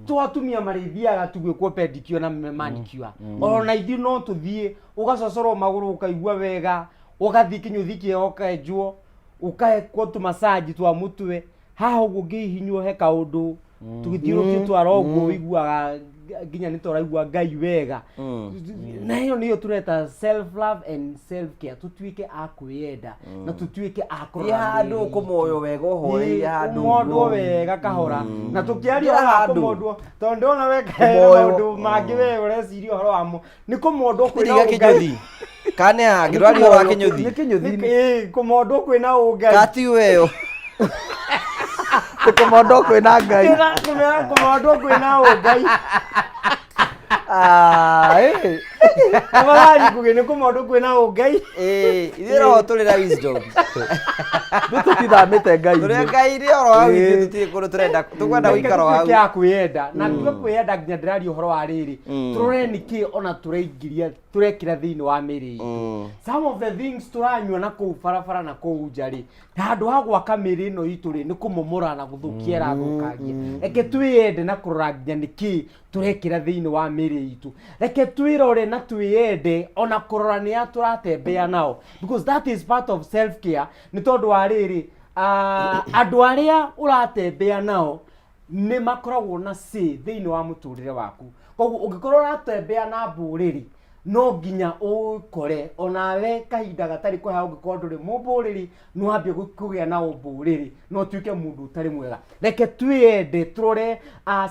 twatumia marithiaga tugwikwo pedicure na manicure ona ithi no tuthie ugacocorwo maguru ukaigua wega ugathi kinyuthi kieokenjwo ukahekwo tu massage twa mutwe haha uguo ngihinywo he kaundu tugithiurukio twara uguo wiguaga nginya ni turaigua Ngai wega na hiyo niyo tureta self love and self care tutuike akwiyenda na tutuike akorora handu kumoyo wega uhoi handu mondo wega kahora na tukiaria handu mondo tondu ona weka mondo mangi we ureciria horo amo ni kumondo kwina kinyuthi kane agirwari wa kinyuthi ni kinyuthi kumondo kwina ungai kati weyo kumondo kwina Ngai kumondo kwina ungai Amari kugene kumondo kwina ungai ithiro turira wisdom tutithamite Ngai turi Ngai ri oro wa withi tutikuru turenda tukwenda guikara hau kia kwenda na tuko kwenda nginya ndirari uhoro wa riri turore niki ona tureigiria turekira thiini wa miri some of the things turanywa na ku farafara na ku njari handu ha gwaka miri no itu ri ni kumomora na guthukia rathukagia eke twiyende na kurora nginya niki turekira thiini wa miri itu reke twirore na twiyende ona kurora ni aturatembea nao because that is part of self care ni tondu wa riri andu aria uratembea nao ni makoragwo na thiini wa muturire waku koguo ungikorwo uratembea na mburiri no nginya ukore onawe kahinda gatari kwa hau ngikorwo nduri mumburiri no ambie kugia na umburiri no tuike mundu utari mwega reke twiyende turore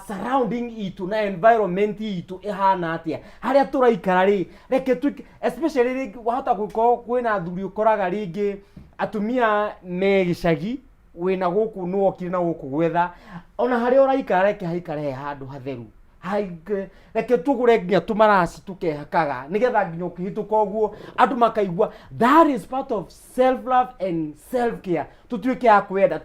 surrounding itu na environment itu ihana atia haria turaikara ri reke tuike especially wahota gukorwo kwina thuri ukoraga ringi atumia me gicagi wina guku no okire na guku gwetha ona hari uraikara reke haikare handu hatheru reke tugure nginya tumaraci tukehakaga nigetha nginya ukihituka uguo andu makaigua. That is part of self love and self care. Tutuike akwenda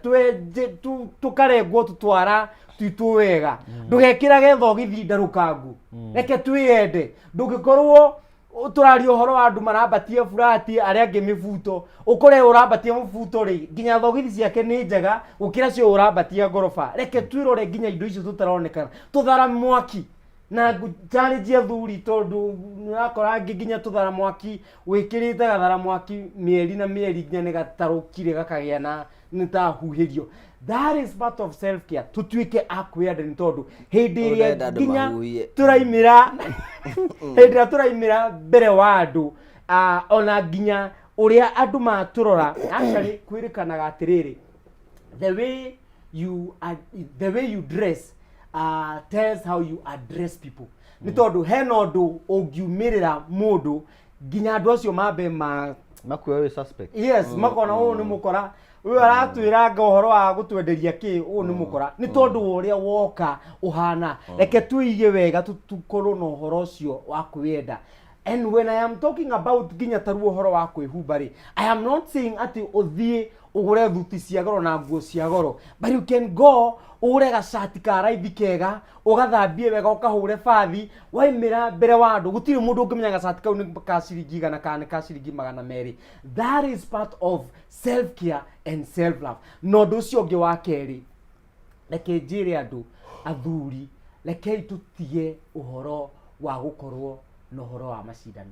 tukarengwo tutwara twitu wega ndugekirage thogithi ndarukangu reke twiyende ndugikorwo uturario uhoro wa andu marabatie furati aria angi mibuto ukore urabatie mubuto ri nginya thogithi ciake ni njega ukira cio urabatie ngorofa reke twirore nginya indo icio tutaronekana tuthara mwaki na challenge athuri tondu nakora nginya tuthara mwaki wikirite gathara mwaki mieri na mieri nginya ni gatarukire gakagia na nitahuhirio. That is part of self care. Tutuike akwenda ni tondu hindi iria nginya turaimira hindi turaimira mbere wa andu ona nginya uria andu maturora actually kwirikanaga atiriri the way you dress tells how you address people. Ni tondu hena undu ungiumirira mundu nginya andu acio mambe makuwa we suspect. Yes, makona ni mukora uyu aratwiranga uhoro wa gutwenderia ki uyu ni mukora ni tondu uria woka uhana reke tuige wega tukorwo no uhoro ucio wa kwenda. And when I am talking about nginya taruo uhoro wa kwihumba ri, I am not saying ati uthie ugure thuti cia goro na nguo cia goro, but you can go ugure gacati ka raithi kega ugathambie wega ukahure bathi waimira mbere wa andu gutiri mundu ungimenya gacati kau ni ka ciringi igana kana ka ciringi 200. That is part of self care and self love. No nducio ngi wa keri reke njire andu athuri reke tutie uhoro wa gukorwo no horo wa macindano.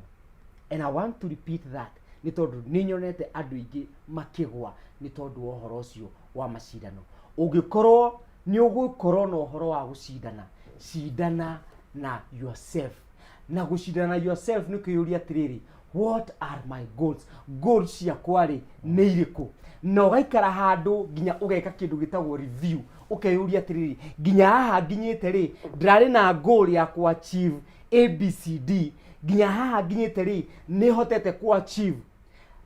And I want to repeat that ni tondu ninyonete andu ingi makigwa ni tondu wa horo ucio wa macindano. Ungikorwo ni ugukorwo no horo wa gucindana, cindana na yourself. Na gucindana yourself ni kuyuria atiriri, what are my goals? Goals cia kwari ni iriku? Na ugaikara handu nginya ugeka kindu gitagwo review ukeyuria atiriri, nginya haha nginyite ri ndirari na goal ya ku achieve ABCD, nginya haha nginyite ri ni hotete ku achieve.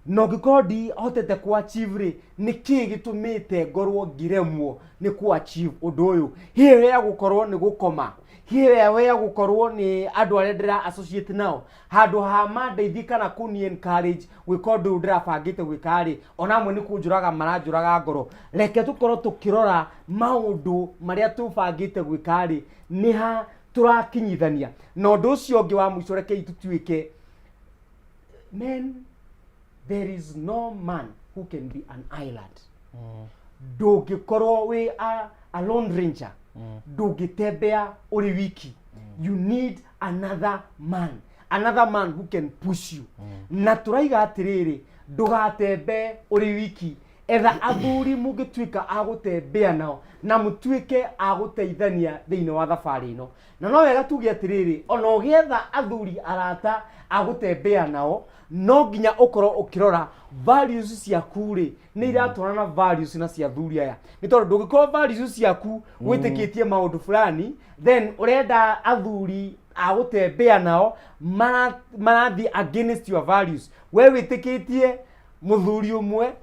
No gikodi hotete ku achieve ri niki gitumite ngorwo ngiremwo ni ku achieve undu uyu. Hiyo ya gukorwo ni gukoma, hiyo ya gukorwo ni andu aria ndira associate nao handu ha mandeithia kana kuni encourage wikondu ndira bangite gwikari ona mwe ni kunjuraga maranjuraga ngoro. Reke tukorwo tukirora maundu maria tubangite gwikari ni ha turakinyithania. No ndu ucio ngi wa mwico reke itutuike men, there is no man who can be an island. Ndugikorwo we a lone ranger, ndugitembea uri wiki. You need another man who can push you. Na turaiga atiriri ndugatembe uri wiki, etha athuri mugituika agutembea nao na mutuike aguteithania thiini wa thabari ino. Na no wega tuge atiriri ona ugietha athuri arata agutembea nao no nginya ukorwo ukirora values ciaku ri ni iratwarana values na cia athuri aya. Ni tondu ndungikorwo values ciaku witikitie maundu fulani then urenda athuri agutembea nao marathi against your values. We witikitie muthuri umwe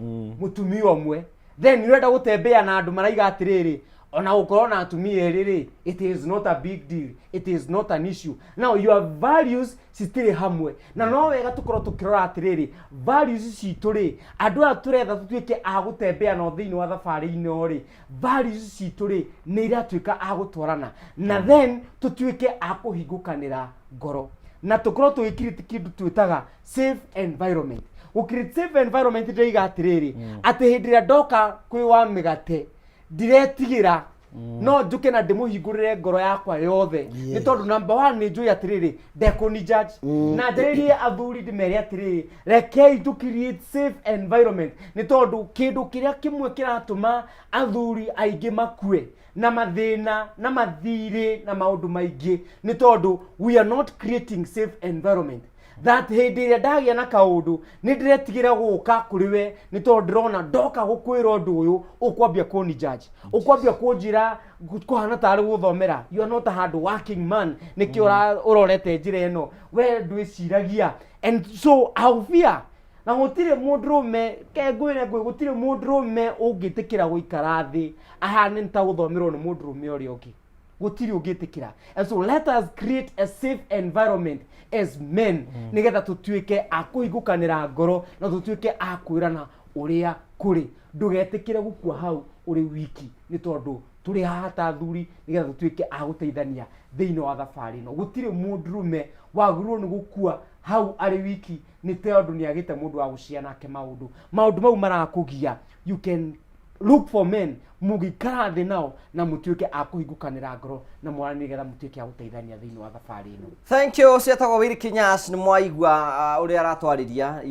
mutumia umwe then urenda gutembea na andu maraiga atiriri ona ukorwo na atumia eriri, it is not a big deal, it is not an issue. Now your values citiri hamwe. Na no wega tukorwo tukirora atiriri values citu ri andu a turetha tutuike agutembea no thiini wa thabari ino ri values citu ri ni iratuika agutwarana na then tutuike akuhingukanira ngoro na tukorwo twikirite kindu twitaga safe environment. Ukirite safe environment ndaiga atiriri ati hindi ria ndoka kwi wa migate diretigira no njuke na ndimuhingurire ngoro yakwa yothe. Ni tondu number 1 ni njui atiriri ndekuni judge na ndiririe athuri ndimeri atiriri rekei to create safe environment. Ni tondu kindu kiria kimwe kiratuma athuri aingi makue na mathina na mathiri na maundu maingi ni tondu we are not creating safe environment. That hindi ria ndagia na kaundu ni ndiretigira guka kuriwe ni tondu ndirona ndoka gukwira undu uyu ukwambia kuni judge ukwambia kunjira kuhana tari guthomera. You are not a hard working man niki urorete njira ino we ndwiciragia. And so I fear na gutire mundurume kengwire gutire mundurume ungitikira guikara thi ahane nta guthomirwo ni mundurume uri ungi gutire ungitikira. And so let us create a safe environment as men nigetha tutuike akuhigukanira ngoro na tutuike akwirana uria kuri ndugetikire gukua hau uri wiki ni tondu turi haha ta thuri nigetha tutuike aguteithania thiini wa thabari no gutire mundurume wagirwo ni gukua hau ari wiki ni tondu ni agite mundu wa guciana nake maundu mau marakugia. You can look for men mugikara thi nao na mutuike akuhigukanira ngoro na mwarani nigetha mutuike aguteithania thiini wa thabari no. Thank you Ciatago Wiri Kinyas ni mwaigua uria aratwariria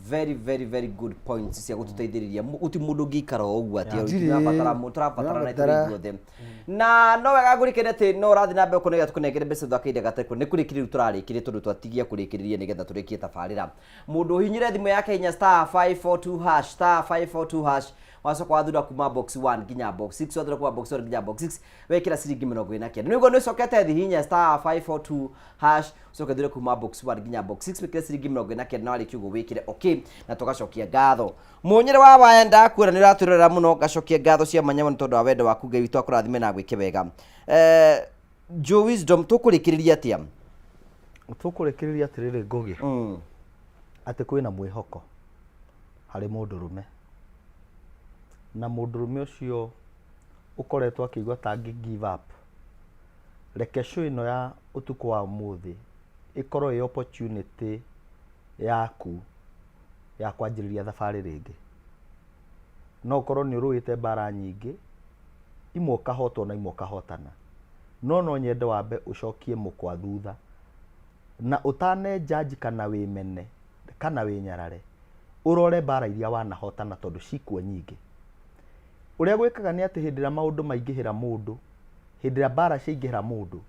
very good points cia gututeithiriria uti mundu ngikara ogua ati turabatara na ithuothe na no wega ngurikire ati no rathi na mbe kunega tukunengere mbeca thakaide gateko ni kurikiri turarikire tondu twatigia kurikiriria nigetha turikie tabarira mundu hinyire thimu yake hinya *542# wacoka wathura kuma box 1 nginya box 6 wathura kuma box 1 nginya box 6 wekira ciringi 49 niguo ni cokete thi hinya *542# ucoke thura kuma box 1 nginya box 6 wekira ciringi 49 na wali kiugo wikire okay na tugacokia ngatho munyire wa waenda kuona ni raturera muno gacokia ngatho cia manyama ni tondu wa wendo waku Ngai witu akurathime na gwike wega Joe Wisdom tukurikiriria atia tukurikiriria atiriri ngugi ati kwina mwihoko hari mundurume na mundurume ucio ukoretwo akigwa tangi give up reke show ino ya utuko wa muthi ikorwo i opportunity yaku ya kwanjiriria thabari ringi no korwo ni uruite bara nyingi imwe kahotwo na imwe kahotana no nyende wambe ucokie mukwa thutha na utane judge kana wimene kana winyarare urore bara iria wanahotana tondu cikwo nyingi uria gwikaga ni ati hindira maundu maingihira mundu hindira bara ciingihira mundu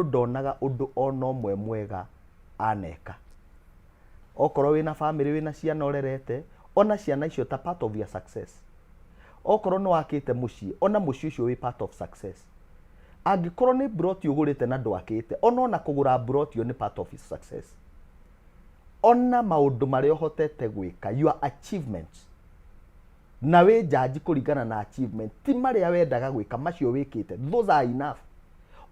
ndonaga undu ono mwe mwega aneka okorwo wina family wina ciana orerete ona ciana icio ta part of your success okorwo no wakite mucii ona mucii ucio wi part of success angikorwo ni broti ugurite na ndwakite ona kugura broti ni part of his success ona maundu maria hotete gwika your achievements na we jaji kuringana na achievement ti maria wendaga gwika macio wikite those are enough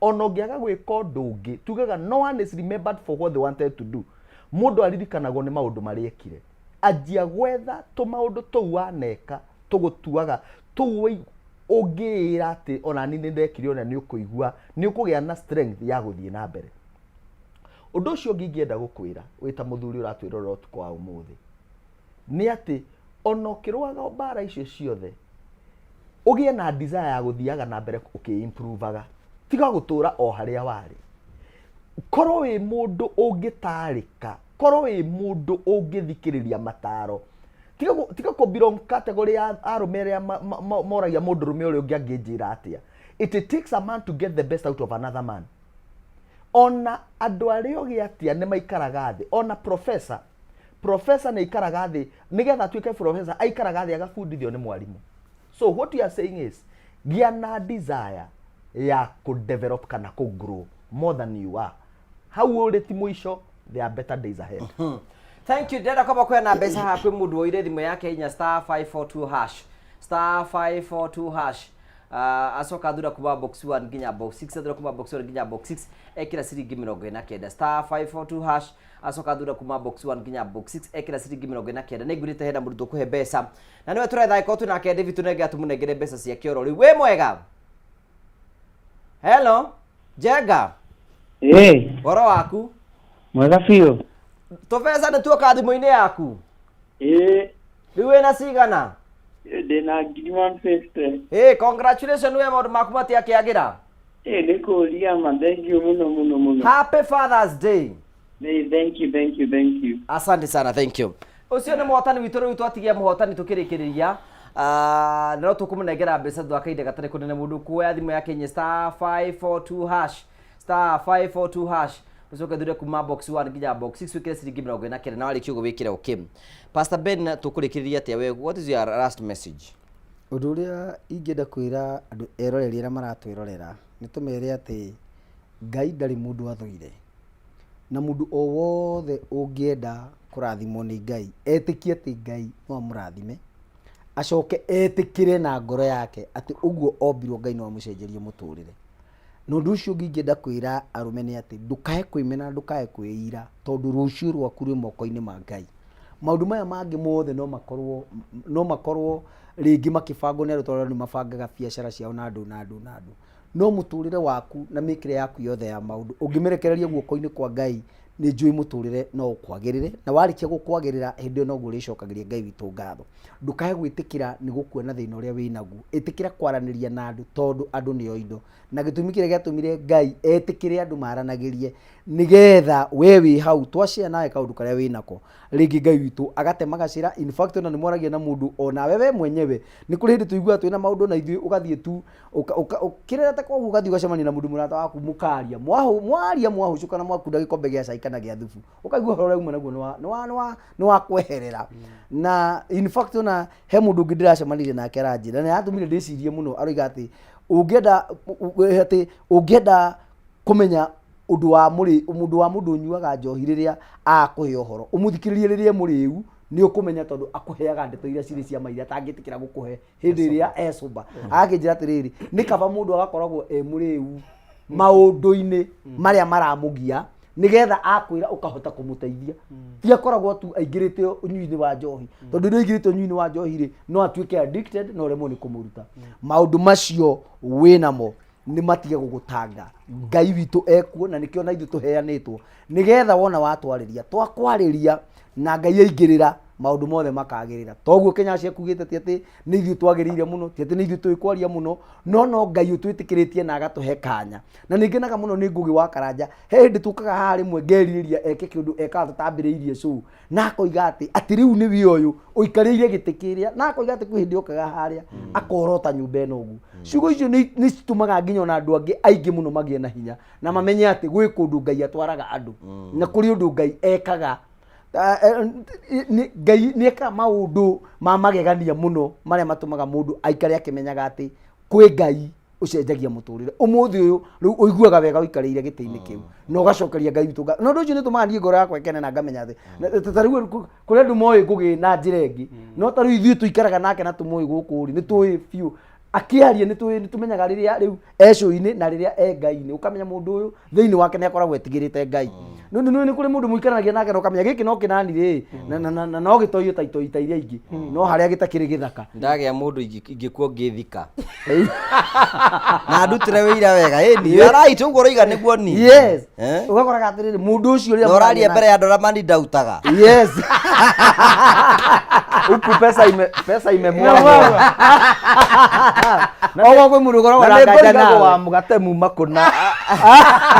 ono ngiaga gwika ndungi tugaga no one is remembered for what they wanted to do mundu aririkanagwo ni maundu maria ekire ajia gwetha to maundu tou waneka tugutuaga tou ungiira ati ona ni ndekire ona ni ukuigua ni ukugia na strength ya guthie na mbere undu ucio ngingienda gukwira wita muthuri uratwira rotuko wa umuthi ni ati ono kirwaga bara icio ciothe ugie na desire ya guthiaga na mbere ukiimprovaga tiga gutura o haria wari korwo wi mundu ungitarika korwo wi mundu ungithikiriria mataro tiga ko belong category ya arumeria moragia mundu rume uri ungi angijira atia it takes a man to get the best out of another man ona andu aria ugi atia ni maikaraga thi ona professor ni ikaraga thi nigetha tuike professor aikaraga thi agafundithio ni mwalimu so what you are saying is gia na desire ya ku develop kana ku grow more than you are how uri ti mwisho there are better days ahead Thank you dada kama kwena mbeca hakwe mundu oire thimu yake hinya *542# acoka thura kuma box 1 nginya box 6 thura kuma box 1 nginya box 6 ekira ciringi 49 *542# acoka thura kuma box 1 nginya box 6 ekira ciringi 49 ni ngurite hena mundu tukuhe mbeca na niwe turetha ikotu nake David tunenge atumunengere mbeca cia kioro riu we mwega hello Jega woro waku mwega biũ tũbeca nĩ tuoka thimũ-inĩ yaku rĩu wĩna cigana ndĩna 150 congratulations we maũndũ maku matiakĩagĩra nĩ kũria ma thank you mũno happy Father's Day thank you asante sana thank you ũcio nĩ mũhotani witũ rĩu twatigia mũhotani tũkĩrĩkĩrĩria no tũkũmũnengera mbeca thwakainde gatarĩ kũnene mũndũ kuoya thimũ yake nye *542# ucoke thura kuma box 1 nginya box 6 wikire ciringi 49 na wali kiugo wikire okay Pastor Ben tukurikiriria atia we what is your last message undu uria ingenda kwira andu eroreri aria maratwirorera ni tumere ati Ngai ndari mundu athuire na mundu o wothe ungienda kurathimwo nĩ Ngai etĩkie atĩ Ngai no amũrathime acoke etĩkĩre na ngoro yake atĩ ũguo ombirwo Ngai no amũcenjerie mũtũrĩre. Na ũndũ ũcio ũngĩ ingĩenda kwĩra arũme nĩ atĩ ndũkae kwĩmena ndũkae kwĩira tondũ rũciũ rwaku rwĩ moko-inĩ ma Ngai. Maũndũ maya mangĩ mothe no makorwo rĩngĩ makĩbangwo nĩ andũ tondũ nĩ mabangaga biacara ciao na andũ no mũtũrĩre waku na mĩkĩre yaku yothe ya maũndũ ũngĩmerekereria guoko-inĩ kwa Ngai nĩ njũĩ mũtũrĩre no ũkwagĩrĩre na warĩkia gũkwagĩrĩra hĩndĩ ĩyo noguo ũrĩcokagĩria Ngai witũ ngatho. Ndũkae gwĩtĩkĩra nĩ gũkuona thĩna ũrĩa wĩ naguo, ĩtĩkĩra kwaranĩria na andũ tondũ andũ nĩo indo, na gĩtũmi kĩrĩa gĩatũmire Ngai etĩkĩre andũ maranagĩrie nĩgetha we wĩ hau twacare nawe kaũndũ karĩa wĩ nako rĩngĩ Ngai witũ agatema gacĩra. In fact ona nĩ mwaragia na mũndũ ona we mwenyewe nĩ kũrĩ hĩndĩ tũiguaga twĩna maũndũ na ithuĩ ũgathiĩ tu kĩrerete koguo ũgathiĩ ũgacemania na mũndũ mũrata waku mũkaria mwahũcũka na mwakunda gĩkombe gĩa cai kana gĩa thubu ũkaigua ũhoro ũrĩa uma naguo nĩ wa kweherera. Na in fact ona he mũndũ ũngĩ ndĩracemanirie nake aranjĩra na yatũmire ndĩcirie mũno aroiga atĩ ũngĩenda kũmenya ũndũ wa mũndũ ũnyuaga njohi rĩrĩa akũhe ũhoro ũmũthikĩrĩrie rĩrĩa mũrĩu nĩ ũkũmenya tondũ akũheaga ndeto iria cirĩ cia maira atangĩtĩkĩra gũkũhe hĩndĩ ĩrĩa ecũmba. Agakĩnjĩra atĩrĩrĩ nĩ kaba mũndũ agakoragwo mũrĩu maũndũ-inĩ marĩa maramũgia nĩgetha akwĩra ũkahota kũmũteithia. Ti akoragwo tu aingĩrĩte ũnyui-inĩ wa njohi tondũ rĩrĩa aingĩrĩte ũnyui-inĩ wa njohi rĩ no atuĩke addicted na ũremwo nĩ kũmũruta. Maũndũ macio wĩnamo nĩ matige gũgũtanga. Ngai witũ ekuo na nĩkĩo na ithuĩ tũheanĩtwo nĩgetha wona watwarĩria twakwarĩria na Ngai aingĩrĩra maũndũ mothe makagĩrĩra. Toguo Kenya ciakugĩte atĩ nĩ ithuĩ twagĩrĩire mũno ti atĩ nĩ ithuĩ tũĩ kwaria mũno no Ngai ũtwĩtĩkĩrĩtie na agatũhe kanya. Na nĩngenaga mũno nĩ Ngũgĩ wa Karanja he hĩndĩ tũkaga haha rĩmwe ngerirĩria eke kĩũndũ ekaga tũtambĩrĩirie show na akoiga atĩ rĩu nĩ we ũyũ ũikarĩire gĩtĩ kĩrĩa na akoiga atĩ kwĩ hĩndĩ okaga harĩa akorota nyũmba ĩno ũguo. Ciugo icio nĩ citũmaga nginya ona andũ angĩ aingĩ mũno magĩe na hinya na mamenye atĩ gwĩ kũndũ Ngai atwaraga andũ na kũrĩ ũndũ Ngai ekaga. Ngai nĩ ekaga maũndũ ma magegania mũno marĩa matũmaga mũndũ aikare akĩmenyaga atĩ kwĩ Ngai ũcenjagia mũtũrĩre. Ũmũthĩ ũyũ rĩu ũiguaga wega ũikarĩire gĩtĩ-inĩ kĩu na ũgacokeria Ngai witũ ngatho. Na ũndũ ũcio nĩ ũtũmaga niĩ ngoro yakwa ĩkene na ngamenya atĩ ta rĩu kũrĩ andũ moĩ Ngũgĩ na njĩra ĩngĩ no ta rĩu ithuĩ tũikaraga nake na tũmũĩ gũkũ nĩ tũĩ biũ akĩaria nĩ tũmenyaga rĩrĩa rĩu ecũ-inĩ na rĩrĩa Ngai-inĩ ũkamenya mũndũ ũyũ thĩinĩ wake nĩ akoragwo etigĩrĩte Ngai. Nĩ kũrĩ mũndũ mũikaranagia nake na ũkamenya gĩkĩ no kĩnani rĩ na no gĩtoiyo ta itoi ta iria ingĩ no harĩa gĩtakĩrĩ gĩthaka. Ndagĩa mũndũ ingĩkuo ngĩthika na ndutire wĩira wega ĩni araitũ ũguo ũroiga nĩguo ni. Yes ũgakoraga atĩrĩrĩ mũndũ ũcio rĩrĩa ũraria mbere ya andũ arĩa mani ndautaga. Yes huku pesa imemwaga ogo kwĩ mũndũ ũkoragwo na nganja nawe wa mũgate muma kũna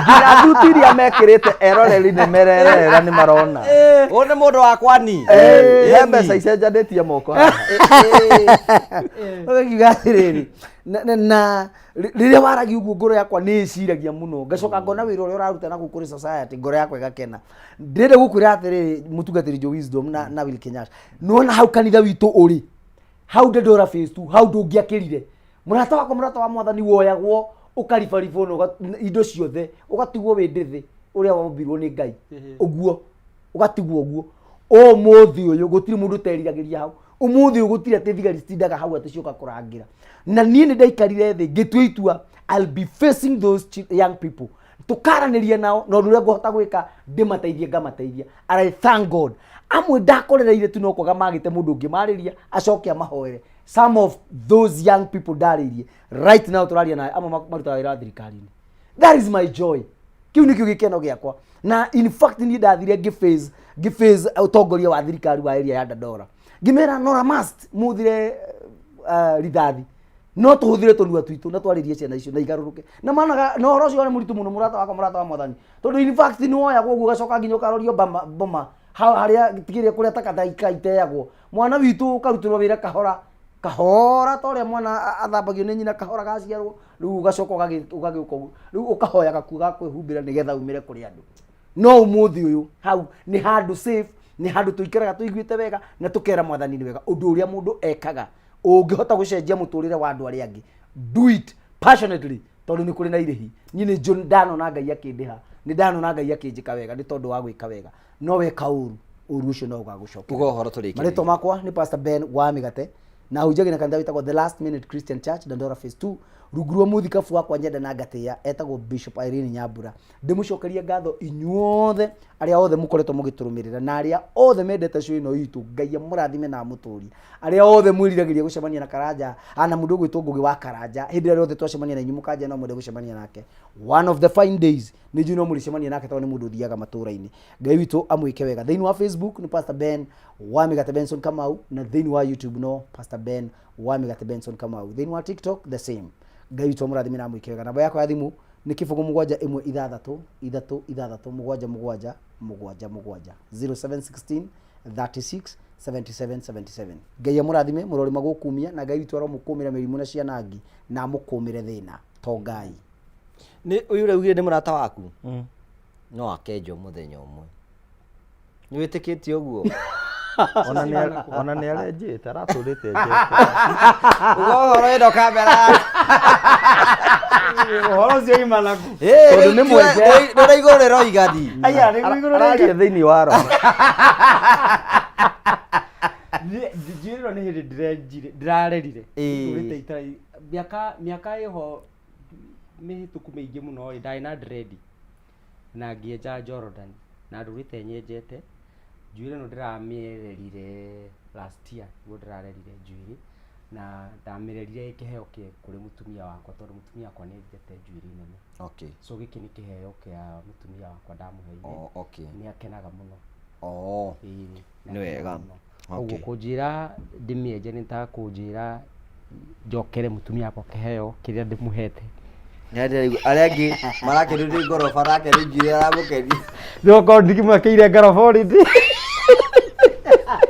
nginya nduti iria mekĩrĩte eroreri nĩ mererera nĩ marona ũyũ nĩ mũndũ wakwa ni he mbeca icenjanĩtie moko ũkiuga atĩrĩrĩ na rĩrĩa waragia ũguo ngoro yakwa nĩ ĩciragia mũno ngacoka ngona wĩra ũrĩa ũraruta na kũrĩ society ngoro yakwa ĩgakena. Ndĩrenda gũkwĩra atĩrĩrĩ mũtungatĩri Joe Wisdom na Will Kenyatta nĩwona hau kanitha witũ ũrĩ hau Dandora phase 2 hau ndũngĩakĩrire mũrata wa Mwathani woyagwo ũkaribaribwo na indo ciothe ũgatigwo wĩ ndĩthĩ ũrĩa wombirwo nĩ Ngai ũguo ũgatigwo ũguo. Ũmũthĩ ũyũ gũtirĩ mũndũ teriragĩria hau ũmũthĩ ũyũ gũtirĩ atĩ thigari citindaga hau atĩ cioka kũrangĩra na niĩ nĩ ndaikarire thĩ ngĩtua itua I'll be facing those young people tukaranĩria nao na ũndũ ũrĩa ngũhota gwĩka ndĩmateithie ngamateithia. And I thank God amwe ndakorereire tu no kwaga magĩte mũndũ ũngĩ marĩria acoke amahoere. Some of those young people ndarĩirie right now tũraria nawe amwe marutaga wĩra thirikari-inĩ. That is my joy. Kĩu nĩkĩo gĩkeno gĩakwa na in fact niĩ ndathire ngĩface ũtongoria wa thirikari wa area ya Dandora ngĩmera nora must mũthire rithathi no tũhũthĩre tũnua twitũ na twarĩrie ciana icio na igarũrũke na managa no ũhoro ũcio nĩ mũritũ mũno mũrata wa Mwathani tondũ in fact nĩ woyagwo ũguo ũgacoka nginya ũkarorio boma harĩa tigĩrĩre kũrĩa takataka iteagwo mwana witũ ũkarutĩrwo wĩra kahora ta ũrĩa mwana athambagio nĩ nyina kahora gaciarwo rĩu ũgacoka ũgagĩũka rĩu ũkahoya gakuo ga kwĩhumbĩra nĩgetha umĩre kũrĩ andũ. No ũmũthĩ ũyũ hau nĩ handũ safe nĩ handũ tũikaraga tũiguĩte wega na tũkera Mwathani nĩ wega ũndũ ũrĩa mũndũ ekaga ũngĩhota gũcenjia mũtũrĩre wa andũ arĩa angĩ do it passionately tondũ nĩ kũrĩ na irĩhi. Niĩ nĩ ndanona Ngai akĩndĩha nĩ ndanona Ngai akĩnjĩka wega nĩ tondũ wa gwĩka wega no weka ũru ũru ũcio no ũgagũcokera. Ugo horo tũrĩkĩrĩrie. Marĩtwa makwa nĩ Pastor Ben wa Mĩgate na hunjagia na kanitha wĩtagwo The Last Minute Christian Church Dandora Phase 2 rungu rwa mũthikabu wakwa nyenda na ngatĩĩa etagwo Bishop Irene Nyambura. Ndĩmũcokeria ngatho inyuothe arĩa othe mũkoretwo mũgĩtũrũmĩrĩra na arĩa othe mendete show ĩno itũ. Ngai amũrathime na amũtũrie. Arĩa othe mwĩriragĩria gũcemania na Karanja ana mũndũ ũgwĩtwo Ngũgĩ wa Karanja hĩndĩ ĩrĩa othe twacemania na inyuĩ mũkanja no mwende gũcemania nake. One of the fine days nĩ njui no mũrĩcemania nake tondũ nĩ mũndũ ũthiaga matũũra-inĩ. Ngai witũ amwĩke wega. Thĩinĩ wa Facebook nĩ Pastor Ben wa Mĩgate Benson Kamau na thĩinĩ wa YouTube no Pastor Ben wa Mĩgate Benson Kamau. Thĩinĩ wa TikTok the same. Ngai witũ amũrathime na amwĩke wega. Namba yakwa ya thimũ nĩ 0716 0716 36 77 77. Ngai amũrathime mũrori magũkumia na Ngai witũ aromũkũmĩra mĩrimũ na cianangi na amũkũmĩre thĩna to Ngai. Nĩ ũyũ rĩu nĩ mũrata waku no akenjwo mũthenya ũmwe. Nĩ wĩtĩkĩtie ũguo? Ona nĩ arenjĩte aratũrĩte njĩte. Ũhoro ĩno kamera. Ũhoro ũcio ima naku. Tondũ nĩ mweke. Ndona igũrũ rĩroiga di. Aya nĩ igũrũ rĩroiga thĩinĩ wa roho. Njĩrĩro nĩ hĩndĩ ndĩrarerire. Ndũrĩte itarĩ mĩaka ĩho mĩhĩtũku mĩingĩ mũno rĩ ndarĩ na dread na ngĩenja Jordan na ndũrĩte nyenjete. Njuĩrĩ no ndĩramĩererire last year nĩguo ndĩrarerire njuĩrĩ na ndamĩrerire kĩheo kũrĩ mũtumia wakwa tondũ mũtumia wakwa nĩ endete njuĩrĩ nene. Okay. So gĩkĩ nĩ kĩheo kĩa mũtumia wakwa ndamũheire. Okay. Nĩ akenaga mũno. Nĩ wega. Ũguo kũnjĩra ndĩmĩenje nĩ ta kũnjĩra njokere mũtumia wakwa kĩheo kĩrĩa ndĩmũhete. Arĩa angĩ marakĩrĩria ngoroba arakĩrĩria njuĩrĩ aramũkenia. Ndĩroko ndikĩmũkeire ngoroba already.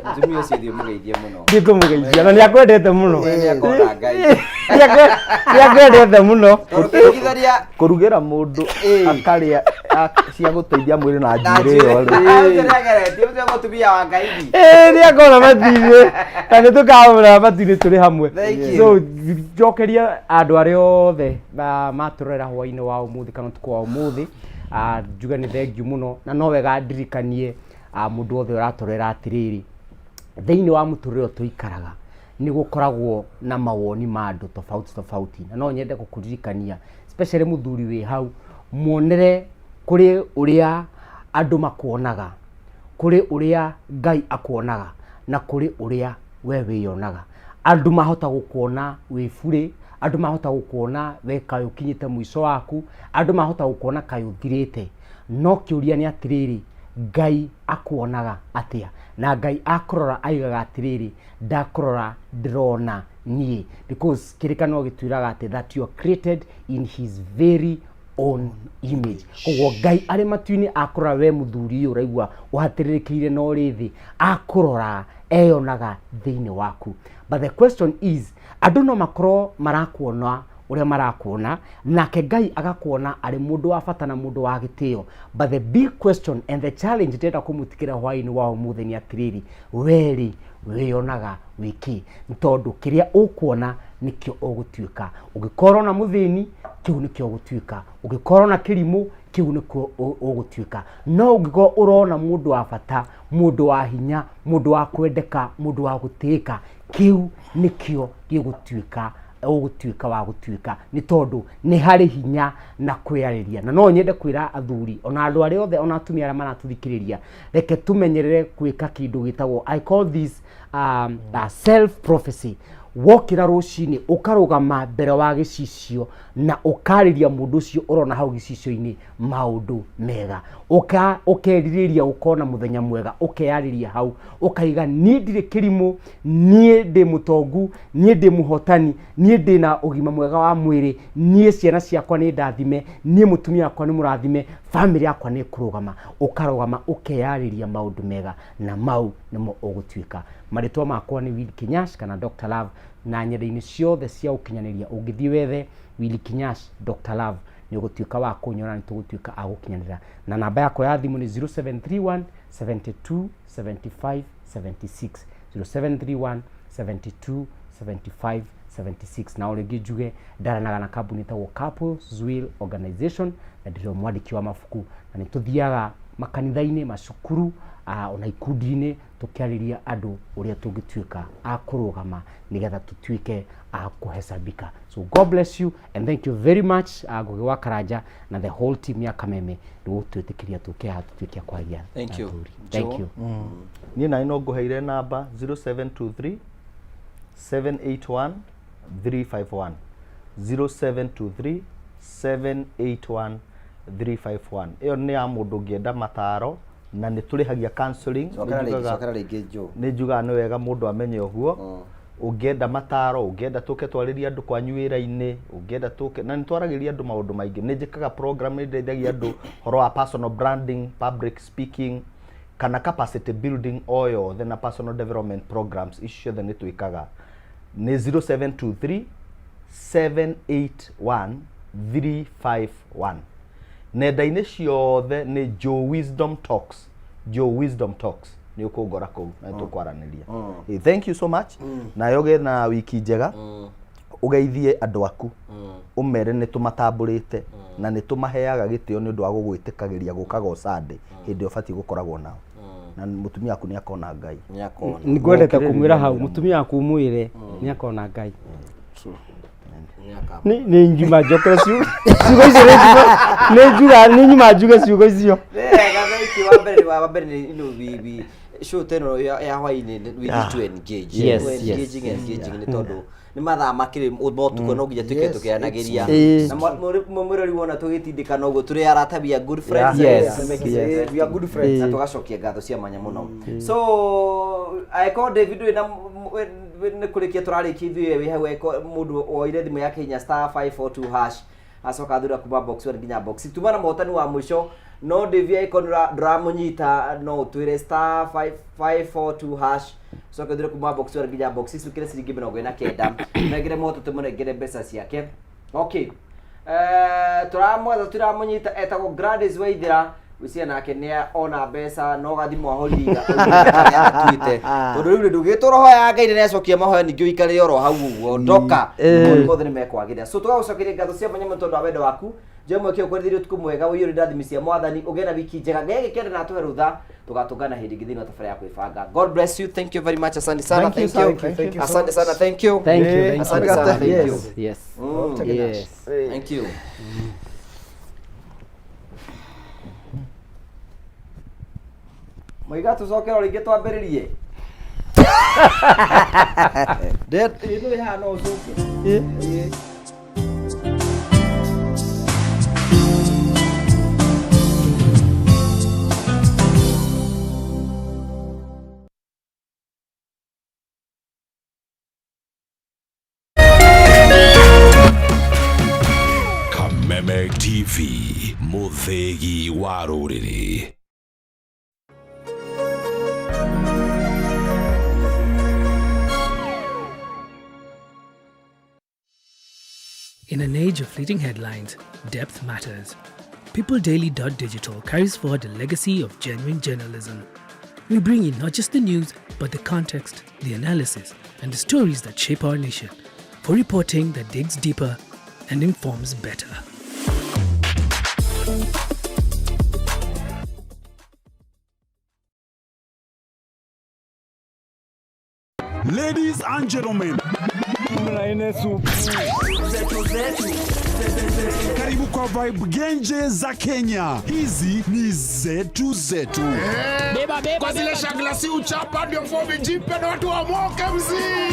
Mũtumia ũcio thiĩ mũgeithie mũno. Ndikũmũgeithia na nĩ akwendete mũno. Nĩ akona Ngai. Nĩ akwendete mũno. Kũrugĩra mũndũ akarĩa cia gũteithia mwĩrĩ na njuĩrĩ ĩyo rĩ. Nĩ mũtumia wa Ngai. Nĩ akona matirĩ. Na nĩ tũkamũra matirĩ tũrĩ hamwe. So njokeria andũ arĩa othe matũrera hwaĩ-inĩ wa ũmũthĩ kana ũtukũ wa ũmũthĩ. Njuga nĩ thengiũ mũno na no wega ndirikanie mũndũ othe ũratũrera atĩrĩrĩ. Thĩinĩ wa mũtũrĩre tũikaraga nĩ gũkoragwo na mawoni ma andũ tofauti na no nyende gũkũririkania especially mũthuri wĩ hau muonere kũrĩ ũrĩa andũ makuonaga, kũrĩ ũrĩa Ngai akuonaga na kũrĩ ũrĩa we wĩyonaga. Andũ mahota gũkuona wĩ burĩ, andũ mahota gũkuona we kaĩ ũkinyĩte mũico waku, andũ mahota gũkuona kaĩ ũthirĩte. No kĩũria nĩ atĩrĩrĩ, Ngai akuonaga atĩa? Na Ngai akũrora aigaga atĩrĩrĩ, ndakũrora ndĩrona niĩ, because kĩrĩkanĩro gĩtwĩraga atĩ that you are created in his very own image. Koguo Ngai arĩ matu-inĩ akũrora we mũthuri ũyũ ũraigua ũhatĩrĩrĩkĩire no rĩ thĩ, akũrora eyonaga thĩinĩ waku. But the question is, andũ no makorwo marakuona ũrĩa marakuona nake Ngai agakuona arĩ mũndũ wa bata na mũndũ wa gĩtĩo. But the big question and the challenge ndĩrenda kũmũtikĩra hwaĩ-inĩ wa ũmũthĩ nĩ atĩrĩrĩ, we wĩyonaga wĩkĩ? Tondũ kĩrĩa ũkuona nĩkĩo ũgũtuĩka. Ũngĩkorwo na mũthĩni kĩu nĩkĩo ũgũtuĩka, ũngĩkorwo na kĩrimũ kĩu nĩkĩo ũgũtuĩka. No ũngĩkorwo ũrona mũndũ wa bata, mũndũ wa hinya, mũndũ wa kwendeka, mũndũ wa gũtĩĩka, kĩu nĩkĩo gĩgũtuĩka ũgũtuĩka wa gũtuĩka, nĩ tondũ nĩ harĩ hinya na kwĩarĩria. Na no nyende kwĩra athuri ona andũ arĩa othe ona atumia arĩa maratũthikĩrĩria, reke tũmenyerere gwĩka kĩndũ gĩtagwo, I call this self prophecy. Wokĩra rũcinĩ ũkarũgama mbere wa gĩcicio na ũkarĩria mũndũ ũcio ũrona hau gĩcicio-inĩ maũndũ mega, ũkerirĩria ũkona mũthenya mwega, ũkeyarĩria hau ũkaiga niĩ ndirĩ kĩrimũ, niĩ ndĩ mũtongu, niĩ ndĩ mũhotani, niĩ ndĩ na ũgima mwega wa mwĩrĩ, niĩ ciana ciakwa nĩ ndathime, niĩ mũtumia wakwa nĩ mũrathime, family yakwa nĩ kũrũgama. Ũkarũgama ũkeyarĩria maũndũ mega na mau nĩmo ũgũtuĩka. Marĩtwa makwa nĩ Willy Kinyash kana Dr. Love, na nyenda-inĩ ciothe cia ũkinyanĩria ũngĩthiĩ wethe Willy Kinyash Dr. Love nĩ ũgũtuĩka wa kũnyona, nĩ tũgũtuĩka a gũkinyanĩra. Na namba yakwa ya thimũ nĩ 0731 72 75 76 0731 72 75 76. Na ũrĩngĩ njuge ndaranaga na kambuni ĩtagwo Couples Will Organization na ndĩrĩ mwandĩki wa mabuku, na nĩ tũthiaga makanitha-inĩ, macukuru, ona ikundi-inĩ tukiariria andu uria tungituika a kurugama nigetha tutuike a kuhesabika. So God bless you and thank you very much Ngugi wa Karanja na the whole team ya Kameme ni gutwitikiria tuke hatutuike kwaria. Thank you. Thank you. Ni na ino nguheire namba 0723 781 351 0723 781 351. Iyo ni ya mundu ngienda mataro na nĩ tũrĩhagia counseling. Nĩ njugaga nĩ wega mũndũ amenye ũguo. Ũngĩenda mataro, ũngĩenda tũke twarĩria andũ kwanyu wĩra-inĩ, ũngĩenda tũke na nĩ twaragĩria andũ maũndũ maingĩ. Nĩ njĩkaga program nĩ ndeithagia andũ horo wa personal branding, public speaking kana capacity building o yothe na personal development programs icio ciothe nĩ twĩkaga. Nĩ 0723 781 351. Nenda-inĩ ciothe nĩ Joe Wisdom Talks. Joe Wisdom Talks ni ukungora kuu na tukwaranĩria. Thank you so much. Na yoge na wiki njega. Ugeithie andu aku. Umere nĩ tumatambũrĩte na nĩ tumaheaga gĩtĩo nĩ ũndũ wa gũgwĩtĩkagĩria gũkaga ũcande hĩndĩ ũbatiĩ gũkoragwo nao. Na mutumia aku nĩ akona Ngai. Nĩ ngwendete kumwĩra hau mutumia aku mwĩre nĩ akona Ngai. Ni njuma jokera ciugo icio nĩ njura nĩ nyuma njuge ciugo icio. Wa mbere ni bibi show teno ya hwaini we need to engage. Engaging ni tondu ni mathaa makiri motuko no nginya tuke tukianagiria na mwirori wona tugitindikana uguo turi aratabia good friends. We are good friends na tugacokia ngatho cia manya muno. So I call David na nĩ kurikia turarikia ithuĩ we hau mundu oire thimu yake hinya *542# acoka thura kuma box 1 nginya box tumana mohotani wa mwisho no Davia ikonura dramunyita no twire *542# soka thura kuma box 1 nginya box 6 ukire ciringi 49 negere moto tumunengere mbeca ciake. Okay, turamunyita etagwo Gladys Waithira wisia nake ni ona mbeca no gathimo aholiga twite tondu riu ndugitorohoya Ngai ni acokia mahoya ningi uikare oro hau uguo ndoka mothe ni mekwagiria. So tugagucokeria ngatho cia manyama tondu wa wendo waku jemwe kio kwendithio tuku mwega uyuri ndathimi cia mwathani ugena wiki njega ngege kende na tuhe rutha tugatungana hindi ngithini na tafari ya kwibanga. God bless you. Thank you very much. Asante sana. Thank you. Asante sana. Thank you. Asante sana. Thank you. Yes. Thank you. Mwiga tucokera ringi twambiririe. Dead. Ino ya no ucoke. Kameme TV, muthegi wa rũrĩrĩ. In an age of fleeting headlines, depth matters. PeopleDaily.digital carries forward a legacy of genuine journalism. We bring you not just the news, but the context, the analysis, and the stories that shape our nation. For reporting that digs deeper and informs better. Ladies and gentlemen, karibu kwa vibe genje za Kenya. Hizi ni zetu zetu. Beba kwa zile shaglasi uchapa ndio fomi jipe na watu wa moke mzee.